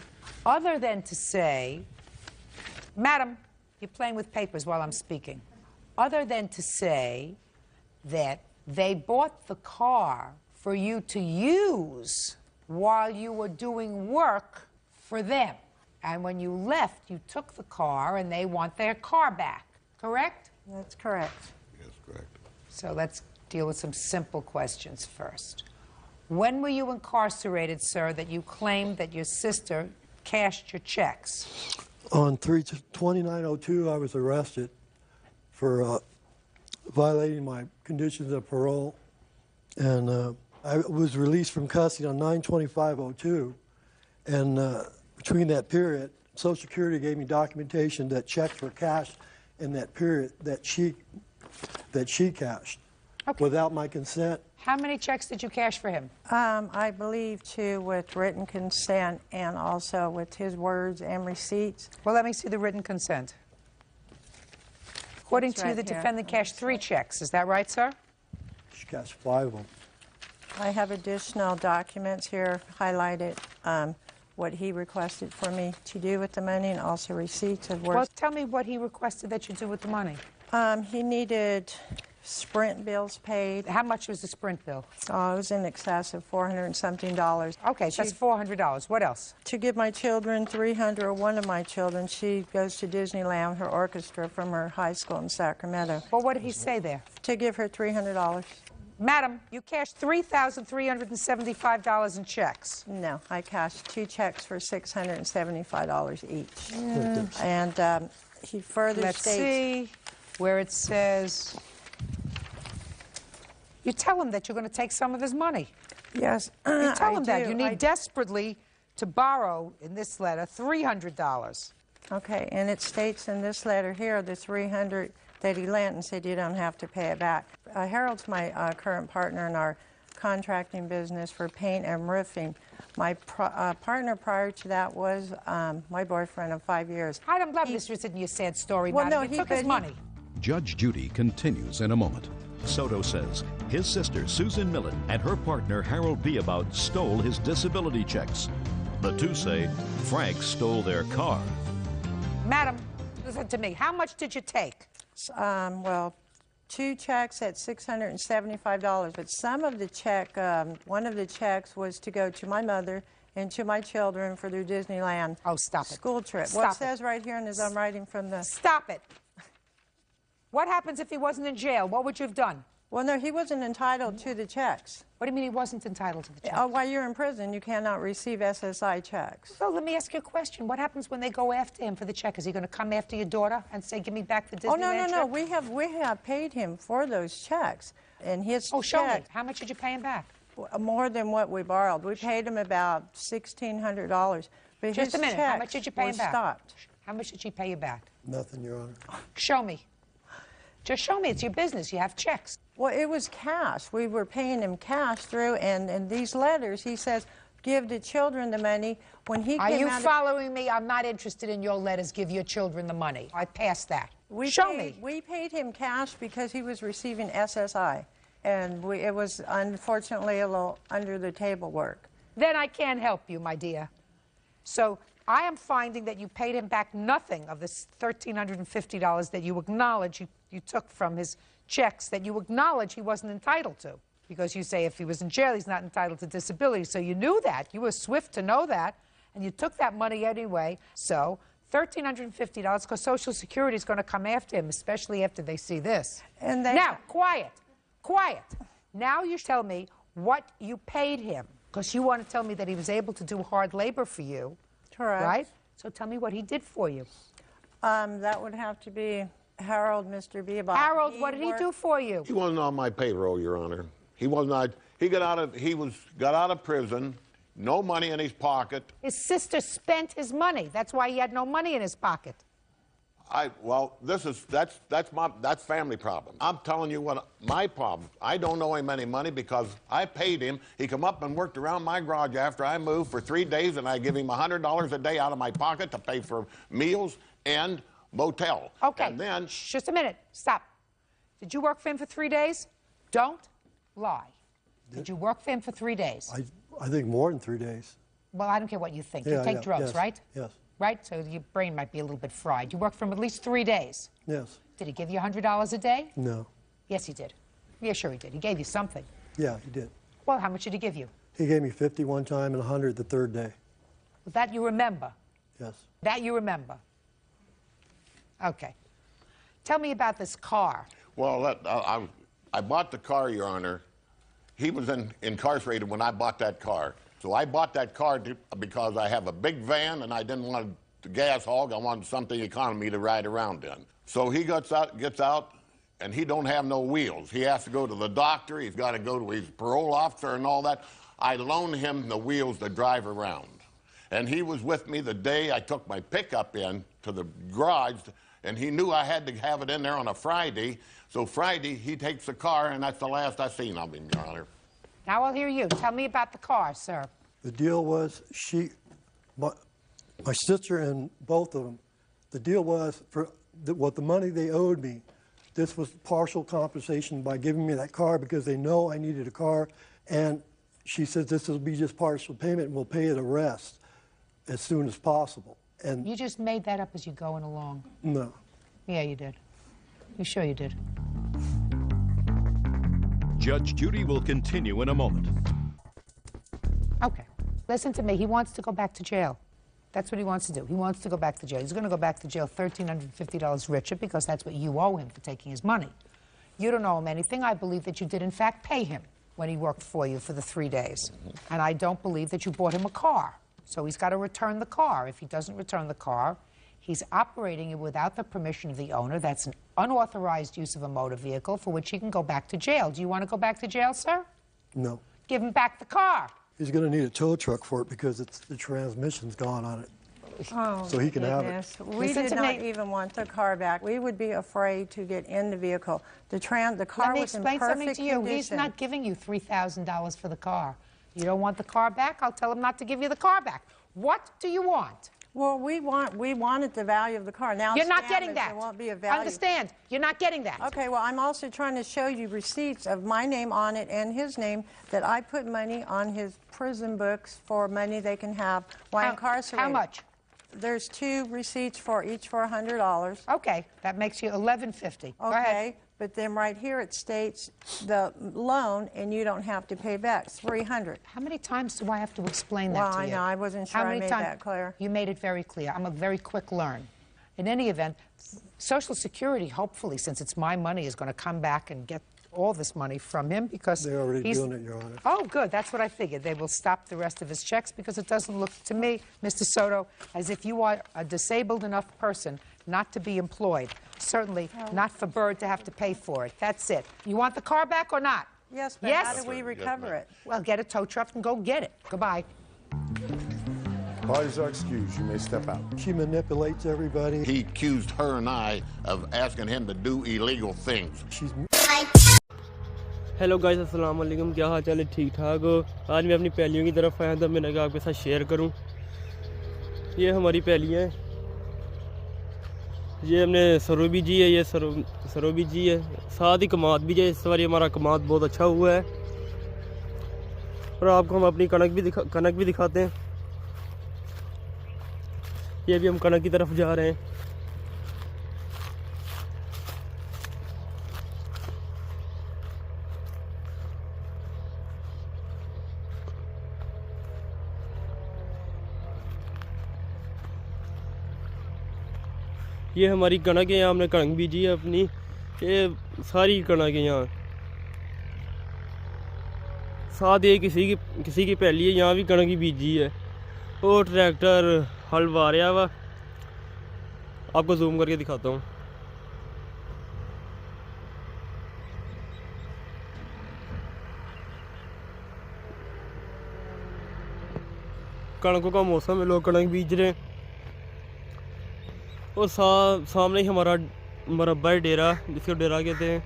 other than to say, Madam, you're playing with papers while I'm speaking, other than to say that they bought the car for you to use while you were doing work for them. And when you left, you took the car and they want their car back. Correct? That's correct. Yes, correct. So let's deal with some simple questions first. When were you incarcerated, sir, that you claimed that your sister cashed your checks? On 3/29/02, I was arrested for violating my conditions of parole, and I was released from custody on 9/25/02, and between that period, Social Security gave me documentation that checks were cashed in that period that she cashed without my consent. How many checks did you cash for him? I believe 2 with written consent and also with his words and receipts. Well, let me see the written consent. According It's to you, right the here. defendant cashed 3 checks. Is that right, sir? She cashed 5 of them. I have additional documents here highlighted, what he requested for me to do with the money and also receipts of Well, words. tell me what he requested that you do with the money. He needed Sprint bills paid. How much was the Sprint bill? Oh, it was in excess of $400 and something. Okay, so that's $400. What else? To give my children $300, or one of my children, she goes to Disneyland, her orchestra from her high school in Sacramento. Well, what did he say there? To give her $300. Madam, you cashed $3,375 in checks. No, I cashed 2 checks for $675 each. And he further Let's states... see where it says... You tell him that you're going to take some of his money. Yes, You tell him that. do. You need desperately to borrow, in this letter, $300. Okay, and it states in this letter here, the $300 that he lent, and said you don't have to pay it back. Harold's my current partner in our contracting business for paint and roofing. My partner prior to that was my boyfriend of 5 years. I'm glad this was in your sad story, Well, madam. no, You he took his could- money. Judge Judy continues in a moment. Soto says his sister, Susan Millen, and her partner, Harold Beabout, stole his disability checks. The two say Frank stole their car. Madam, listen to me. How much did you take? Well, 2 checks at $675, but some of the check, one of the checks was to go to my mother and to my children for their Disneyland school trip. Stop Well, it. it says right here, and as I'm writing from the... Stop it. What happens if he wasn't in jail? What would you have done? Well, no, he wasn't entitled to the checks. What do you mean he wasn't entitled to the checks? While you're in prison, you cannot receive SSI checks. So let me ask you a question. What happens when they go after him for the check? Is he going to come after your daughter and say, give me back the Disneyland Oh, no. trip? We have paid him for those checks. And his Oh, show me. check, How much did you pay him back? more than what we borrowed. We paid him about $1,600. But Just his a minute. check How much did you pay him was back? stopped. How much did she pay you back? Nothing, Your Honor. Show me. Just show me. It's your business. You have checks. Well, it was cash. We were paying him cash through, and in these letters, he says, give the children the money. When he Are came you out following me? I'm not interested in your letters. Give your children the money. I passed that. Show me. We paid him cash because he was receiving SSI, and it was unfortunately a little under the table work. Then I can't help you, my dear. So I am finding that you paid him back nothing of this $1,350 that you acknowledge you took from his checks that you acknowledge he wasn't entitled to. Because you say if he was in jail, he's not entitled to disability. So you knew that. You were swift to know that. And you took that money anyway. So $1,350 because Social Security is going to come after him, especially after they see this. And they... Now, quiet. Quiet. Now you tell me what you paid him. Because you want to tell me that he was able to do hard labor for you. Correct. Right? So tell me what he did for you. That would have to be Harold, Mr. Beabout. Harold, what did he do for you? He wasn't on my payroll, Your Honor. He was not. He got out of prison, no money in his pocket. His sister spent his money. That's why he had no money in his pocket. That's family problem. I'm telling you what my problem. I don't owe him any money because I paid him. He come up and worked around my garage after I moved for 3 days, and I give him $100 a day out of my pocket to pay for meals and motel. Okay. And then just a minute. Stop. Did you work for him for 3 days? Don't lie. Did you work for him for 3 days? I think more than 3 days. Well, I don't care what you think. You Yeah, take drugs, yes, right? Yes. Right? So your brain might be a little bit fried. You worked for him at least 3 days. Yes. Did he give you $100 a day? No. Yes, he did. Yeah, sure he did. He gave you something. Yeah, he did. Well, how much did he give you? He gave me 50 one time and 100 the third day. Well, that you remember. Yes. That you remember. Okay. Tell me about this car. Well, I bought the car, Your Honor. He was incarcerated when I bought that car. So I bought that car because I have a big van and I didn't want the gas hog. I wanted something economy to ride around in. So he gets out, and he don't have no wheels. He has to go to the doctor. He's got to go to his parole officer and all that. I loaned him the wheels to drive around. And he was with me the day I took my pickup in to the garage, and he knew I had to have it in there on a Friday. So Friday, he takes the car, and that's the last I seen of him, Your Honor. Now I'll hear you. Tell me about the car, sir. The deal was my sister and both of them, the deal was for what the money they owed me, this was partial compensation by giving me that car because they know I needed a car. And she said this will be just partial payment and we'll pay the rest as soon as possible. And You just made that up as you're going along. no. Yeah, you did. You sure you did? Judge Judy will continue in a moment. Okay, listen to me. He wants to go back to jail. That's what he wants to do. He wants to go back to jail. He's going to go back to jail $1,350 richer because that's what you owe him for taking his money. You don't owe him anything. I believe that you did, in fact, pay him when he worked for you for the 3 days. And I don't believe that you bought him a car. So he's got to return the car. If he doesn't return the car, he's operating it without the permission of the owner. That's an unauthorized use of a motor vehicle for which he can go back to jail. Do you want to go back to jail, sir? No. Give him back the car. He's going to need a tow truck for it because the transmission's gone on it. Oh, so he can goodness. have it. We did not even want the car back. We would be afraid to get in the vehicle. The car Let me was in explain something perfect to you. condition. He's not giving you $3,000 for the car. You don't want the car back? I'll tell him not to give you the car back. What do you want? Well, we wanted the value of the car. Now You're it's not getting damaged, that. There won't be a value. Understand? You're not getting that. Okay, well, I'm also trying to show you receipts of my name on it and his name that I put money on his prison books for money they can have while incarcerated. How much? There's 2 receipts for each for $100. Okay, that makes you $1,150. Go ahead. Okay, but then right here it states the loan, and you don't have to pay back. It's $300. How many times do I have to explain that well, to you? Well, I know. I wasn't sure I made that clear. You made it very clear. I'm a very quick learn. In any event, Social Security, hopefully, since it's my money, is going to come back and get all this money from him because they're already doing it, Your Honor. Oh, good. That's what I figured. They will stop the rest of his checks because it doesn't look to me, Mr. Soto, as if you are a disabled enough person not to be employed. Certainly not for Bird to have to pay for it. That's it. You want the car back or not? Yes, but yes? how do we recover it? Well, get a tow truck and go get it. Goodbye. Parties are excused. You may step out. She manipulates everybody. He accused her and I of asking him to do illegal things. Hello guys अस्सलाम वालेकुम क्या हाल चाल है ठीक ठाक हो आज मैं अपनी पहेलियों की तरफ आया था मैंने कहा आपके साथ शेयर करूं ये हमारी पहेलियां हैं ये हमने सरो बीजी है ये सरो बीजी है साथ ही कमाद भी है इस बार हमारा कमाद बहुत अच्छा हुआ है और आपको हम अपनी कनक भी दिखाते हैं ये भी हम कनक की तरफ जा रहे हैं ये हमारी कणक है यहाँ हमने कणक बीजी है अपनी ये सारी कणक है यहाँ साथ ये किसी की पहली है यहाँ भी कणक ही बीजी है वो ट्रैक्टर हल वाह रहा वा आपको जूम करके दिखाता हूँ कणकों का मौसम है लोग कणक बीज रहे हैं और सामने ही हमारा मरब्बा है डेरा जिसको डेरा कहते हैं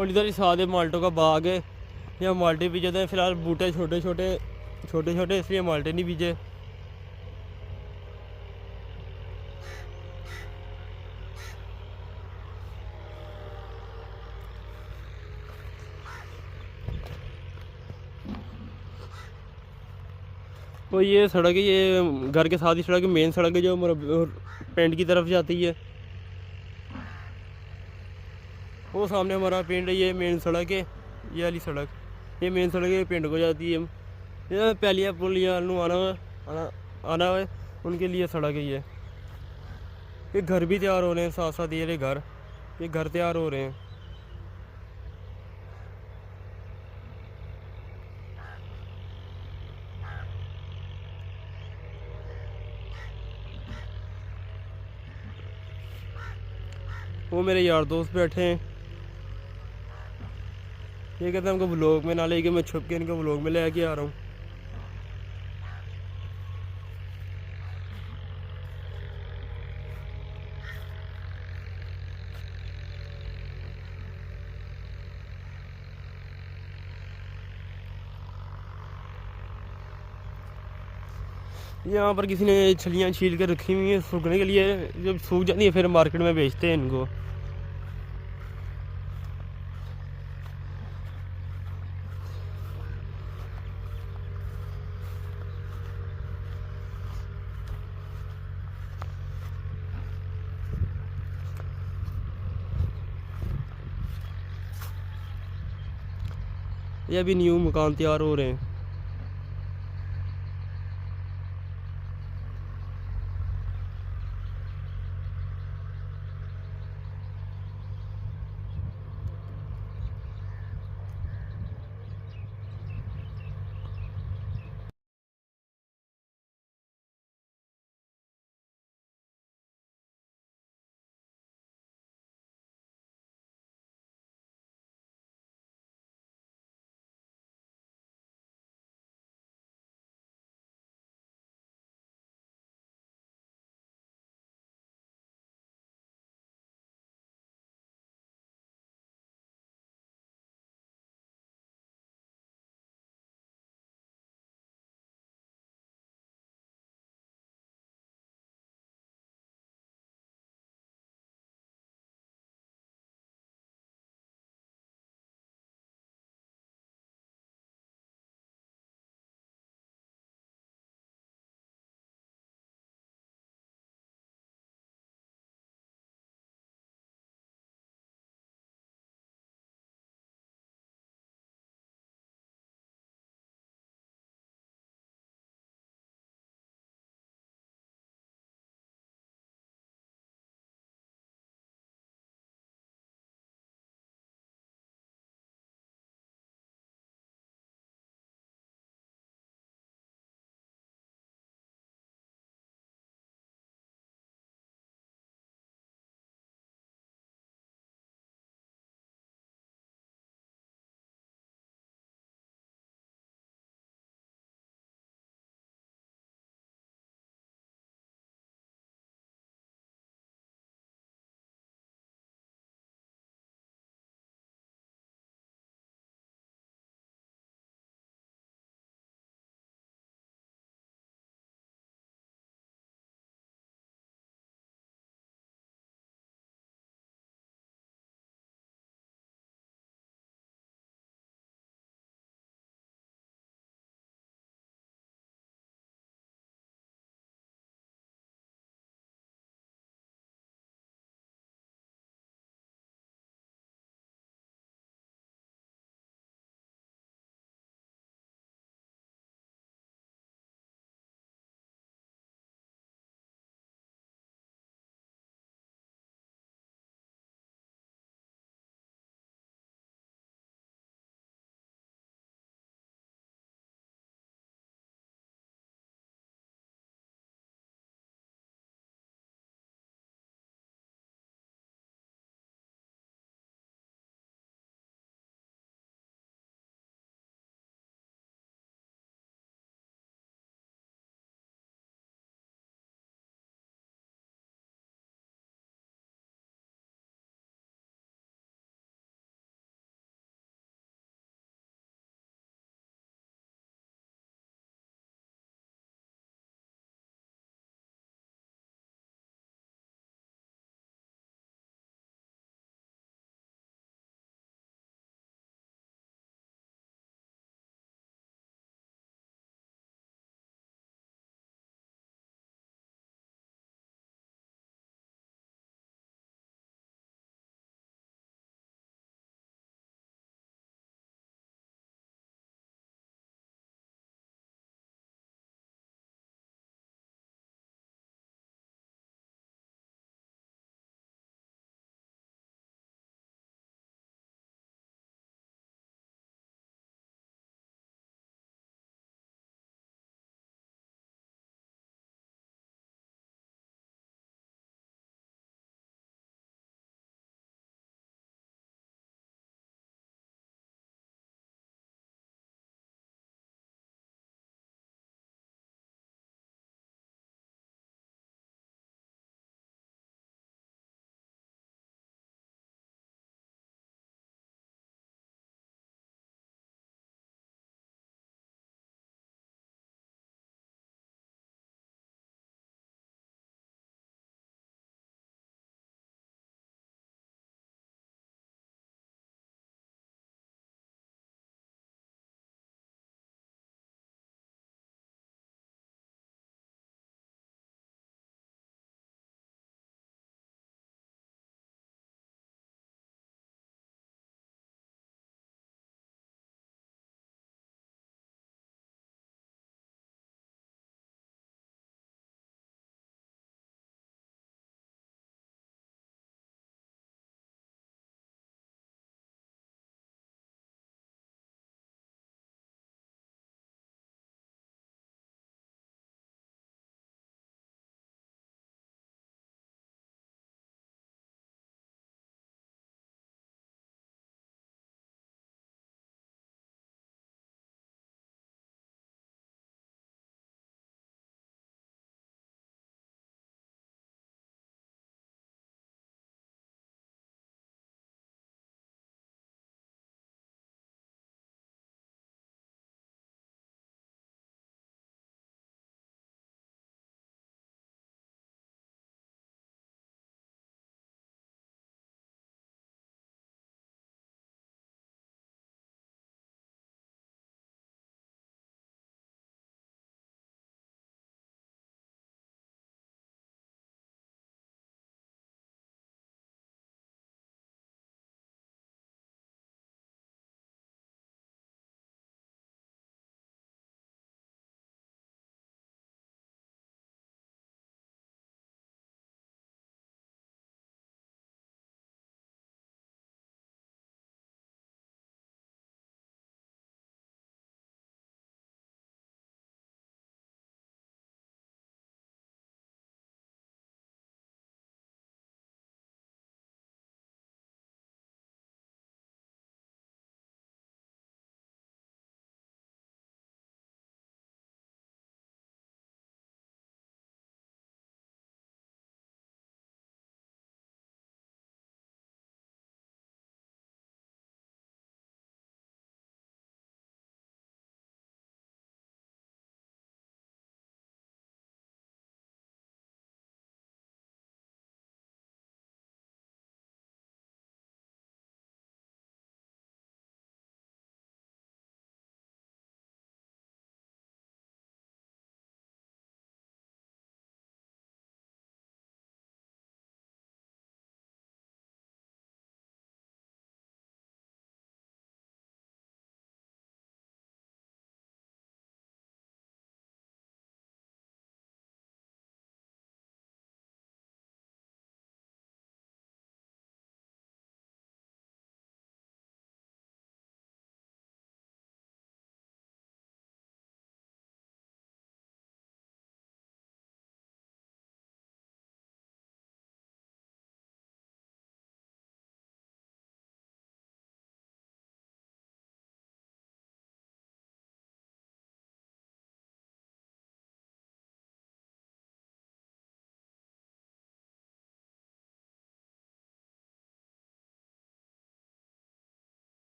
और इधर ही सादे माल्टों का बाग है यहाँ माल्टे बीजे थे फिलहाल बूटे छोटे छोटे इसलिए माल्टे नहीं बीजे तो ये सड़क है ये घर के साथ ही सड़क है मेन सड़क है जो पेंट की तरफ जाती है वो सामने हमारा पेंट है ये मेन सड़क है ये वाली सड़क ये मेन सड़क है पेंट को जाती है ये पहलिया पुलिया आना है उनके लिए सड़क है ये घर भी तैयार हो रहे हैं साथ साथ ये घर तैयार हो रहे हैं वो मेरे यार दोस्त बैठे हैं ये कहते हैं हमको व्लॉग में ना लेके मैं छुप के इनको व्लॉग में ले के आ रहा हूँ यहाँ पर किसी ने छलियाँ छील कर रखी हुई हैं सूखने के लिए जब सूख जाती है फिर मार्केट में बेचते हैं इनको ये अभी न्यू मकान तैयार हो रहे हैं